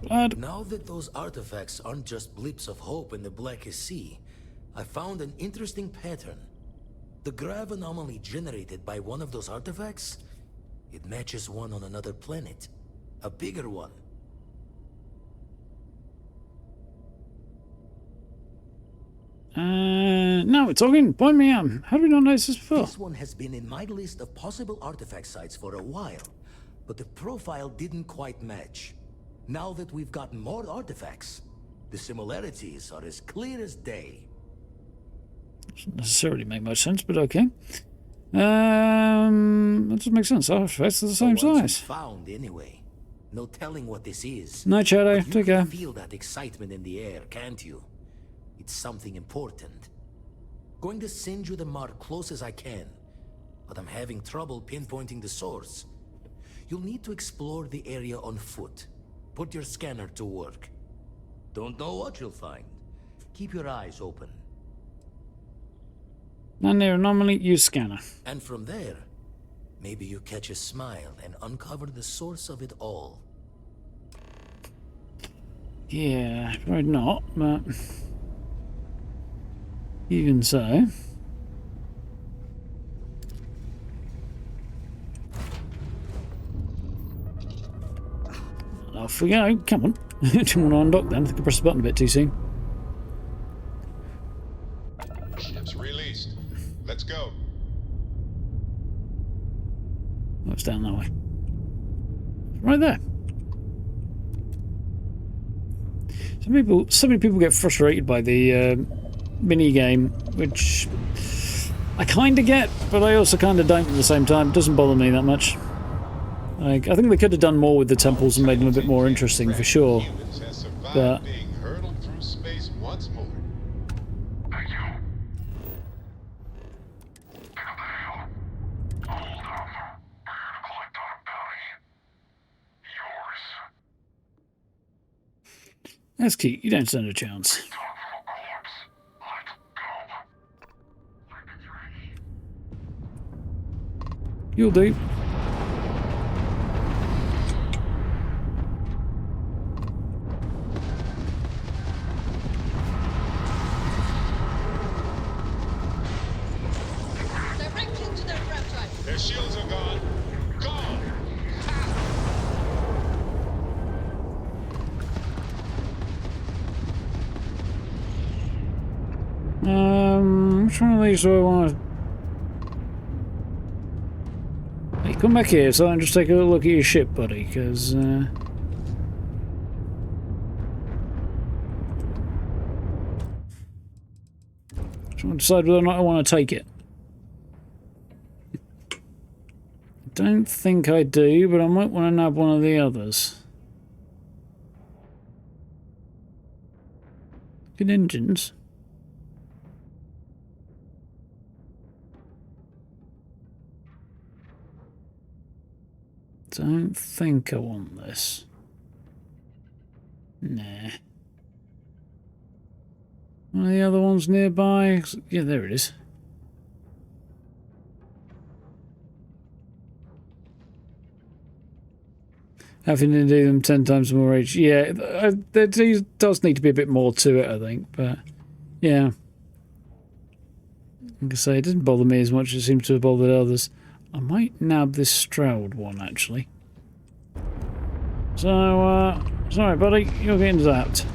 [SPEAKER 5] Now that those artifacts aren't just blips of hope in the blackest sea, I found an interesting pattern. The grav anomaly generated by one of those artifacts, it matches one on another planet. A bigger one.
[SPEAKER 1] No, it's talking. Point me out. How do we not notice this before?
[SPEAKER 5] This one has been in my list of possible artifact sites for a while, but the profile didn't quite match. Now that we've gotten more artifacts, the similarities are as clear as day.
[SPEAKER 1] Doesn't necessarily make much sense, but okay. That doesn't make sense. Artifacts are the same size.
[SPEAKER 5] Found anyway. No telling what this is.
[SPEAKER 1] Night, Shadow.
[SPEAKER 5] But you
[SPEAKER 1] Take care.
[SPEAKER 5] can feel that excitement in the air, can't you? It's something important. Going to send you the mark close as I can, but I'm having trouble pinpointing the source. You'll need to explore the area on foot. Put your scanner to work. Don't know what you'll find. Keep your eyes open.
[SPEAKER 1] Non-near anomaly, use scanner.
[SPEAKER 5] And from there, maybe you catch a smile and uncover the source of it all.
[SPEAKER 1] Yeah, probably not, but even so. Off we go. Come on. Didn't want to undock then. I think I pressed the button a bit too soon.
[SPEAKER 4] Ship's released. Let's go.
[SPEAKER 1] Oh, it's down that way. Right there. So many people get frustrated by the mini game, which I kind of get, but I also kind of don't at the same time. It doesn't bother me that much. I think they could have done more with the temples and made them a bit more interesting for sure. But
[SPEAKER 4] Being hurtled through space once more.
[SPEAKER 1] that's cute. You don't stand a chance. You'll do.
[SPEAKER 2] Direct into their grab drive.
[SPEAKER 4] Their shields are gone. Gone.
[SPEAKER 1] Which one of these do I want to... Hey, come back here so I can just take a look at your ship, buddy, because... just want to decide whether or not I want to take it. Don't think I do, but I might want to nab one of the others. Good engines. Don't think I want this. Nah. One of the other ones nearby? Yeah, there it is. Having to do them 10 times more each. Yeah, there does need to be a bit more to it, I think. But, yeah. Like I say, it didn't bother me as much as it seemed to have bothered others. I might nab this Stroud one, actually. So, sorry, buddy. You're getting zapped.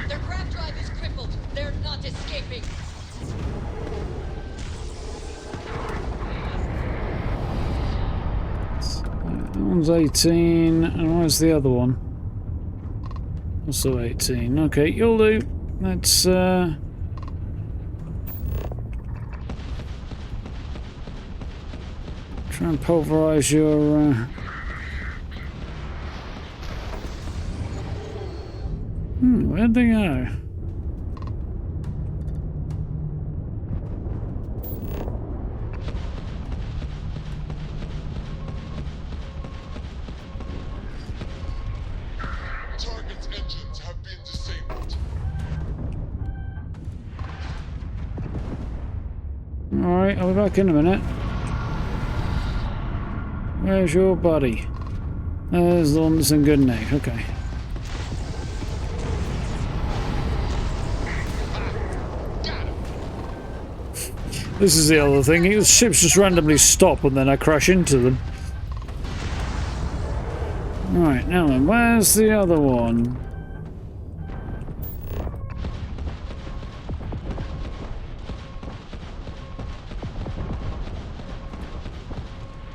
[SPEAKER 2] Their grav drive is crippled. They're not escaping.
[SPEAKER 1] That one's 18, and where's the other one? Also 18. Okay, you'll do. Let's, try and pulverize your, where'd they go?
[SPEAKER 4] Target's engines have been disabled.
[SPEAKER 1] Alright, I'll be back in a minute. Where's your buddy? There's the one that's in good nick. Okay. This is the other thing. The ships just randomly stop and then I crash into them. Right, now then, where's the other one?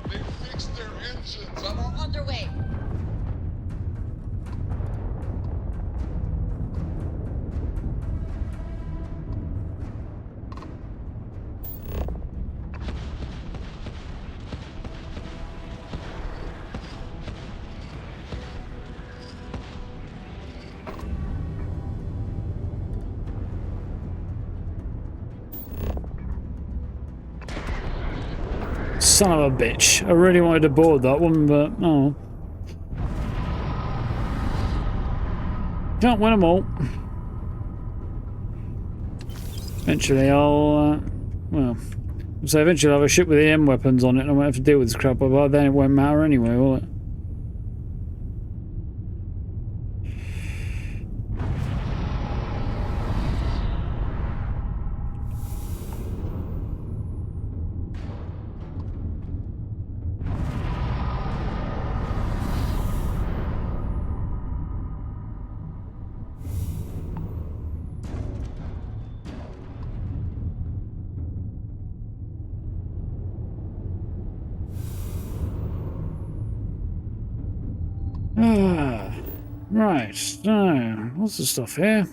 [SPEAKER 4] They fixed their engines. I'm
[SPEAKER 2] We're underway.
[SPEAKER 1] Son of a bitch. I really wanted to board that one, but oh. Can't win them all. Eventually I'll, well, so eventually I'll have a ship with EM weapons on it and I won't have to deal with this crap, but by then it won't matter anyway, will it? Right, so, lots of stuff here.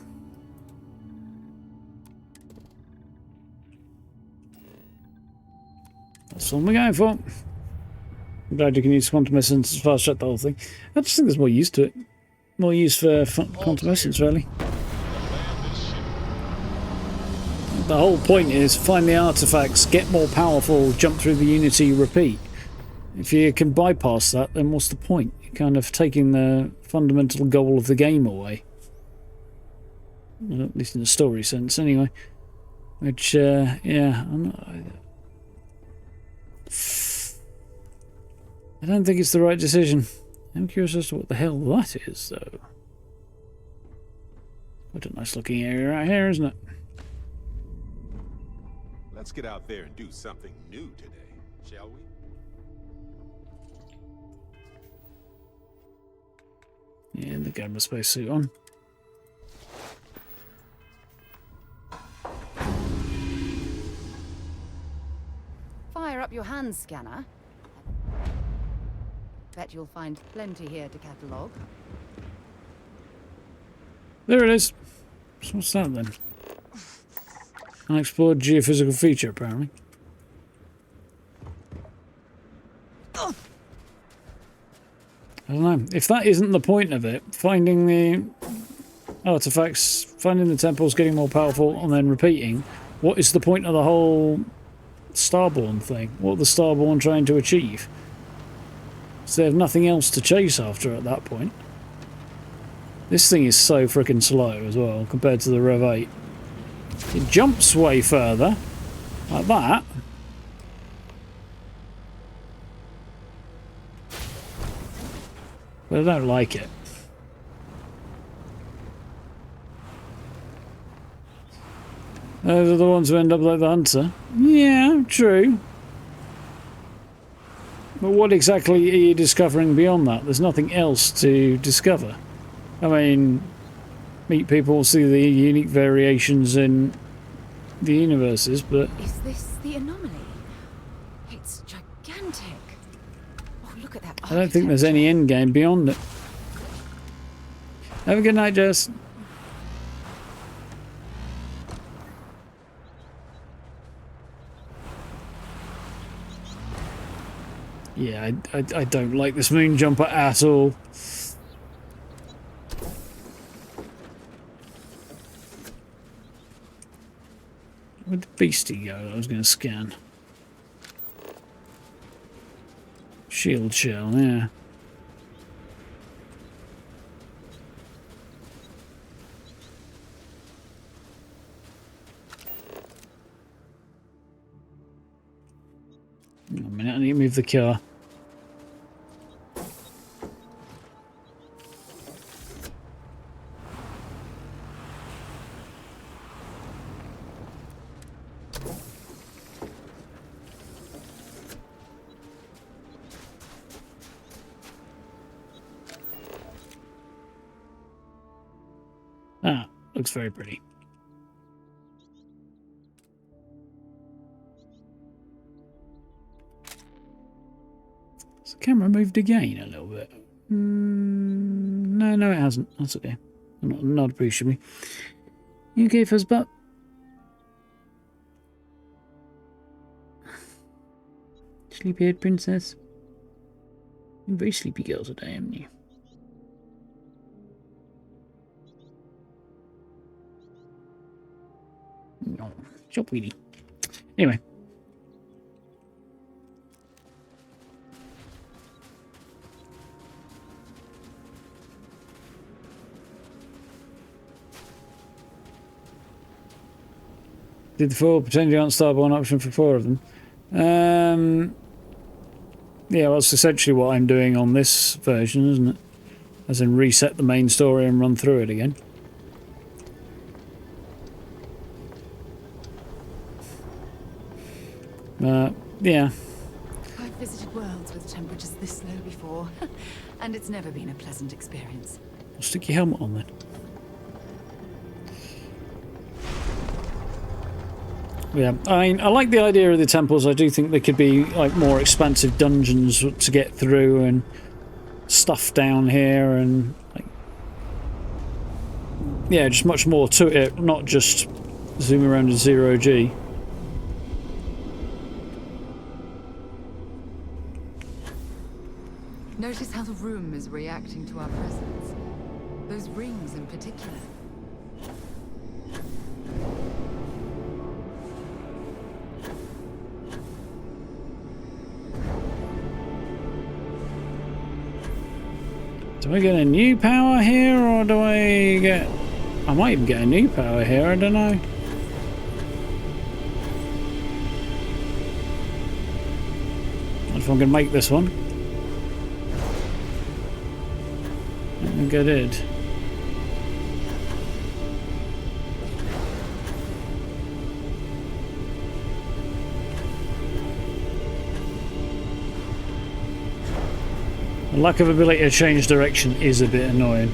[SPEAKER 1] That's what we're going for. I'm glad you can use quantum essence to fast track the whole thing. I just think there's more use to it. More use for quantum essence, really. The whole point is find the artifacts, get more powerful, jump through the Unity, repeat. If you can bypass that, then what's the point? You're kind of taking the fundamental goal of the game away. Well, at least in a story sense, anyway. Which, yeah, I don't think it's the right decision. I'm curious as to what the hell that is, though. What a nice looking area right here, isn't it?
[SPEAKER 4] Let's get out there and do something new today, shall we?
[SPEAKER 1] Yeah, the gamma spacesuit on.
[SPEAKER 19] Fire up your hand scanner. Bet you'll find plenty here to catalogue.
[SPEAKER 1] There it is. So what's that then? Unexplored geophysical feature, apparently. I don't know. If that isn't the point of it, finding the artifacts, finding the temples, getting more powerful, and then repeating, what is the point of the whole Starborn thing? What are the Starborn trying to achieve? So they have nothing else to chase after at that point. This thing is so freaking slow as well compared to the Rev 8. It jumps way further, like that. But I don't like it. Those are the ones who end up like the hunter. Yeah, true. But what exactly are you discovering beyond that? There's nothing else to discover. I mean, meet people, see the unique variations in the universes, but...
[SPEAKER 19] Is this the anomaly? It's gigantic. Oh, look at that.
[SPEAKER 1] I don't think there's any end game beyond it. Have a good night, Jess. Yeah, I don't like this moon jumper at all. Where'd the beastie go that I was going to scan? Shield shell, yeah. Hang on a minute, I need to move the car. Ah, looks very pretty. Has the camera moved again a little bit? No, it hasn't. That's okay. Not appreciably. You okay, Fuzzbutt? Sleepyhead princess. You're a very sleepy girl today, haven't you? No, shop weedy. Anyway. Did the 4 potentially unstarboard option for 4 of them? Yeah, well, that's essentially what I'm doing on this version, isn't it? As in reset the main story and run through it again. Yeah.
[SPEAKER 19] I've visited worlds with temperatures this low before, and it's never been a pleasant experience.
[SPEAKER 1] Well, stick your helmet on then. Yeah, I like the idea of the temples. I do think they could be like more expansive dungeons to get through and stuff down here and like, yeah, just much more to it, not just zoom around in 0G.
[SPEAKER 19] Notice how the room is reacting to our presence. Those rings in particular.
[SPEAKER 1] Do I get a new power here, or do I get... I might even get a new power here, I don't know. I don't know if I'm going to make this one. I don't think I did. The lack of ability to change direction is a bit annoying.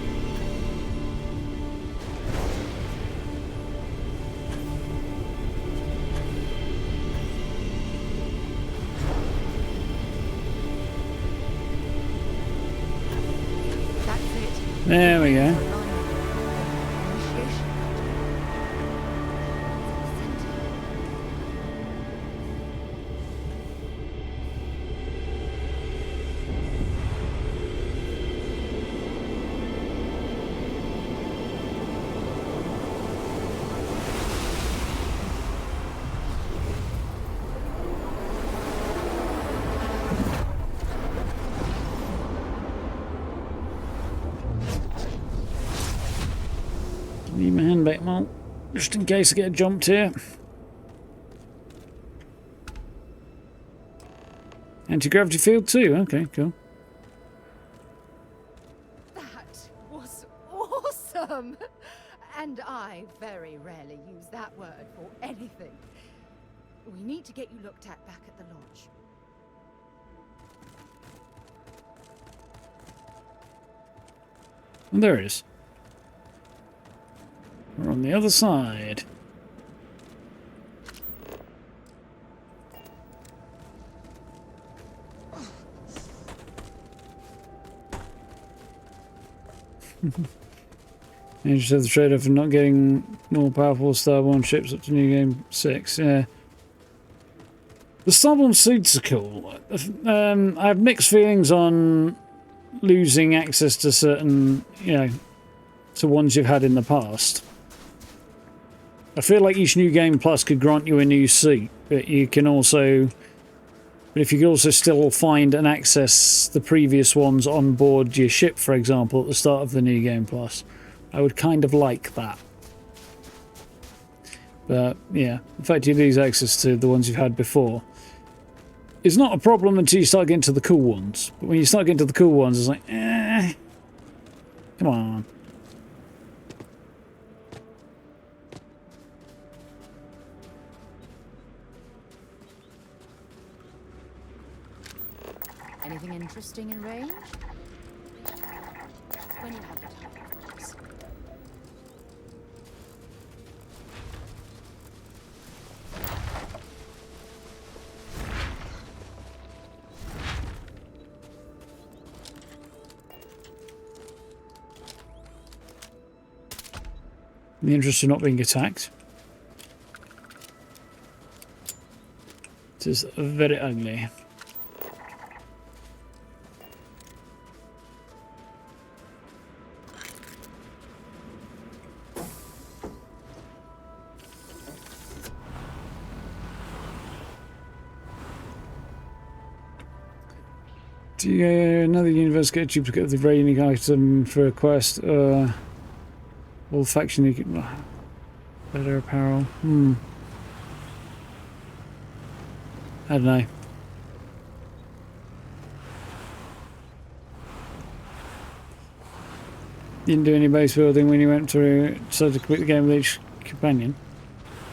[SPEAKER 1] There we go. Well, just in case I get jumped here. Anti-gravity field too. Okay, cool.
[SPEAKER 19] That was awesome! And I very rarely use that word for anything. We need to get you looked at back at the launch.
[SPEAKER 1] And there it is. We're on the other side. You just have the trade-off of not getting more powerful Starborn ships up to New Game 6. Yeah. The Starborn suits are cool. I have mixed feelings on losing access to certain, to ones you've had in the past. I feel like each New Game Plus could grant you a new suit, but you can also... But if you could also still find and access the previous ones on board your ship, for example, at the start of the New Game Plus, I would kind of like that. But, yeah, the fact you lose access to the ones you've had before is not a problem until you start getting to the cool ones. But when you start getting to the cool ones, it's like, come on.
[SPEAKER 19] Anything interesting in range? When you have the time, of course.
[SPEAKER 1] In the interest of not being attacked. It is very ugly. Do you another universe get a duplicate of the very unique item for a quest? All faction you can... Better apparel. I don't know. Didn't do any base building when you went through, decided to complete the game with each companion.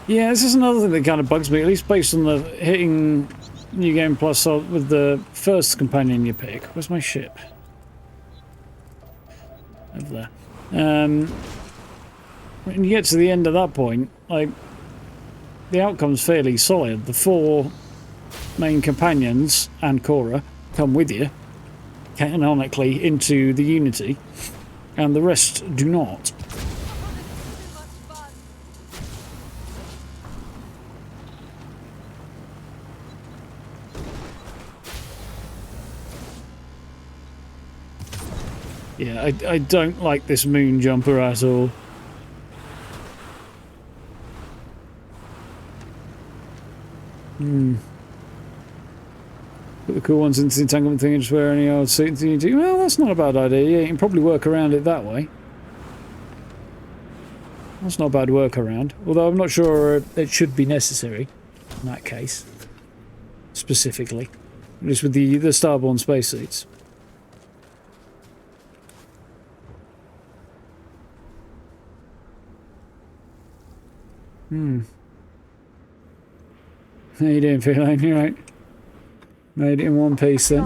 [SPEAKER 1] Yeah, this is another thing that kind of bugs me, at least based on the hitting New Game Plus with the first companion you pick. Where's my ship? Over there. When you get to the end of that point, like, the outcome's fairly solid. The 4 main companions and Cora come with you, canonically, into the Unity, and the rest do not. Yeah, I don't like this moon jumper at all. Put the cool ones into the entanglement thing and just wear any old suit you do. Well, that's not a bad idea. Yeah, you can probably work around it that way. That's not a bad workaround. Although I'm not sure it should be necessary in that case. Specifically. At least with the Starborn spacesuits. How you doing, Feline? You right? Made it in one piece then.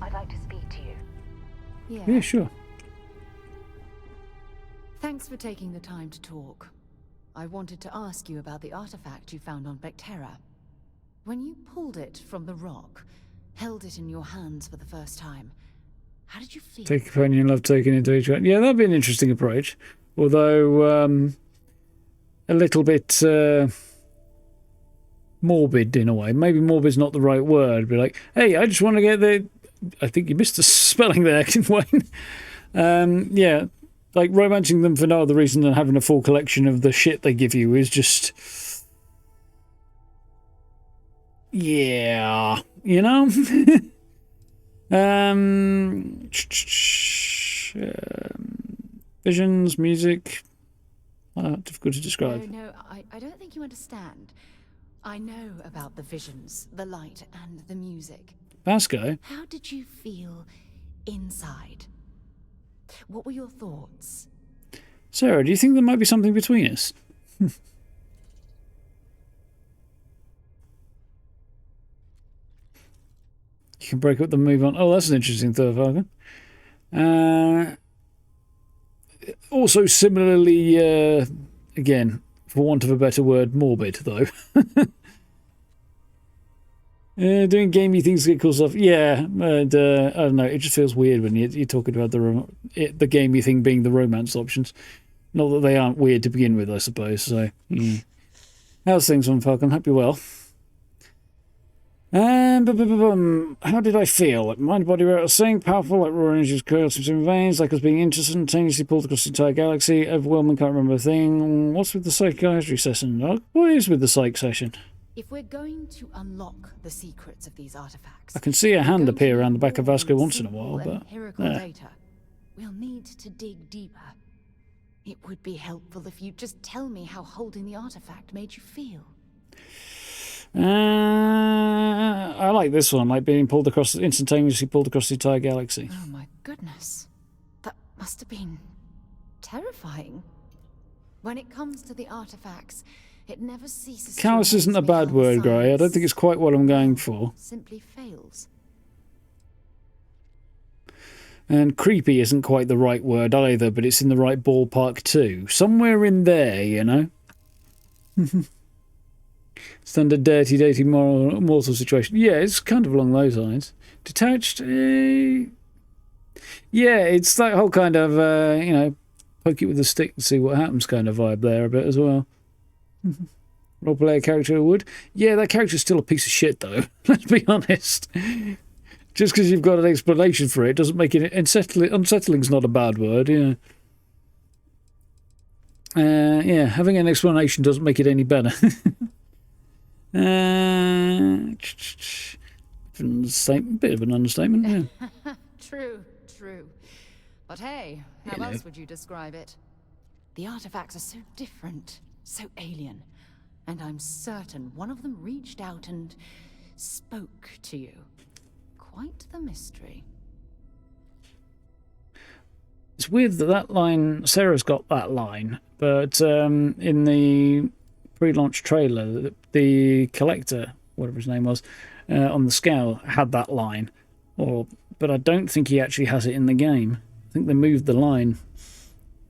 [SPEAKER 7] I'd like to speak to you.
[SPEAKER 1] Yeah, sure.
[SPEAKER 19] Thanks for taking the time to talk. I wanted to ask you about the artifact you found on Bethesda. When you pulled it from the rock, held it in your hands for the first time, how did you feel?
[SPEAKER 1] Take a companion, love taking into each one. Yeah, that'd be an interesting approach. Although, a little bit morbid in a way. Maybe morbid's not the right word. Be like, hey, I just want to get the... I think you missed a spelling there, Wayne. Yeah, like romancing them for no other reason than having a full collection of the shit they give you is just... Yeah, you know? Visions, music, Difficult to describe.
[SPEAKER 19] No, I don't think you understand. I know about the visions, the light, and the music.
[SPEAKER 1] Vasco?
[SPEAKER 19] How did you feel inside? What were your thoughts?
[SPEAKER 1] Sarah, do you think there might be something between us? You can break up the move on. Oh, that's an interesting thought, Falcon. Also, similarly, again, for want of a better word, morbid, though. Doing gamey things to get cool stuff. Yeah, and I don't know. It just feels weird when you're talking about the gamey thing being the romance options. Not that they aren't weird to begin with, I suppose. So, how's things on Falcon? Hope you're well. How did I feel? Like mind, body, what I was saying, powerful, like raw energy coursing through veins, like us being instantaneously pulled across the entire galaxy, overwhelming, can't remember a thing. What's with the psychiatry session? What is with the psych session?
[SPEAKER 19] If we're going to unlock the secrets of these artifacts,
[SPEAKER 1] I can see a hand appear around the back of Vasco once in a while, but
[SPEAKER 19] data, we'll need to dig deeper. It would be helpful if you'd just tell me how holding the artifact made you feel.
[SPEAKER 1] I like this one, like being instantaneously pulled across the entire galaxy.
[SPEAKER 19] Oh my goodness. That must have been terrifying. When it comes to the artifacts, it never ceases to
[SPEAKER 1] Callous isn't a bad word, Gray. I don't think it's quite what I'm going for.
[SPEAKER 19] Simply fails.
[SPEAKER 1] And creepy isn't quite the right word either, but it's in the right ballpark too. Somewhere in there, you know? Standard dirty mortal situation. Yeah, it's kind of along those lines. Detached? Yeah, it's that whole kind of, poke it with a stick and see what happens kind of vibe there a bit as well. Role-player character would. Yeah, that character's still a piece of shit, though. Let's be honest. Just because you've got an explanation for it doesn't make it unsettling. Unsettling's not a bad word, yeah. Having an explanation doesn't make it any better. Bit of an understatement, yeah.
[SPEAKER 19] True. But hey, how else would you describe it? The artifacts are so different, so alien, and I'm certain one of them reached out and spoke to you. Quite the mystery.
[SPEAKER 1] It's weird that line, Sarah's got that line, but in the pre-launch trailer, the collector, whatever his name was, on the Scout had that line, but I don't think he actually has it in the game. I think they moved the line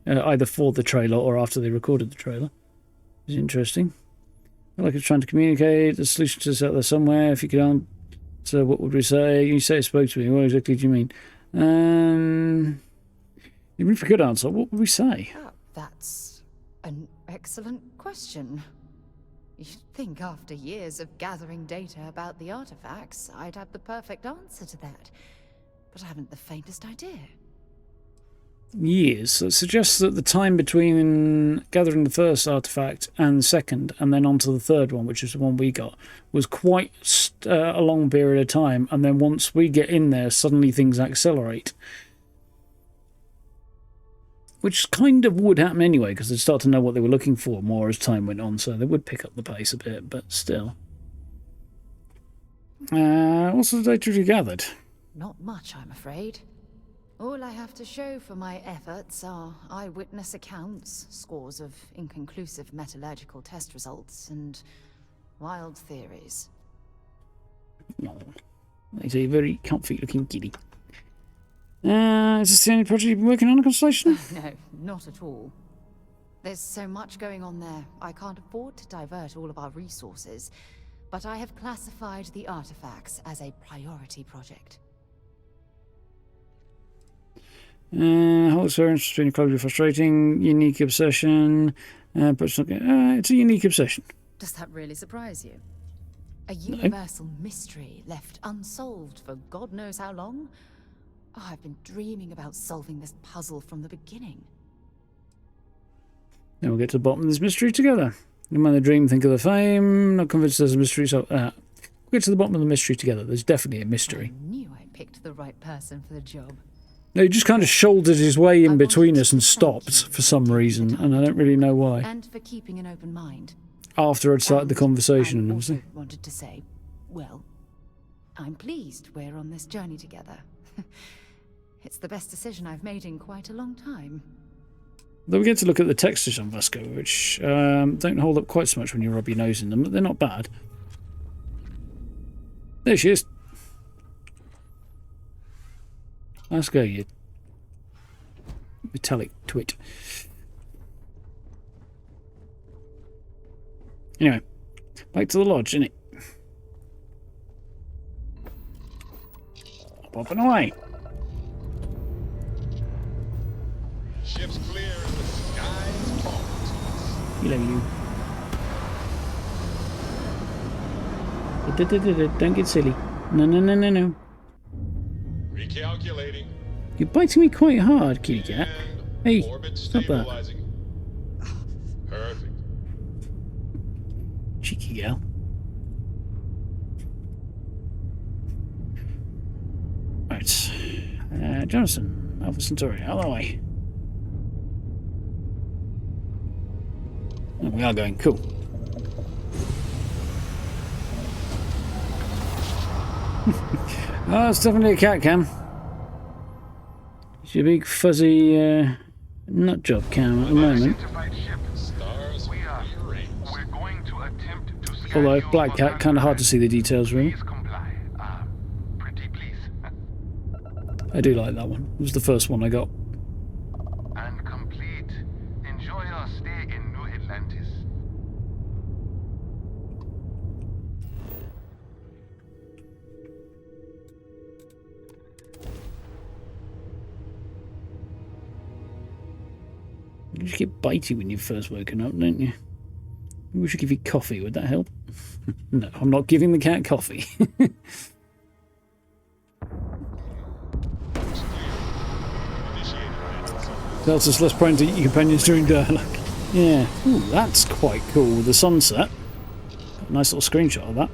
[SPEAKER 1] either for the trailer or after they recorded the trailer. It's interesting. I like it's trying to communicate. The solution is out there somewhere. If you could answer, what would we say? You say it spoke to me. What exactly do you mean? Even if we could answer, what would we say?
[SPEAKER 19] That's an excellent question. You'd think after years of gathering data about the artifacts, I'd have the perfect answer to that. But I haven't the faintest idea.
[SPEAKER 1] Years. So it suggests that the time between gathering the first artifact and the second, and then onto the third one, which is the one we got, was quite a long period of time. And then once we get in there, suddenly things accelerate. Which kind of would happen anyway, because they'd start to know what they were looking for more as time went on, so they would pick up the pace a bit, but still. What's the data you gathered?
[SPEAKER 19] Not much, I'm afraid. All I have to show for my efforts are eyewitness accounts, scores of inconclusive metallurgical test results, and wild theories.
[SPEAKER 1] Oh, he's a very comfy-looking kitty. Is this the only project you've been working on a Constellation?
[SPEAKER 19] No, not at all. There's so much going on there, I can't afford to divert all of our resources, but I have classified the artifacts as a priority project.
[SPEAKER 1] Whole experience has been incredibly frustrating, unique obsession, but it's a unique obsession.
[SPEAKER 19] Does that really surprise you? A universal mystery left unsolved for God knows how long? Oh, I've been dreaming about solving this puzzle from the beginning.
[SPEAKER 1] Then we'll get to the bottom of this mystery together. No mind the dream, think of the fame. Not convinced there's a mystery, so we'll get to the bottom of the mystery together. There's definitely a mystery.
[SPEAKER 19] I knew I picked the right person for the job.
[SPEAKER 1] He just kind of shouldered his way in between us and stopped for some reason, and I don't really know why.
[SPEAKER 19] And for keeping an open mind.
[SPEAKER 1] After I'd started the conversation,
[SPEAKER 19] I
[SPEAKER 1] obviously.
[SPEAKER 19] also wanted to say, well, I'm pleased we're on this journey together. It's the best decision I've made in quite a long time.
[SPEAKER 1] Though we get to look at the textures on Vasco, which don't hold up quite so much when you rub your nose in them, but they're not bad. There she is. Let's go, you metallic twit. Anyway, back to the lodge, innit? Popping away.
[SPEAKER 4] Ship's clear and the sky's falling.
[SPEAKER 1] Hello, you. Don't get silly. No, no, no, no, no.
[SPEAKER 4] Recalculating.
[SPEAKER 1] You're biting me quite hard, kitty cat. Hey,
[SPEAKER 4] Orbit
[SPEAKER 1] stop that.
[SPEAKER 4] stabilizing. Perfect.
[SPEAKER 1] Cheeky girl. Right. Jonathan, Alpha Centauri, out of the way. Oh, we are going. Cool. Oh, it's definitely a cat cam. It's your big fuzzy nut job cam at the moment. Although black cat, kind of hard to see the details really. I do like that one. It was the first one I got.
[SPEAKER 12] And complete. Enjoy your stay in New Atlantis.
[SPEAKER 1] You just get bitey when you've first woken up, don't you? We should give you coffee. Would that help? No, I'm not giving the cat coffee. Delta's less prone to eat your companions during dialogue. Yeah. Ooh, that's quite cool with the sunset. Nice little screenshot of that.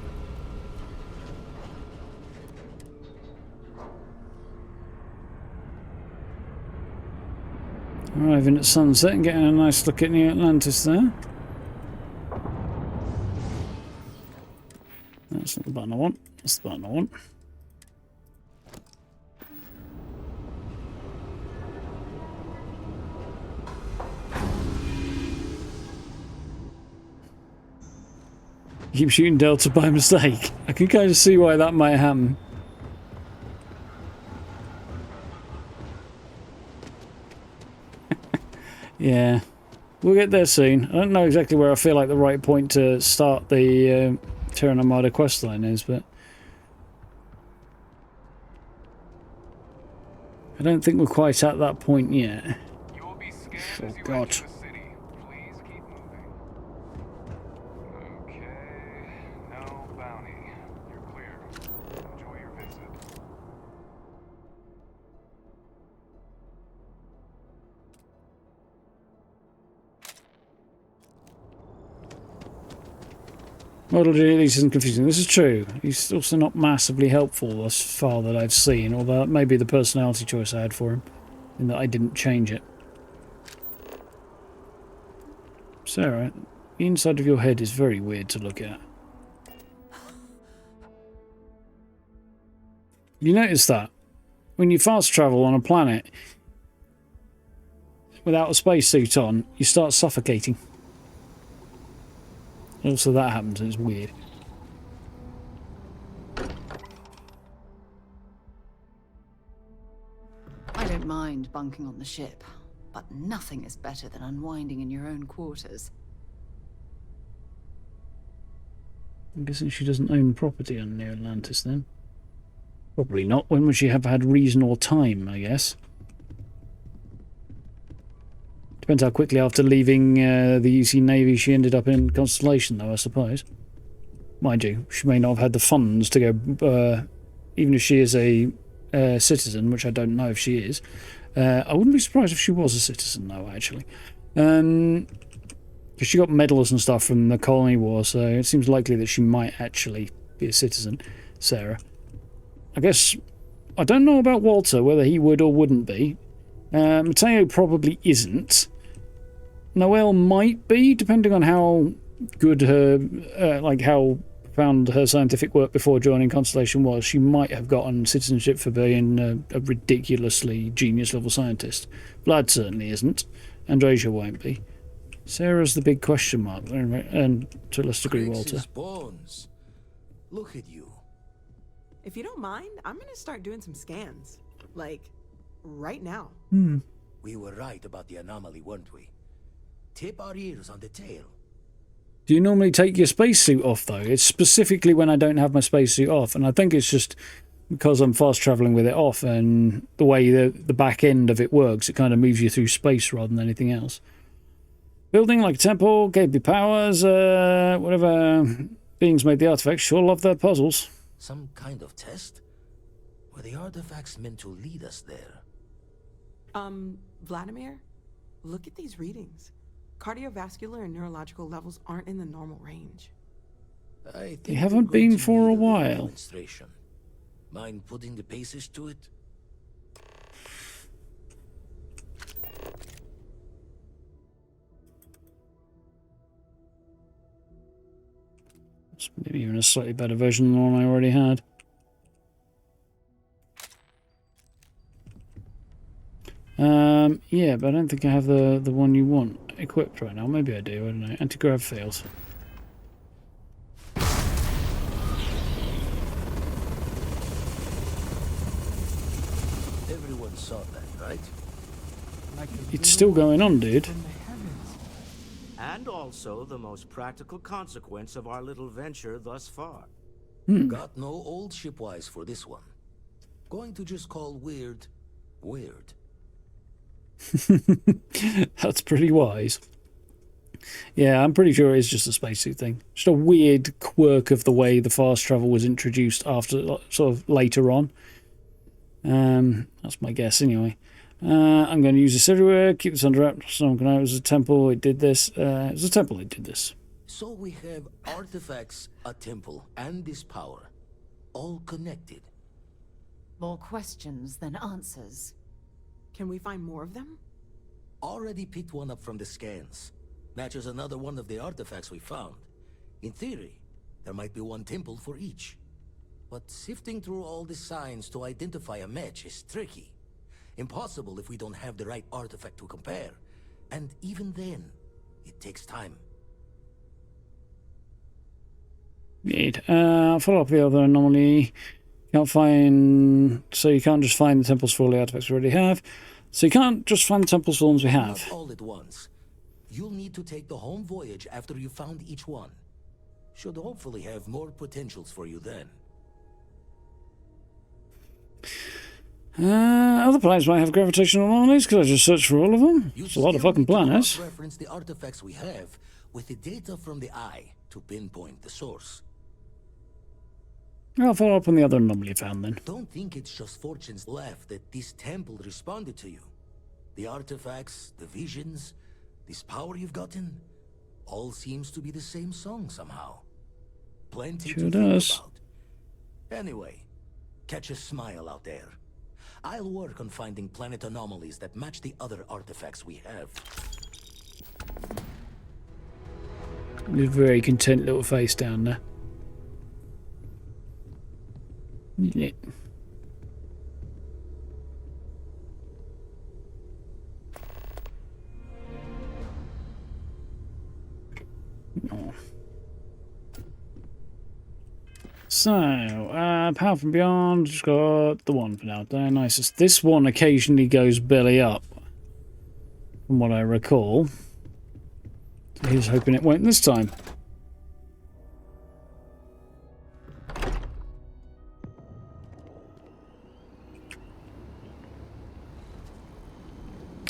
[SPEAKER 1] Arriving at sunset and getting a nice look at New Atlantis there. That's not the button I want. That's the button I want. You keep shooting Delta by mistake. I can kind of see why that might happen. Yeah, we'll get there soon. I don't know exactly where I feel like the right point to start the Terran Armada questline is, but I don't think we're quite at that point yet. Oh God. Model G isn't confusing. This is true. He's also not massively helpful thus far that I've seen, although that may be the personality choice I had for him, in that I didn't change it. Sarah, the inside of your head is very weird to look at. You notice that? When you fast travel on a planet without a spacesuit on, you start suffocating. Also, that happens and it's weird.
[SPEAKER 19] I don't mind bunking on the ship, but nothing is better than unwinding in your own quarters.
[SPEAKER 1] I'm guessing she doesn't own property on New Atlantis then. Probably not. When would she have had reason or time, I guess? Depends how quickly after leaving the UC Navy she ended up in Constellation, though, I suppose. Mind you, she may not have had the funds to go, even if she is a citizen, which I don't know if she is. I wouldn't be surprised if she was a citizen, though, actually. Because she got medals and stuff from the Colony War, so it seems likely that she might actually be a citizen, Sarah. I guess I don't know about Walter, whether he would or wouldn't be. Mateo probably isn't. Noelle might be, depending on how good her, how profound her scientific work before joining Constellation was. She might have gotten citizenship for being a ridiculously genius-level scientist. Vlad certainly isn't. Andresia won't be. Sarah's the big question mark, and to a lesser degree, Walter.
[SPEAKER 5] Bones. Look at you.
[SPEAKER 16] If you don't mind, I'm gonna start doing some scans. Like, right now.
[SPEAKER 5] We were right about the anomaly, weren't we? Tip our ears on the tail.
[SPEAKER 1] Do you normally take your spacesuit off, though? It's specifically when I don't have my spacesuit off, and I think it's just because I'm fast traveling with it off, and the way the back end of it works, it kind of moves you through space rather than anything else. Building like a temple, gave me powers, whatever beings made the artifacts sure love their puzzles.
[SPEAKER 5] Some kind of test? Were the artifacts meant to lead us there?
[SPEAKER 16] Vladimir, look at these readings. Cardiovascular and neurological levels aren't in the normal range.
[SPEAKER 1] They haven't been for a while.
[SPEAKER 5] Demonstration. Mind putting the paces to it?
[SPEAKER 1] It's maybe even a slightly better version than the one I already had. Yeah, but I don't think I have the one you want equipped right now. Maybe I do, I don't know. Anti-grav fails.
[SPEAKER 5] Everyone saw that, right?
[SPEAKER 1] It's still going on, dude.
[SPEAKER 18] And also the most practical consequence of our little venture thus far.
[SPEAKER 5] Got no old shipwise for this one. Going to just call weird, weird.
[SPEAKER 1] That's pretty wise. Yeah, I'm pretty sure it is just a spacesuit thing. Just a weird quirk of the way the fast travel was introduced after, sort of later on. That's my guess anyway. I'm going to use this everywhere. Keep this under wraps. So I'm going to. It was a temple. It did this. It was a temple. It did this.
[SPEAKER 5] So we have artifacts, a temple, and this power, all connected.
[SPEAKER 19] More questions than answers.
[SPEAKER 16] Can we find more of them?
[SPEAKER 5] Already picked one up from the scans. Matches another one of the artifacts we found. In theory, there might be one temple for each. But sifting through all the signs to identify a match is tricky. Impossible if we don't have the right artifact to compare. And even then, it takes time.
[SPEAKER 1] Neat. I'll follow up the other anomaly. Can't find... So you can't just find the temples for all the artifacts we already have. So you can't just find the temples for the ones we have.
[SPEAKER 5] Not all at once. You'll need to take the home voyage after you found each one. Should hopefully have more potentials for you then.
[SPEAKER 1] Other planets might have gravitational anomalies. Could I just search for all of them? It's a lot of fucking planets.
[SPEAKER 5] Reference the artifacts we have with the data from the eye to pinpoint the source.
[SPEAKER 1] I'll follow up on the other anomaly found then.
[SPEAKER 5] Don't think it's just fortunes left that this temple responded to you. The artifacts, the visions, this power you've gotten, all seems to be the same song somehow. Plenty
[SPEAKER 1] Sure
[SPEAKER 5] to
[SPEAKER 1] does.
[SPEAKER 5] think about. Anyway, catch a smile out there. I'll work on finding planet anomalies that match the other artifacts we have.
[SPEAKER 1] A very content little face down there. Yeah. Oh. So, Power from Beyond, just got the one for now. There, nice. This one occasionally goes belly up, from what I recall. So he's hoping it won't this time.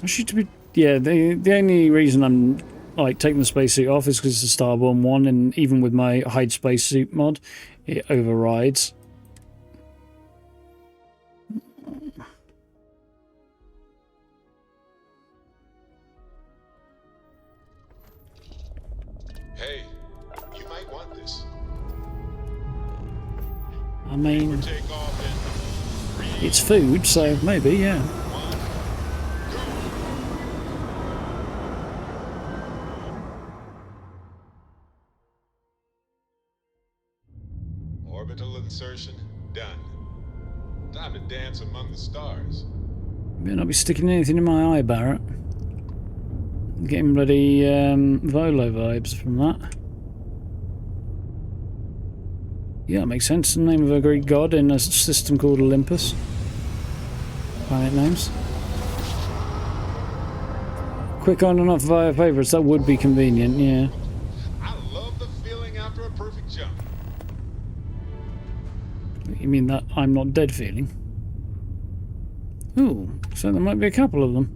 [SPEAKER 1] Actually, to be, yeah, the only reason I'm like taking the spacesuit off is because it's a Starborn one, and even with my hide spacesuit mod, it overrides.
[SPEAKER 4] Hey, you might want this.
[SPEAKER 1] I mean,
[SPEAKER 4] Take off in 3,
[SPEAKER 1] It's food, so maybe, yeah.
[SPEAKER 4] Orbital insertion done. Time to dance among the stars.
[SPEAKER 1] Better not be sticking anything in my eye, Barrett. Getting bloody Volo vibes from that. Yeah, that makes sense. The name of a Greek god in a system called Olympus. Planet names. Quick on and off via favourites, that would be convenient, yeah.
[SPEAKER 4] I love the feeling after a perfect jump.
[SPEAKER 1] You mean that I'm not dead feeling? Ooh, so there might be a couple of them.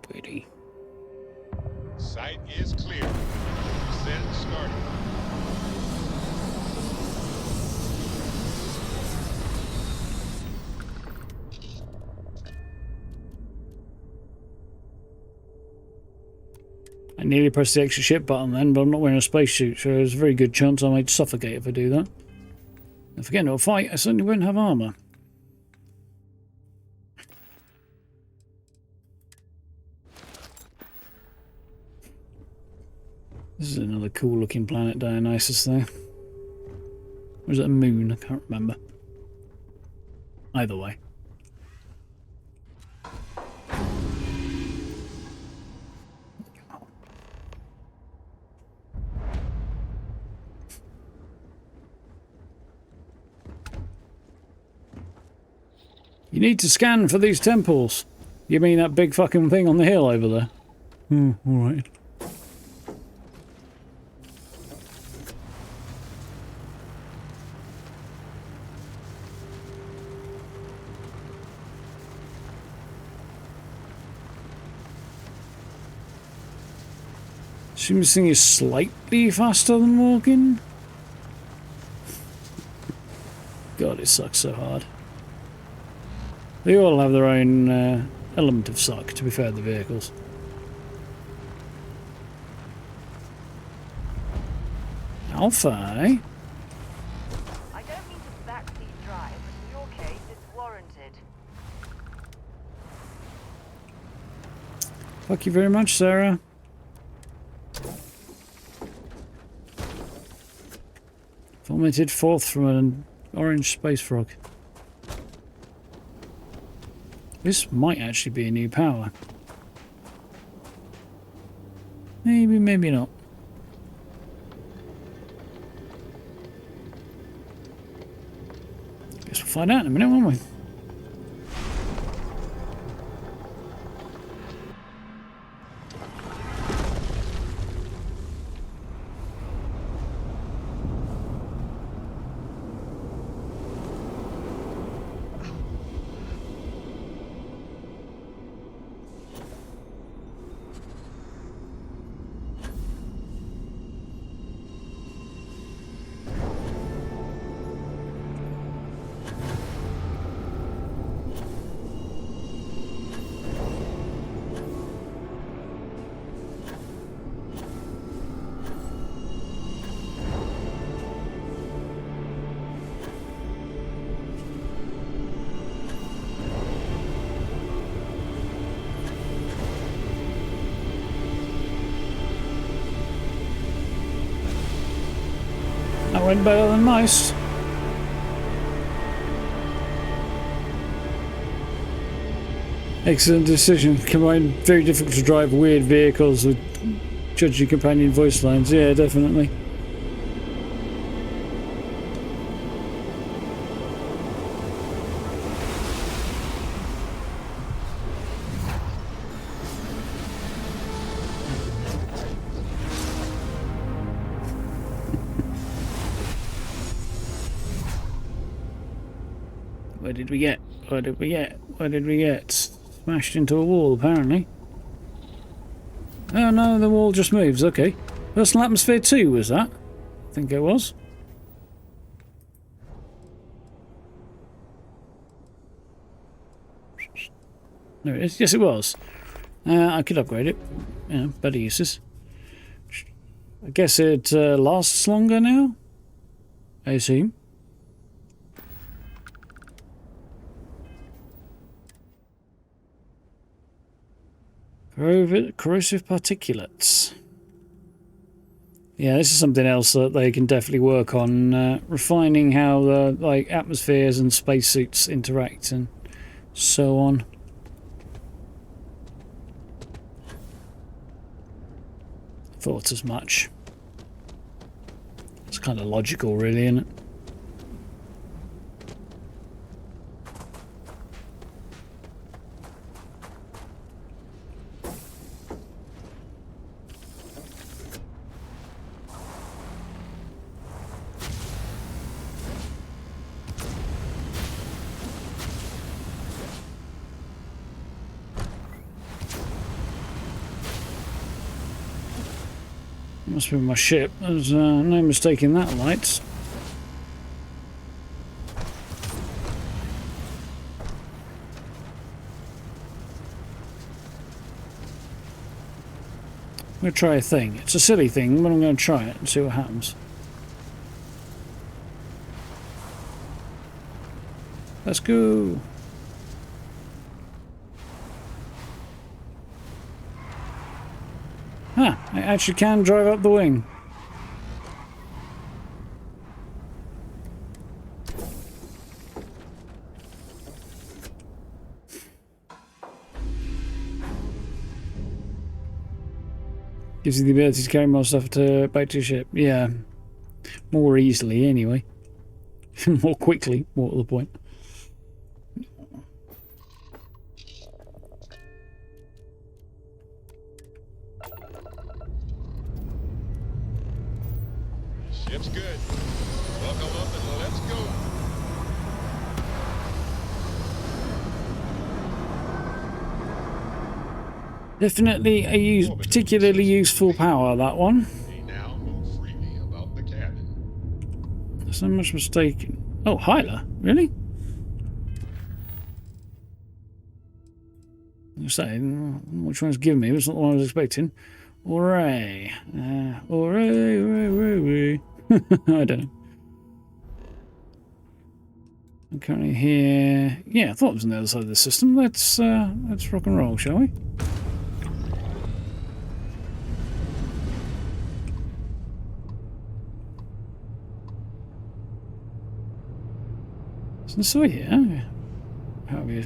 [SPEAKER 1] Pretty.
[SPEAKER 4] Sight is clear. Descent starting.
[SPEAKER 1] I nearly pressed the extra ship button then, but I'm not wearing a spacesuit, so there's a very good chance I might suffocate if I do that. If I get into a fight, I certainly won't have armour. This is another cool looking planet, Dionysus, there. Or is it a moon? I can't remember. Either way. You need to scan for these temples. You mean that big fucking thing on the hill over there? Oh, alright. Seems this thing is slightly faster than walking. God, it sucks so hard. They all have their own element of suck, to be fair to the vehicles. Alpha, eh?
[SPEAKER 7] I don't mean to backseat drive, but in your case, it's warranted.
[SPEAKER 1] Thank you very much, Sarah. Vomited forth from an orange space frog. This might actually be a new power. Maybe, maybe not. Guess we'll find out in a minute, won't we? That went better than most. Excellent decision. Combined very difficult to drive weird vehicles with judgy companion voice lines. Yeah, definitely. Where did we get? Where did we get? Where did we get? Smashed into a wall, apparently. Oh no, the wall just moves, okay. Personal atmosphere 2 was that? I think it was. There it is. Yes, it was. I could upgrade it. Yeah, better uses. I guess it lasts longer now, I assume. Corrosive particulates. Yeah, this is something else that they can definitely work on, refining how the like atmospheres and spacesuits interact and so on. Thought as much. It's kind of logical, really, isn't it? Must be my ship. There's no mistaking that light. I'm going to try a thing. It's a silly thing, but I'm going to try it and see what happens. Let's go. Huh, I actually can drive up the wing. Gives you the ability to carry more stuff back to your ship. Yeah, more easily anyway. More quickly, more to the point.
[SPEAKER 4] Ship's good. Buckle up and let's go.
[SPEAKER 1] Definitely a particularly useful power, that one.
[SPEAKER 4] Now move freely about the cabin.
[SPEAKER 1] So much mistaken. Oh, Hyla, really? I'm saying, which one's given me? It was not the one I was expecting. Hooray. Hooray, hooray, hooray. I don't know. I'm currently here. Yeah, I thought it was on the other side of the system. Let's rock and roll, shall we? Isn't this way here? How are you?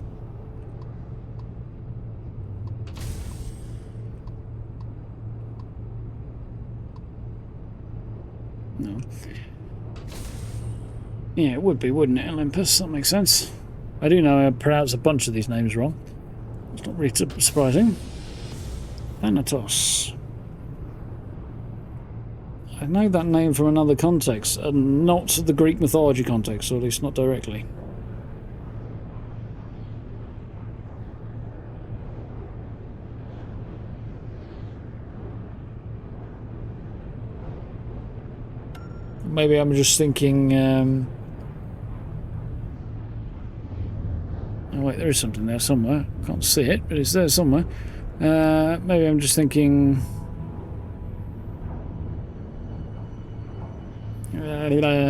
[SPEAKER 1] No. Yeah, it would be, wouldn't it, Olympus? That makes sense. I do know I pronounce a bunch of these names wrong. It's not really surprising. Thanatos. I know that name from another context, and not the Greek mythology context, or at least not directly. Maybe I'm just thinking... Oh wait, there is something there somewhere. Can't see it, but it's there somewhere. Maybe I'm just thinking...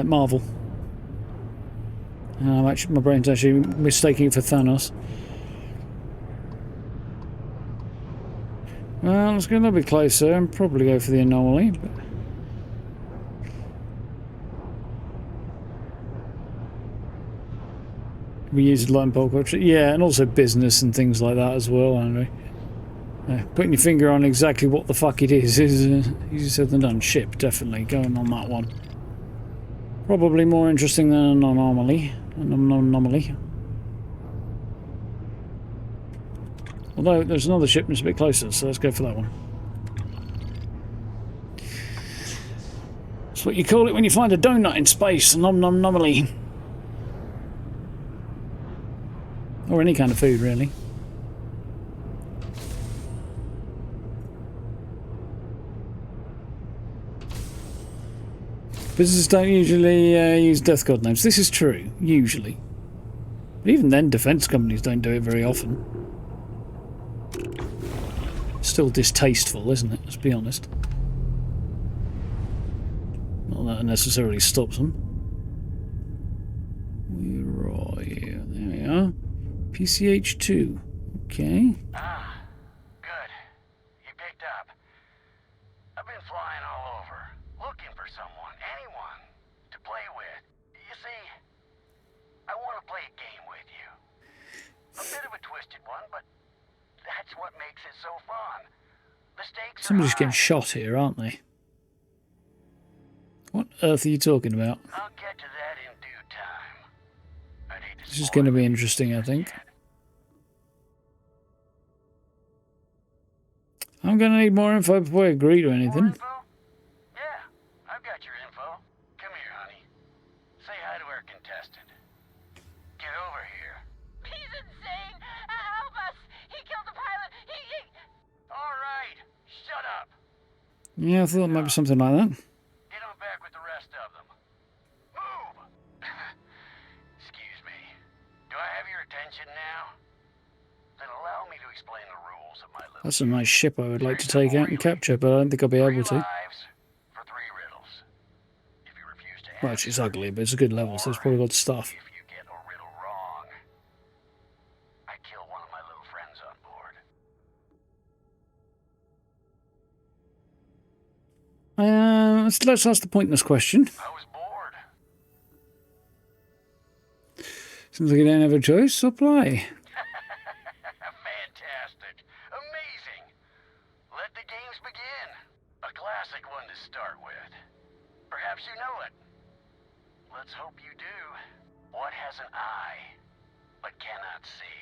[SPEAKER 1] Marvel. My brain's actually mistaking it for Thanos. Well, let's get a little bit closer and probably go for the anomaly. But... we use light and bulk culture. Yeah, and also business and things like that as well, aren't we? Putting your finger on exactly what the fuck it is easier said than done. Ship, definitely. Going on that one. Probably more interesting than an anomaly. Although there's another ship that's a bit closer, so let's go for that one. That's what you call it when you find a donut in space, an anomaly. Or any kind of food, really. Businesses don't usually use death god names. This is true, usually. But even then, defense companies don't do it very often. Still distasteful, isn't it? Let's be honest. Not that it necessarily stops them. Where are you? There we are. PCH2. Okay.
[SPEAKER 18] Ah, good. You picked up. I've been flying all over, looking for someone, anyone, to play with. You see, I want to play a game with you. A bit of a twisted one, but that's what makes it so fun. The stakes
[SPEAKER 1] Somebody's getting shot here, aren't they? What on earth are you talking about?
[SPEAKER 18] I'll get to that in due time.
[SPEAKER 1] This is going to be interesting, I think. I'm going to need more info before I agree to anything.
[SPEAKER 18] Yeah, I've got your info. Come here, honey. Say hi to our contestant. Get over here.
[SPEAKER 7] He's insane! Help us! He killed the pilot! He...
[SPEAKER 18] All right, shut up.
[SPEAKER 1] Yeah, I thought it might be something like that.
[SPEAKER 18] Get on back with the rest of them. Move! Excuse me. Do I have your attention now? Then allow me to explain the rules of my little...
[SPEAKER 1] That's a nice ship I would like to take out and capture, but I don't think I'll be able to. Well, actually, it's ugly, but it's a good level, so it's probably got stuff. Let's ask the pointless question. Seems like you don't have a choice, so play.
[SPEAKER 18] Fantastic. Amazing. Let the games begin. A classic one to start with. Perhaps you know it. Let's hope you do. What has an eye, but cannot see?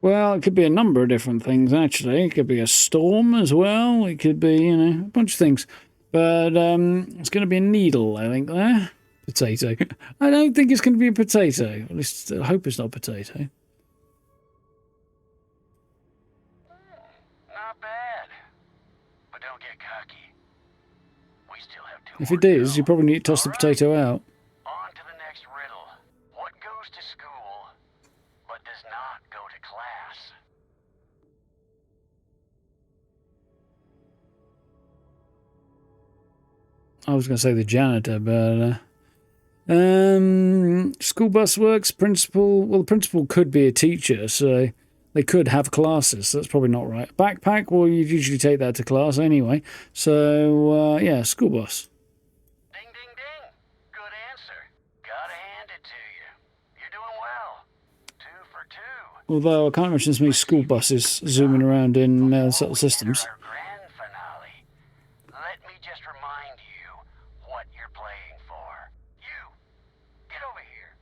[SPEAKER 1] Well, it could be a number of different things, actually. It could be a storm as well. It could be, you know, a bunch of things. But it's going to be a needle, I think, there. Potato. I don't think it's going to be a potato. At least I hope it's not a potato.
[SPEAKER 18] Not bad. But don't get cocky. We still have two
[SPEAKER 1] If it is, you probably need to toss the potato out.
[SPEAKER 18] On to the next riddle. What goes to school, but does not go to class?
[SPEAKER 1] I was going to say the janitor, but... school bus works, principal... Well, the principal could be a teacher, so they could have classes, so that's probably not right. Backpack, well, you'd usually take that to class anyway. So, yeah, school bus.
[SPEAKER 18] Ding, ding, ding. Good answer. Gotta hand it to you. You're doing well. 2 for 2.
[SPEAKER 1] Although I can't imagine there's many school buses zooming around in subtle systems.
[SPEAKER 18] Let me just remind you what you're playing for. You, get over here.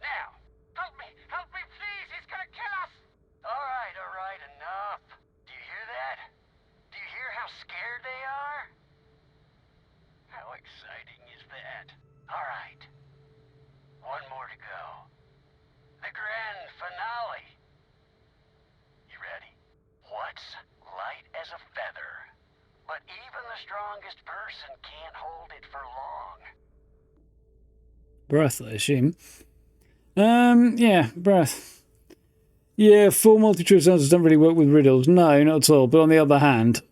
[SPEAKER 18] Now. Help me, please. He's gonna kill us. All right, enough. Do you hear that? Do you hear how scared they are? How exciting is that? All right. One more to go. The grand finale. You ready? What's light as a feather? But even the strongest person can't hold it for long.
[SPEAKER 1] Breath, I assume. Yeah, breath. Yeah, full multi-choice answers don't really work with riddles. No, not at all. But on the other hand,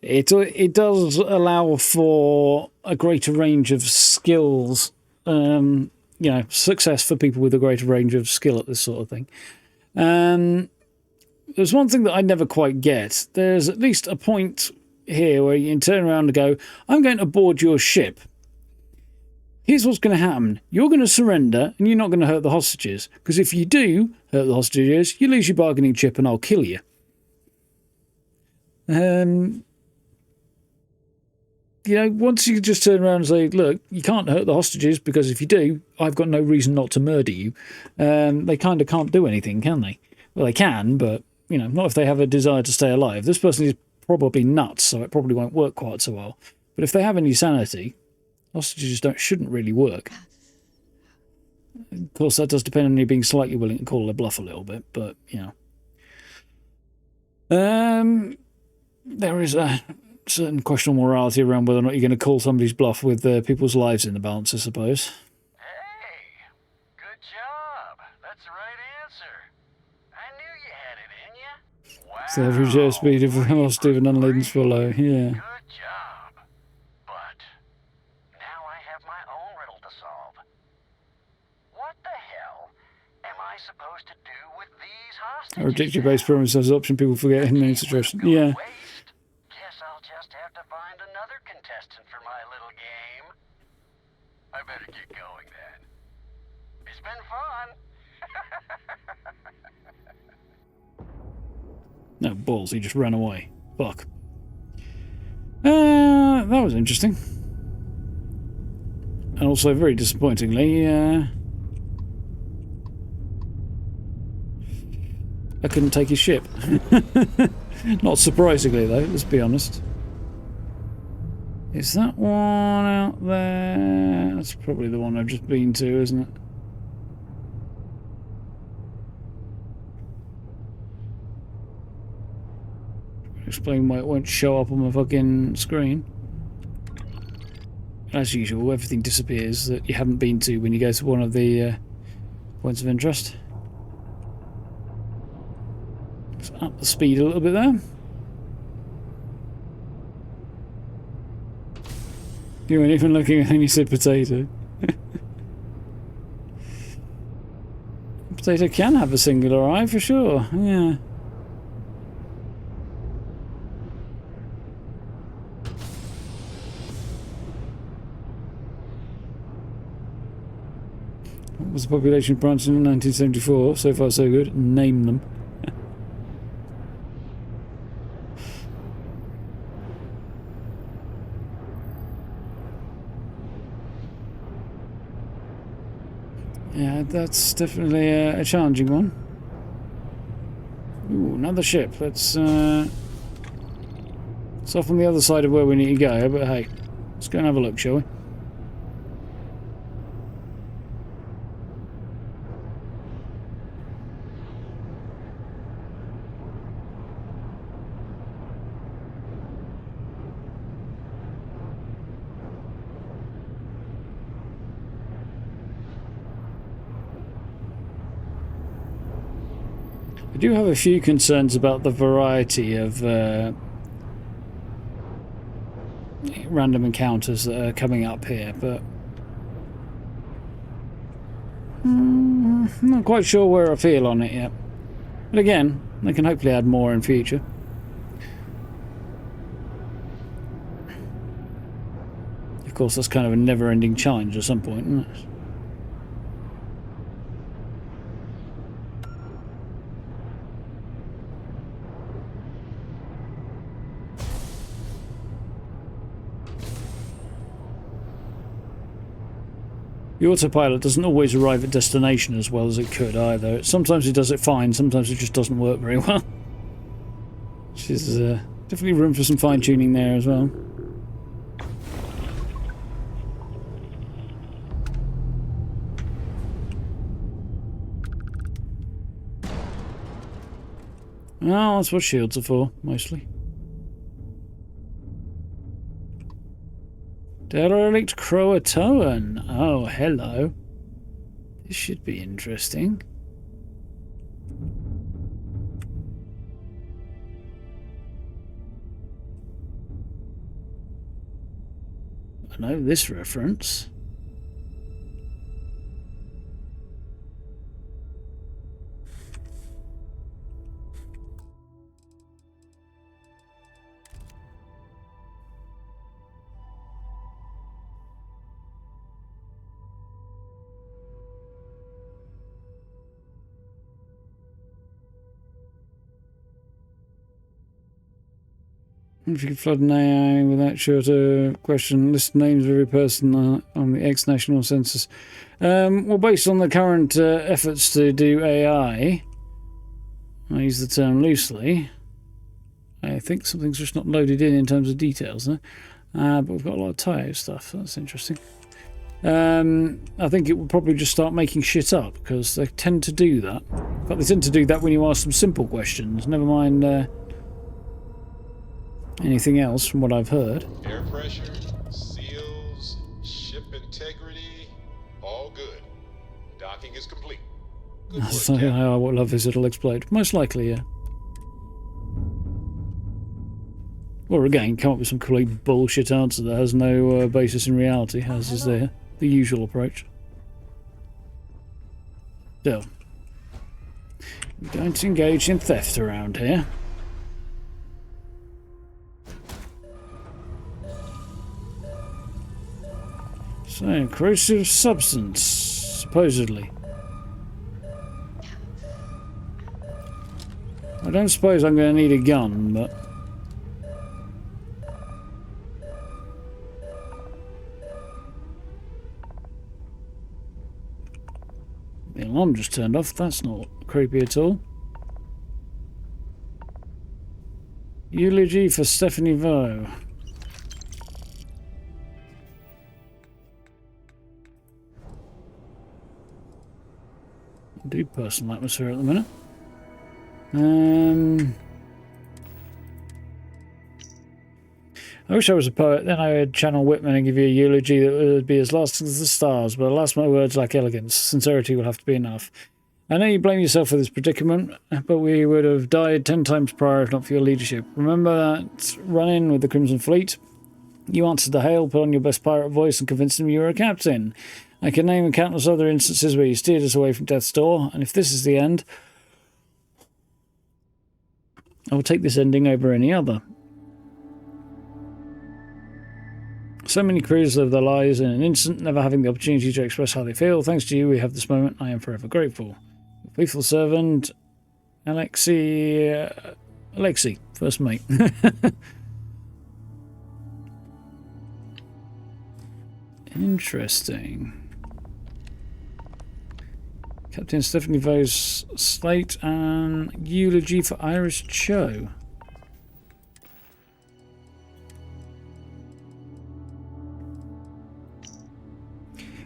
[SPEAKER 1] it does allow for a greater range of skills. You know, success for people with a greater range of skill at this sort of thing. There's one thing that I never quite get. There's at least a point here where you can turn around and go, I'm going to board your ship. Here's what's going to happen. You're going to surrender and you're not going to hurt the hostages. Because if you do hurt the hostages, you lose your bargaining chip and I'll kill you. You know, once you just turn around and say, look, you can't hurt the hostages because if you do, I've got no reason not to murder you. They kind of can't do anything, can they? Well, they can, but, you know, not if they have a desire to stay alive. This person is probably nuts, so it probably won't work quite so well. But if they have any sanity, hostages shouldn't really work. Of course, that does depend on you being slightly willing to call their bluff a little bit, but, you know. There is a certain questionable morality around whether or not you're going to call somebody's bluff with people's lives in the balance, I suppose.
[SPEAKER 18] Hey, good job.
[SPEAKER 1] The average airspeed of velocity of an unladen swallow, yeah.
[SPEAKER 18] Good job. But now I have my own riddle to solve. What the hell am I supposed to do with these hostages?
[SPEAKER 1] A objective-based premise has option people forget in many situations. Yeah.
[SPEAKER 18] Guess I'll just have to find another contestant for my little game. I better get going then. It's been fun.
[SPEAKER 1] No balls, he just ran away. Fuck. That was interesting. And also, very disappointingly, I couldn't take his ship. Not surprisingly, though, let's be honest. Is that one out there? That's probably the one I've just been to, isn't it? Explain why it won't show up on my fucking screen. As usual, everything disappears that you haven't been to when you go to one of the points of interest. Let's up the speed a little bit there. You weren't even looking at when you said potato. Potato can have a singular eye for sure, yeah. What was the population branch in 1974? So far so good. Name them. Yeah, that's definitely a challenging one. Ooh, another ship. It's off on the other side of where we need to go, but hey, let's go and have a look, shall we? I do have a few concerns about the variety of random encounters that are coming up here, but I'm not quite sure where I feel on it yet. But again, they can hopefully add more in future. Of course, that's kind of a never-ending challenge at some point, isn't it? The autopilot doesn't always arrive at destination as well as it could either. Sometimes it does it fine, sometimes it just doesn't work very well. Which is definitely room for some fine-tuning there as well. Oh, that's what shields are for, mostly. Derelict Croatoan. Oh, hello. This should be interesting. I know this reference. If you could flood an AI without shorter question, list names of every person on the ex-national census. Well, based on the current efforts to do AI, I use the term loosely, I think something's just not loaded in terms of details. But we've got a lot of tie-out stuff, so that's interesting. I think it will probably just start making shit up, because they tend to do that. In fact, they tend to do that when you ask them simple questions, never mind... anything else from what I've heard?
[SPEAKER 4] Air pressure, seals, ship integrity, all good. Docking is complete. Good work,
[SPEAKER 1] That's how I love this, it'll explode. Most likely, yeah. Or again, come up with some complete bullshit answer that has no basis in reality, as is the usual approach. Still, we don't engage in theft around here. So, corrosive substance, supposedly. I don't suppose I'm going to need a gun, but... the alarm just turned off. That's not creepy at all. Eulogy for Stephanie Vo. Do personal atmosphere at the minute. I wish I was a poet, then I would channel Whitman and give you a eulogy that would be as lasting as the stars, but alas, my words lack elegance. Sincerity will have to be enough. I know you blame yourself for this predicament, but we would have died 10 times prior if not for your leadership. Remember that run-in with the Crimson Fleet? You answered the hail, put on your best pirate voice, and convinced them you were a captain. I can name countless other instances where you steered us away from death's door, and if this is the end, I will take this ending over any other. So many crews live their lives in an instant, never having the opportunity to express how they feel. Thanks to you, we have this moment. I am forever grateful. Faithful servant, Alexei, first mate. Interesting. Captain Stephanie Vo's slate and eulogy for Iris Cho.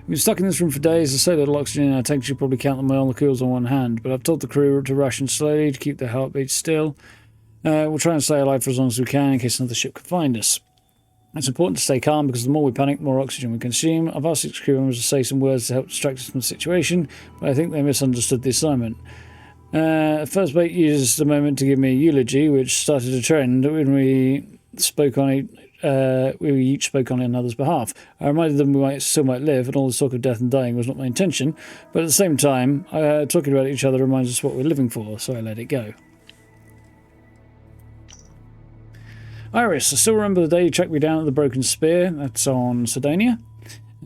[SPEAKER 1] We've been stuck in this room for days. There's so little oxygen in our tanks you probably count the molecules on one hand, but I've told the crew to ration slowly to keep their heartbeats still. We'll try and stay alive for as long as we can in case another ship can find us. It's important to stay calm because the more we panic, the more oxygen we consume. I've asked 6 crew members to say some words to help distract us from the situation, but I think they misunderstood the assignment. First mate used the moment to give me a eulogy, which started a trend when we spoke on it. We each spoke on another's behalf. I reminded them we still might live, and all this talk of death and dying was not my intention, but at the same time, talking about each other reminds us what we're living for, so I let it go. Iris, I still remember the day you tracked me down at the Broken Spear. That's on Cydonia.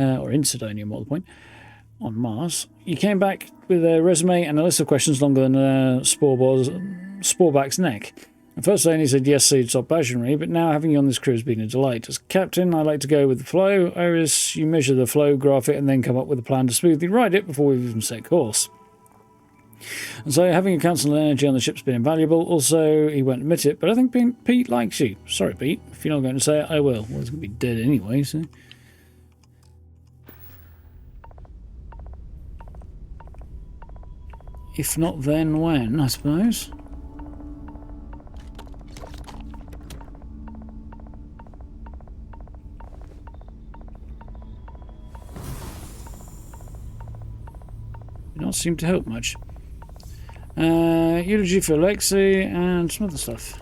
[SPEAKER 1] Or in Cydonia, more the point. On Mars. You came back with a resume and a list of questions longer than Sporeback's neck. At first I only said yes so you'd stop bashing me, but now having you on this crew has been a delight. As captain, I like to go with the flow. Iris, you measure the flow, graph it, and then come up with a plan to smoothly ride it before we've even set course. And so having a council energy on the ship's been invaluable. Also, he won't admit it, but I think Pete likes you. Sorry, Pete. If you're not going to say it, I will. Well, he's going to be dead anyway, so... if not then, when, I suppose? Did not seem to help much. Eulogy for Alexei and some other stuff.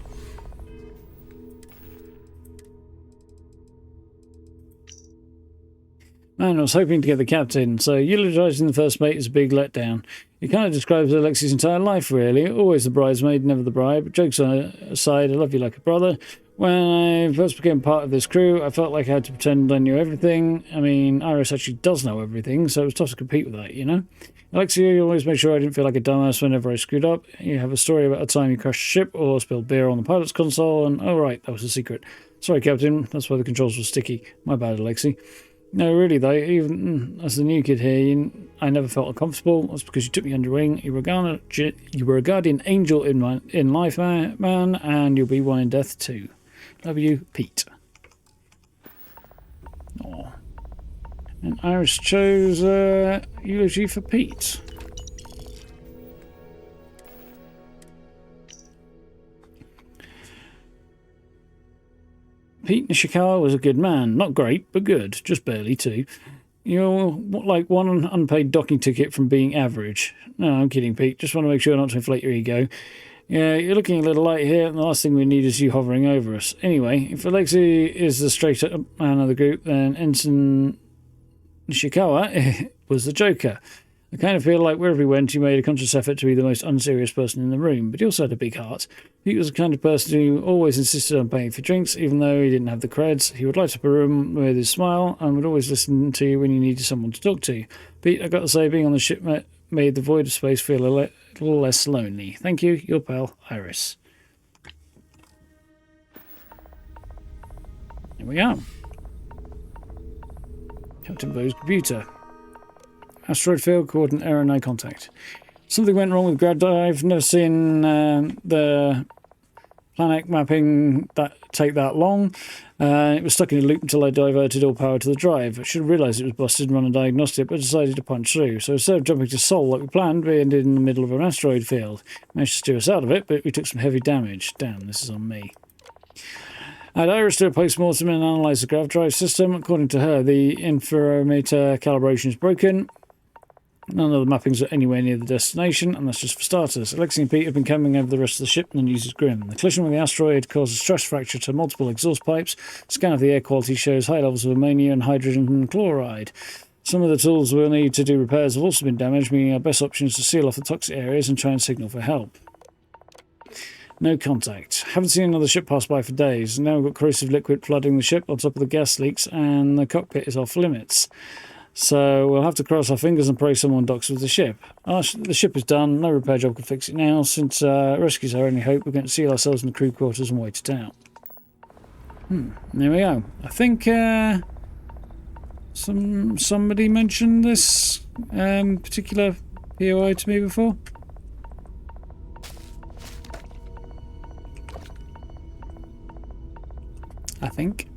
[SPEAKER 1] Man, I was hoping to get the captain, so eulogising the first mate is a big letdown. It kind of describes Alexei's entire life, really. Always the bridesmaid, never the bride. But jokes aside, I love you like a brother. When I first became part of this crew, I felt like I had to pretend I knew everything. I mean, Iris actually does know everything, so it was tough to compete with that, you know? Alexei, you always made sure I didn't feel like a dumbass whenever I screwed up. You have a story about a time you crashed a ship or spilled beer on the pilot's console, and oh right, that was a secret. Sorry, Captain, that's why the controls were sticky. My bad, Alexei. No, really though, even as the new kid here, I never felt uncomfortable. That's because you took me under wing. You were a guardian angel in life, man, and you'll be one in death too. Love you, Pete. Aww. And Iris chose eulogy for Pete. Pete Nishikawa was a good man. Not great, but good. Just barely, too. You're like one unpaid docking ticket from being average. No, I'm kidding, Pete. Just want to make sure not to inflate your ego. Yeah, you're looking a little light here, and the last thing we need is you hovering over us. Anyway, if Alexei is the straight up man of the group, then Ensign Nishikawa was the Joker. I kind of feel like wherever he went, he made a conscious effort to be the most unserious person in the room, but he also had a big heart. He was the kind of person who always insisted on paying for drinks, even though he didn't have the creds. He would light up a room with his smile, and would always listen to you when you needed someone to talk to. Pete, I got to say, being on the ship made the void of space feel a little less lonely. Thank you, your pal, Iris. Here we are. Captain Bo's computer. Asteroid field, coordinate error, no contact. Something went wrong with grad dive. Never seen the planet mapping take that long. It was stuck in a loop until I diverted all power to the drive. I should have realised it was busted and run a diagnostic, but decided to punch through. So instead of jumping to Sol like we planned, we ended in the middle of an asteroid field. Managed to steer us out of it, but we took some heavy damage. Damn, this is on me. I had Iris do a post-mortem and analyse the grav drive system. According to her, the interferometer calibration is broken. None of the mappings are anywhere near the destination, and that's just for starters. Alexei and Pete have been coming over the rest of the ship, and the news is grim. The collision with the asteroid caused a stress fracture to multiple exhaust pipes. Scan of the air quality shows high levels of ammonia and hydrogen chloride. Some of the tools we'll need to do repairs have also been damaged, meaning our best option is to seal off the toxic areas and try and signal for help. No contact. Haven't seen another ship pass by for days. Now we've got corrosive liquid flooding the ship on top of the gas leaks, and the cockpit is off limits. So we'll have to cross our fingers and pray someone docks with the ship. The ship is done. No repair job can fix it now. Since rescue's our only hope, we're going to seal ourselves in the crew quarters and wait it out. There we go. I think somebody mentioned this particular POI to me before. I think.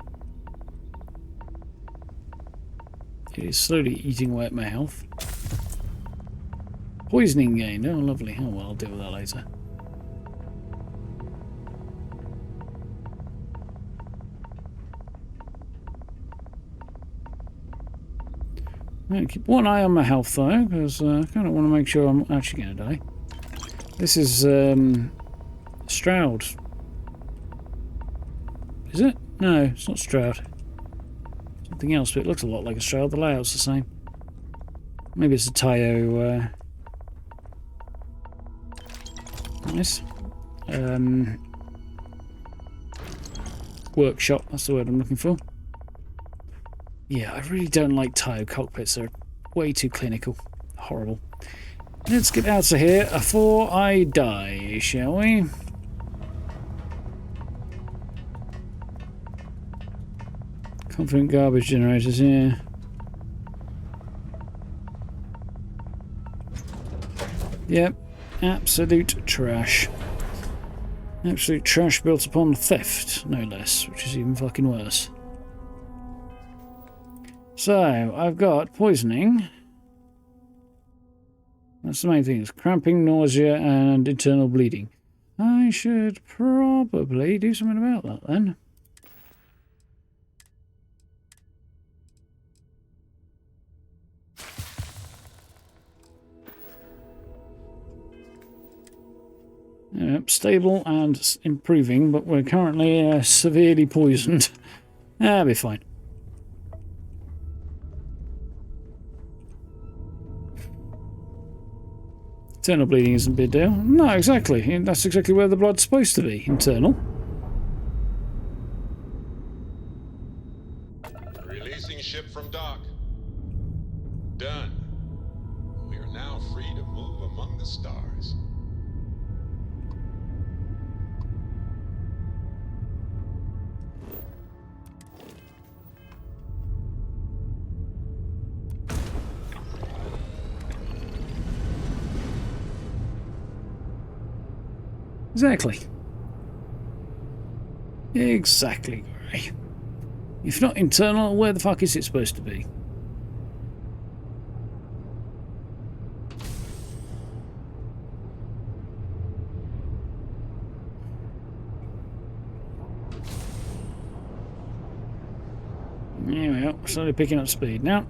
[SPEAKER 1] It is slowly eating away at my health. Poisoning gained. Oh, lovely. Oh, well, I'll deal with that later. Keep one eye on my health, though, because I kind of want to make sure I'm actually going to die. This is Stroud. Is it? No, it's not Stroud. Something else, but it looks a lot like a Stroud. The layout's the same. Maybe it's a Tayo. Nice. Workshop, that's the word I'm looking for. Yeah, I really don't like Tayo cockpits. They're way too clinical. Horrible. Let's get out of here before I die, shall we? Confident garbage generators, yeah. Yep, absolute trash. Absolute trash built upon theft, no less, which is even fucking worse. So, I've got poisoning. That's the main thing, it's cramping, nausea, and internal bleeding. I should probably do something about that then. Stable and improving, but we're currently severely poisoned. That'll be fine. Internal bleeding isn't a big deal. No, exactly. That's exactly where the blood's supposed to be. Internal.
[SPEAKER 4] Releasing ship from dock. Done. We are now free to move among the stars.
[SPEAKER 1] Exactly. Exactly, Gray. If not internal, where the fuck is it supposed to be? There we are, slowly picking up speed now.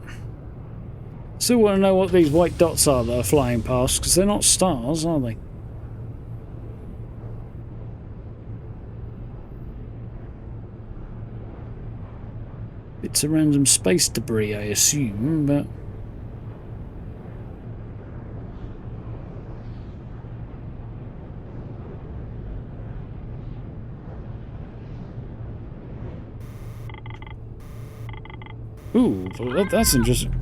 [SPEAKER 1] Still want to know what these white dots are that are flying past, because they're not stars, are they? to random space debris, I assume, but... Ooh, that's interesting.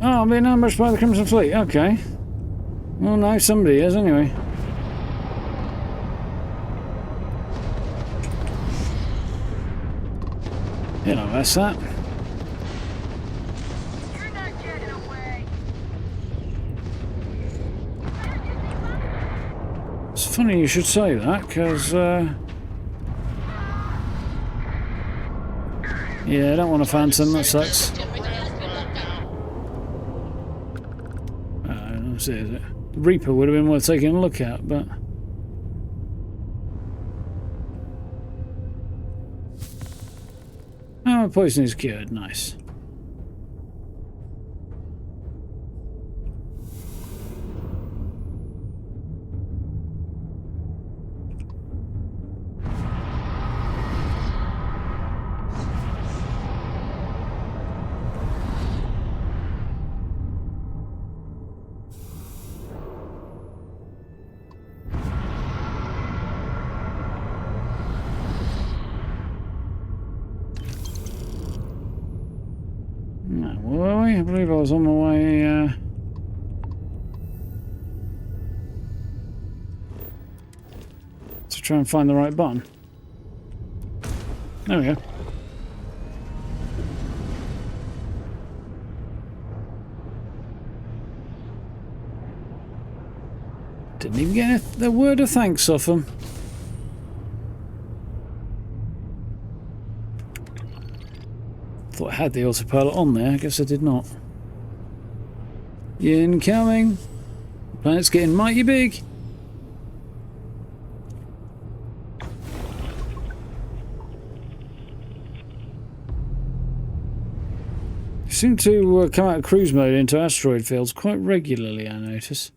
[SPEAKER 1] Oh, I'm being ambushed by the Crimson Fleet. Okay. Well, now somebody is, anyway. You know, that's that. It's funny you should say that, because, yeah, I don't want a Phantom, that sucks. Let's see, is it? The Reaper would have been worth taking a look at, but... Oh, poison is cured, nice. I believe I was on my way to try and find the right button. There we go. Didn't even get a word of thanks off them. Thought I had the autopilot on there, I guess I did not. Incoming! The planet's getting mighty big! You seem to come out of cruise mode into asteroid fields quite regularly, I notice.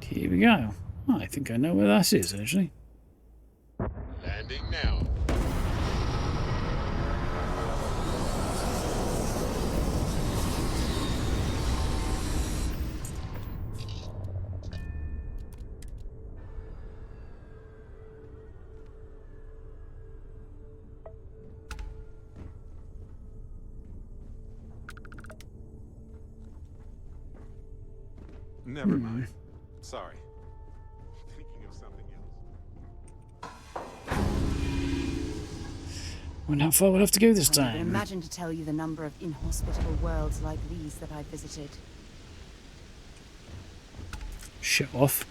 [SPEAKER 1] Here we go. Oh, I think I know where that is, actually.
[SPEAKER 4] Landing now. Never mind. Sorry. Thinking of something else.
[SPEAKER 1] Wonder how far we'll have to go this
[SPEAKER 19] I never
[SPEAKER 1] time.
[SPEAKER 19] imagined to tell you the number of inhospitable worlds like these that I've visited.
[SPEAKER 1] Show off.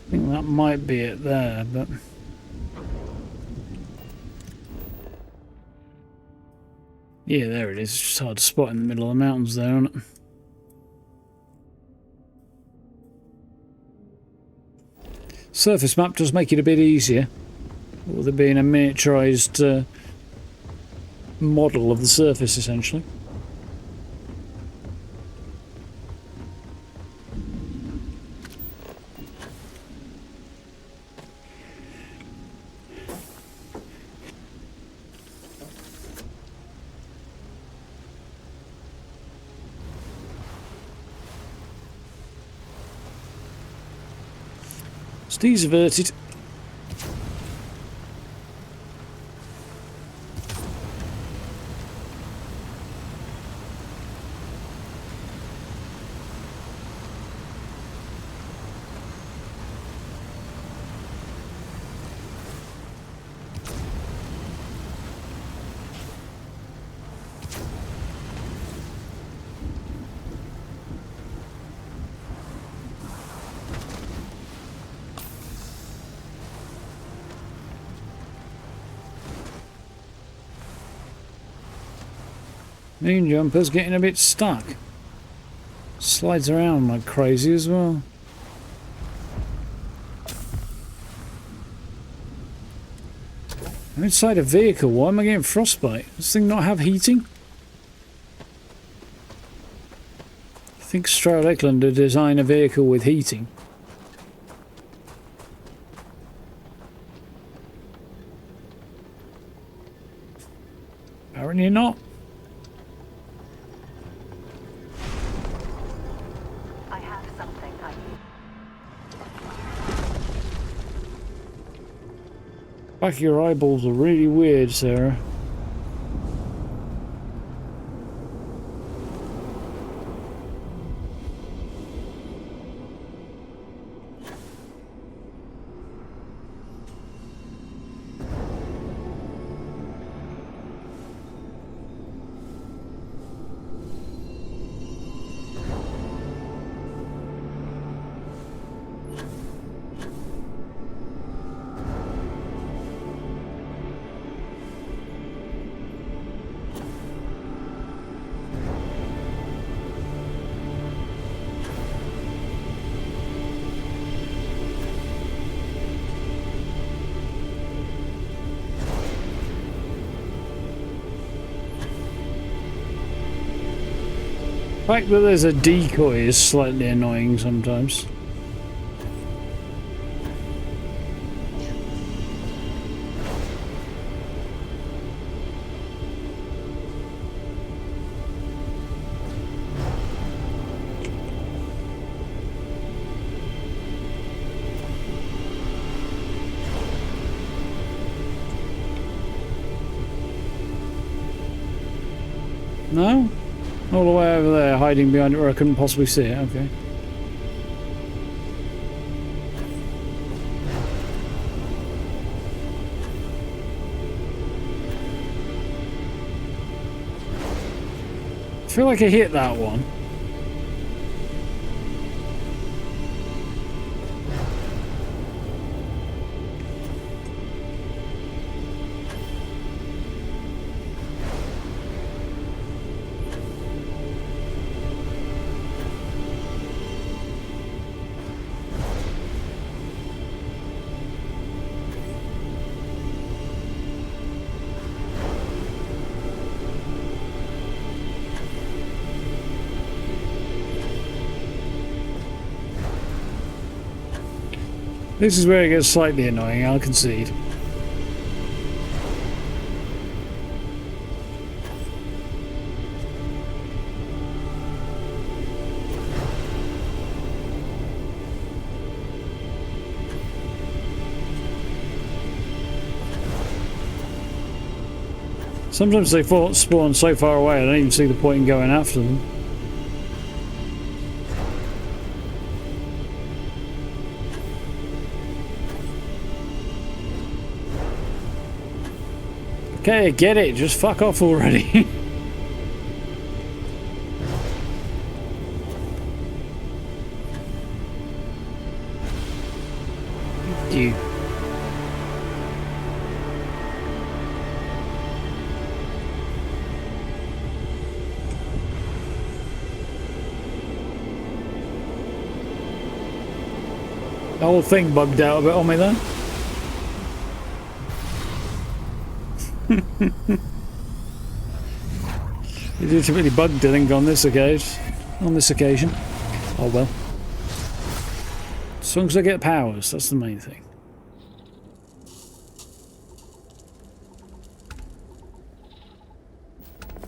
[SPEAKER 1] I think that might be it there, but... Yeah, there it is. It's just hard to spot in the middle of the mountains there, isn't it? Surface map does make it a bit easier. With there being a miniaturized model of the surface, essentially. Steve's averted. Moon jumper's getting a bit stuck. Slides around like crazy as well. I'm inside a vehicle. Why am I getting frostbite? Does this thing not have heating? I think Stroud Eklund to design a vehicle with heating. Apparently not.
[SPEAKER 7] I have something I
[SPEAKER 1] Back of your eyeballs are really weird, Sarah. The fact that there's a decoy is slightly annoying sometimes. No? All the way over there, hiding behind it where I couldn't possibly see it, okay. I feel like I hit that one. This is where it gets slightly annoying, I'll concede. Sometimes they spawn so far away I don't even see the point in going after them. Okay, I get it. Just fuck off already. You. The whole thing bugged out a bit on me then. It didn't really bugged, I think, on this occasion. Oh well. As long as I get powers, that's the main thing.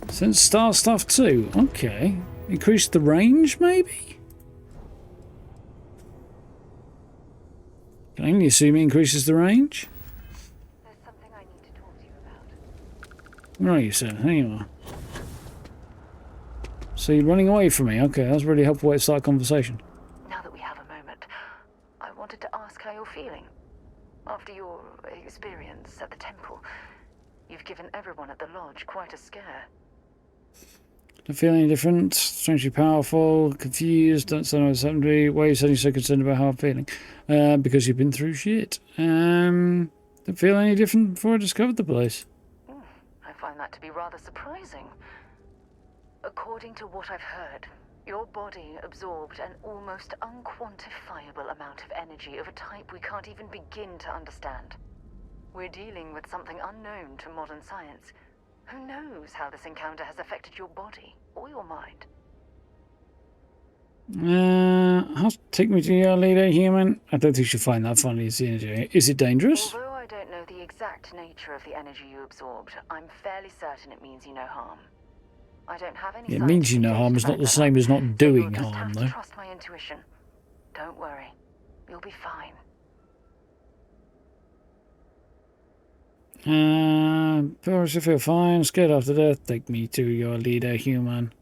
[SPEAKER 1] Since Star Stuff too. Okay. Increase the range, maybe? Can I only assume it increases the range? Where are you, sir? There you are. So you're running away from me? Okay, that's a really helpful way to start a conversation.
[SPEAKER 7] Now that we have a moment, I wanted to ask how you're feeling. After your experience at the temple, you've given everyone at the lodge quite a scare.
[SPEAKER 1] Don't feel any different. Strangely powerful, confused, don't sound like somebody. Why are you suddenly so concerned about how I'm feeling? Because you've been through shit. Don't feel any different before I discovered the place.
[SPEAKER 7] I find that to be rather surprising.
[SPEAKER 21] According to what I've heard, your body absorbed an almost unquantifiable amount of energy of a type we can't even begin to understand. We're dealing with something unknown to modern science. Who knows how this encounter has affected your body or your mind?
[SPEAKER 1] Take me to your leader, human. I don't think she'll find that funny. Is it dangerous?
[SPEAKER 21] Although I don't know the exact nature of the energy you absorbed, I'm fairly certain it means you no harm. I don't have any.
[SPEAKER 1] It means you no harm is not the same as not doing harm, though.
[SPEAKER 21] Trust my intuition. Don't worry. You'll be fine.
[SPEAKER 1] Perhaps you feel fine, scared after death. Take me to your leader, human.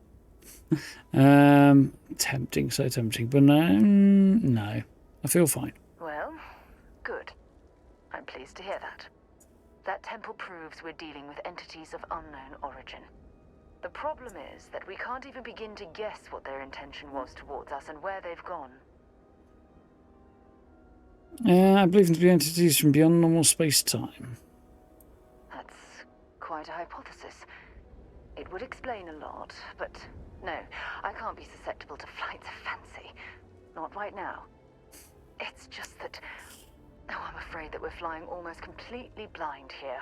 [SPEAKER 1] Tempting, so tempting, but no. I feel fine.
[SPEAKER 21] Well, good. I'm pleased to hear that. That temple proves we're dealing with entities of unknown origin. The problem is that we can't even begin to guess what their intention was towards us and where they've gone.
[SPEAKER 1] I believe them to be entities from beyond normal space-time.
[SPEAKER 21] That's quite a hypothesis. It would explain a lot, but no, I can't be susceptible to flights of fancy. Not right now. It's just that... Oh, I'm afraid that we're flying almost completely blind here.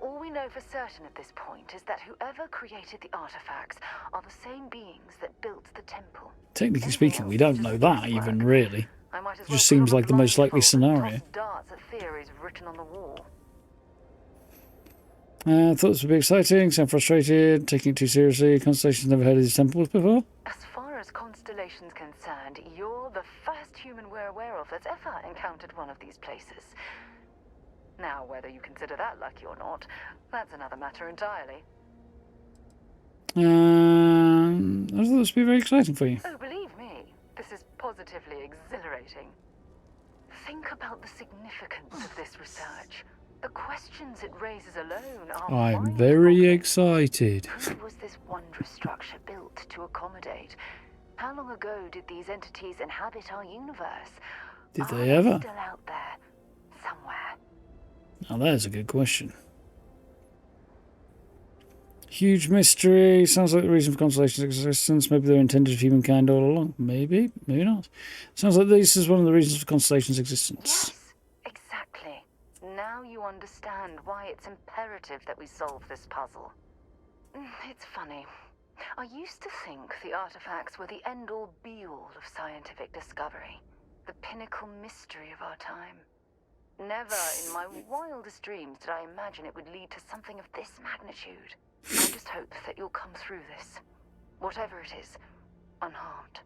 [SPEAKER 21] All we know for certain at this point is that whoever created the artifacts are the same beings that built the temple.
[SPEAKER 1] Technically speaking, we don't know that even, really. It just seems like the most likely scenario.
[SPEAKER 21] Darts at theories written on the wall.
[SPEAKER 1] Thought this would be exciting, sound frustrated, taking it too seriously. Constellation's never heard of these temples before.
[SPEAKER 21] As far as Constellation's concerned, you're the first human we're aware of that's ever encountered one of these places. Now, whether you consider that lucky or not, that's another matter entirely.
[SPEAKER 1] I thought this would be very exciting for you.
[SPEAKER 21] Oh, believe me, this is positively exhilarating. Think about the significance of this research. The questions it raises alone are...
[SPEAKER 1] I'm very excited.
[SPEAKER 21] Who was this wondrous structure built to accommodate? How long ago did these entities inhabit our universe?
[SPEAKER 1] Did they ever?
[SPEAKER 21] Still out there, somewhere.
[SPEAKER 1] Now there's a good question. Huge mystery. Sounds like the reason for Constellation's existence. Maybe they're intended for humankind all along. Maybe, maybe not. Sounds like this is one of the reasons for Constellation's existence.
[SPEAKER 21] Yes, exactly. Now you understand why it's imperative that we solve this puzzle. It's funny. I used to think the artifacts were the end-all be-all of scientific discovery. The pinnacle mystery of our time. Never in my wildest dreams did I imagine it would lead to something of this magnitude. I just hope that you'll come through this, whatever it is, unharmed.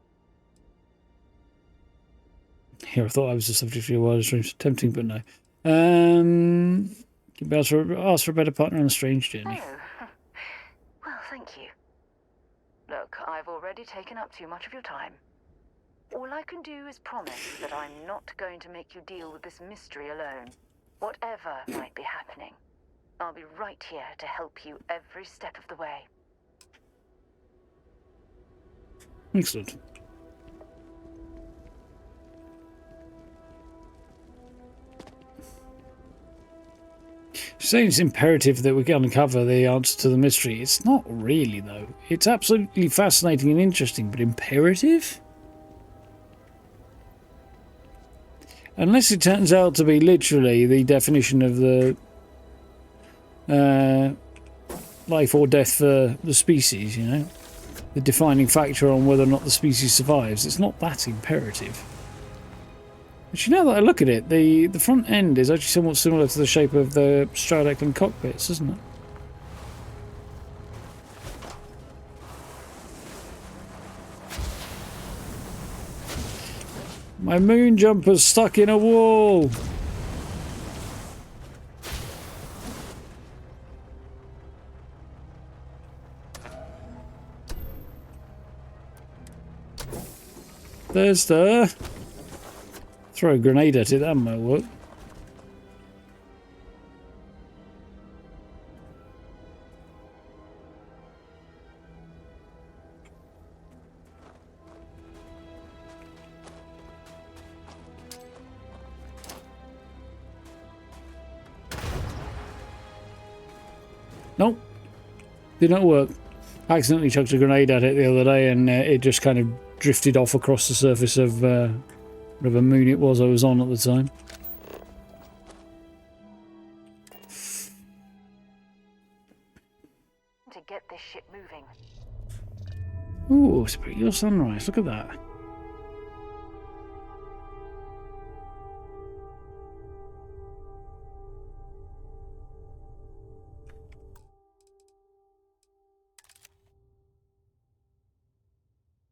[SPEAKER 1] Here, I thought I was the subject of your wildest dreams. Tempting, but no. You'd be able to ask for a better partner on a strange journey.
[SPEAKER 21] Oh, well, thank you. Look, I've already taken up too much of your time. All I can do is promise that I'm not going to make you deal with this mystery alone. Whatever might be happening, I'll be right here to help you every step of the way.
[SPEAKER 1] Excellent. Saying it's imperative that we can uncover the answer to the mystery. It's not really, though. It's absolutely fascinating and interesting, but imperative? Unless it turns out to be literally the definition of the life or death for the species, you know? The defining factor on whether or not the species survives. It's not that imperative. But you know that I look at it, the front end is actually somewhat similar to the shape of the Stradeclan cockpits, isn't it? My moon jumper's stuck in a wall. There's the... Throw a grenade at it, that might work. Nope. Did not work. I accidentally chucked a grenade at it the other day, and it just kind of drifted off across the surface of whatever moon it was I was on at the time.
[SPEAKER 21] To get this ship moving.
[SPEAKER 1] Ooh, it's a pretty good sunrise. Look at that.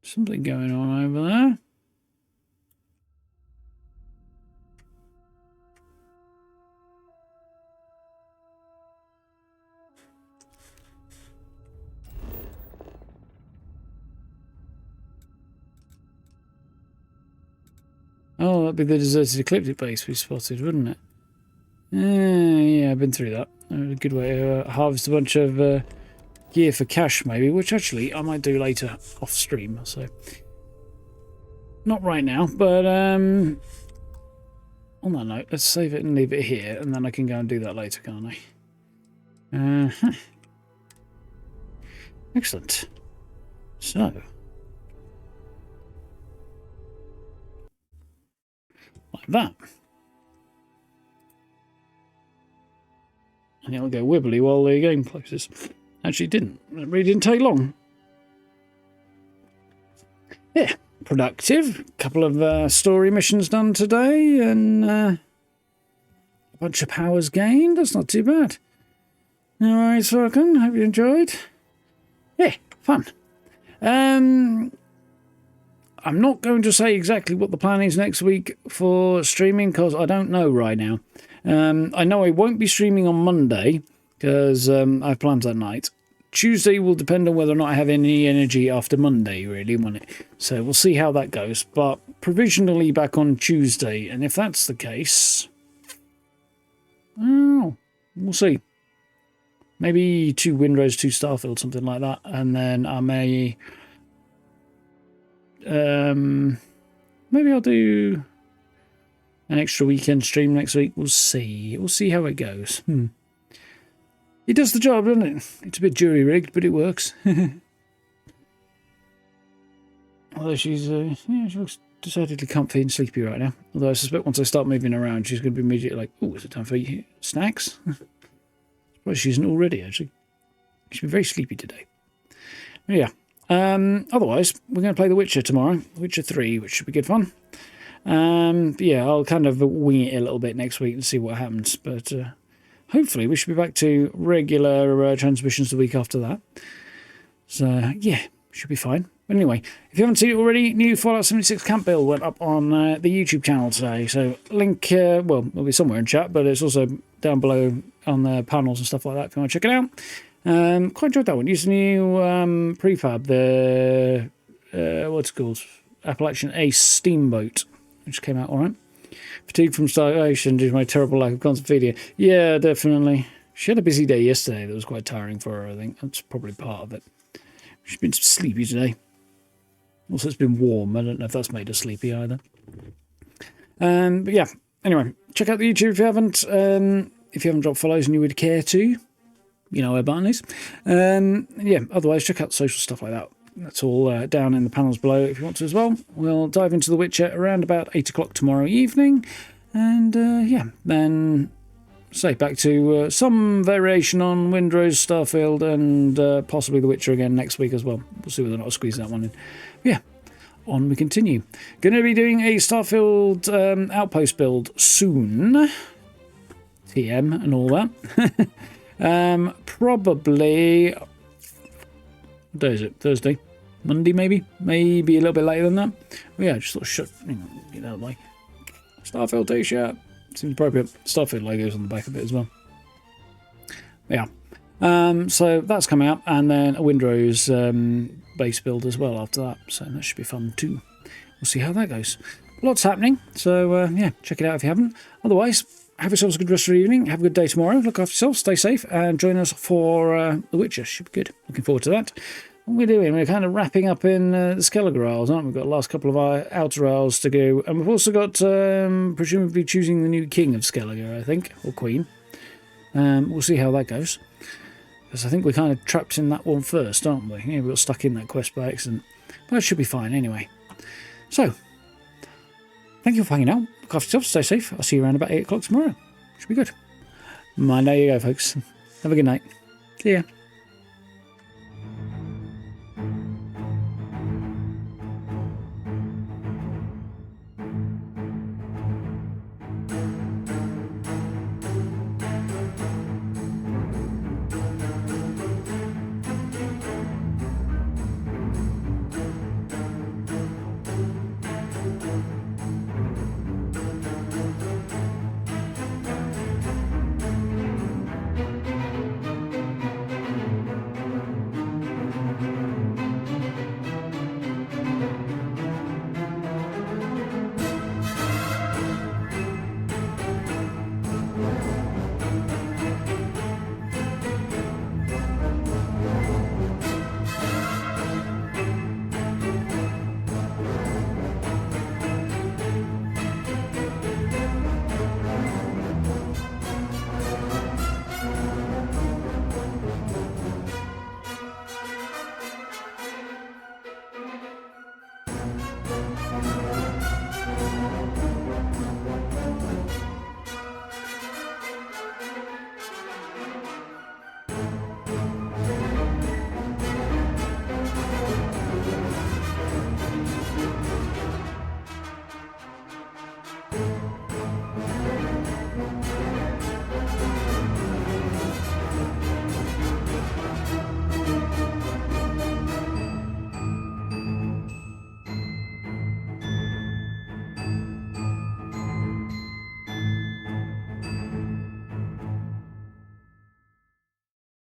[SPEAKER 1] Something going on over there. Oh, that'd be the deserted ecliptic base we spotted, wouldn't it? Yeah, I've been through that. A good way to harvest a bunch of gear for cash, maybe, which actually I might do later off stream. So, not right now, but on that note, let's save it and leave it here, and then I can go and do that later, can't I? Excellent. So. Like that. And it'll go wibbly while the game closes. Actually, it didn't. It really didn't take long. Yeah, productive. A couple of story missions done today, and a bunch of powers gained. That's not too bad. No worries, Falcon. Hope you enjoyed. Yeah, fun. I'm not going to say exactly what the plan is next week for streaming because I don't know right now. I know I won't be streaming on Monday because I have plans that night. Tuesday will depend on whether or not I have any energy after Monday, really, won't it? So we'll see how that goes. But provisionally back on Tuesday, and if that's the case, oh, we'll see. Maybe 2 Windrose, 2 Starfield, something like that, and then I may. Maybe I'll do an extra weekend stream next week. We'll see. We'll see how it goes. It does the job, doesn't it? It's a bit jury-rigged, but it works. Although she's, yeah, she looks decidedly comfy and sleepy right now. Although I suspect once I start moving around, she's going to be immediately like, oh, is it time for snacks? Surprised she isn't already, actually. She's been very sleepy today. But yeah. Otherwise, we're going to play The Witcher tomorrow, Witcher 3, which should be good fun. Yeah, I'll kind of wing it a little bit next week and see what happens, but hopefully we should be back to regular transmissions the week after that. So, yeah, should be fine. But anyway, if you haven't seen it already, new Fallout 76 camp build went up on the YouTube channel today, so link, well, it'll be somewhere in chat, but it's also down below on the panels and stuff like that if you want to check it out. Quite enjoyed that one. Used a new prefab, the what's it called? Appalachian Ace Steamboat, which came out alright. Fatigued from starvation due to my terrible lack of constant feeding. Yeah, definitely. She had a busy day yesterday that was quite tiring for her, I think. That's probably part of it. She's been sleepy today. Also, it's been warm. I don't know if that's made her sleepy either. But yeah, anyway, check out the YouTube if you haven't. If you haven't dropped follows and you would care to. You know where button is. Yeah, otherwise, check out social stuff like that. That's all down in the panels below if you want to as well. We'll dive into The Witcher around about 8 o'clock tomorrow evening. And yeah, then say back to some variation on Windrose, Starfield, and possibly The Witcher again next week as well. We'll see whether or not I squeeze that one in. Yeah, on we continue. Going to be doing a Starfield outpost build soon. TM and all that. Probably, what day is it? Thursday? Monday maybe? Maybe a little bit later than that. But yeah, just sort of shut, get out of the way. Starfield t-shirt. Seems appropriate. Starfield logos on the back of it as well. But yeah. So that's coming up, and then a Windrose base build as well after that. So that should be fun too. We'll see how that goes. Lots happening. So yeah, check it out if you haven't. Otherwise, have yourselves a good rest of your evening. Have a good day tomorrow. Look after yourselves. Stay safe. And join us for The Witcher. Should be good. Looking forward to that. What we're doing, we're kind of wrapping up in the Skellige Isles, aren't we? We've got the last couple of our outer isles to go. And we've also got, presumably, choosing the new king of Skellige, I think. Or queen. We'll see how that goes. Because I think we're kind of trapped in that one first, aren't we? Yeah, we got stuck in that quest by accident. But it should be fine anyway. So, thank you for hanging out. Look after yourself, stay safe. I'll see you around about 8 o'clock tomorrow. Should be good. And there you go, folks. Have a good night. See ya.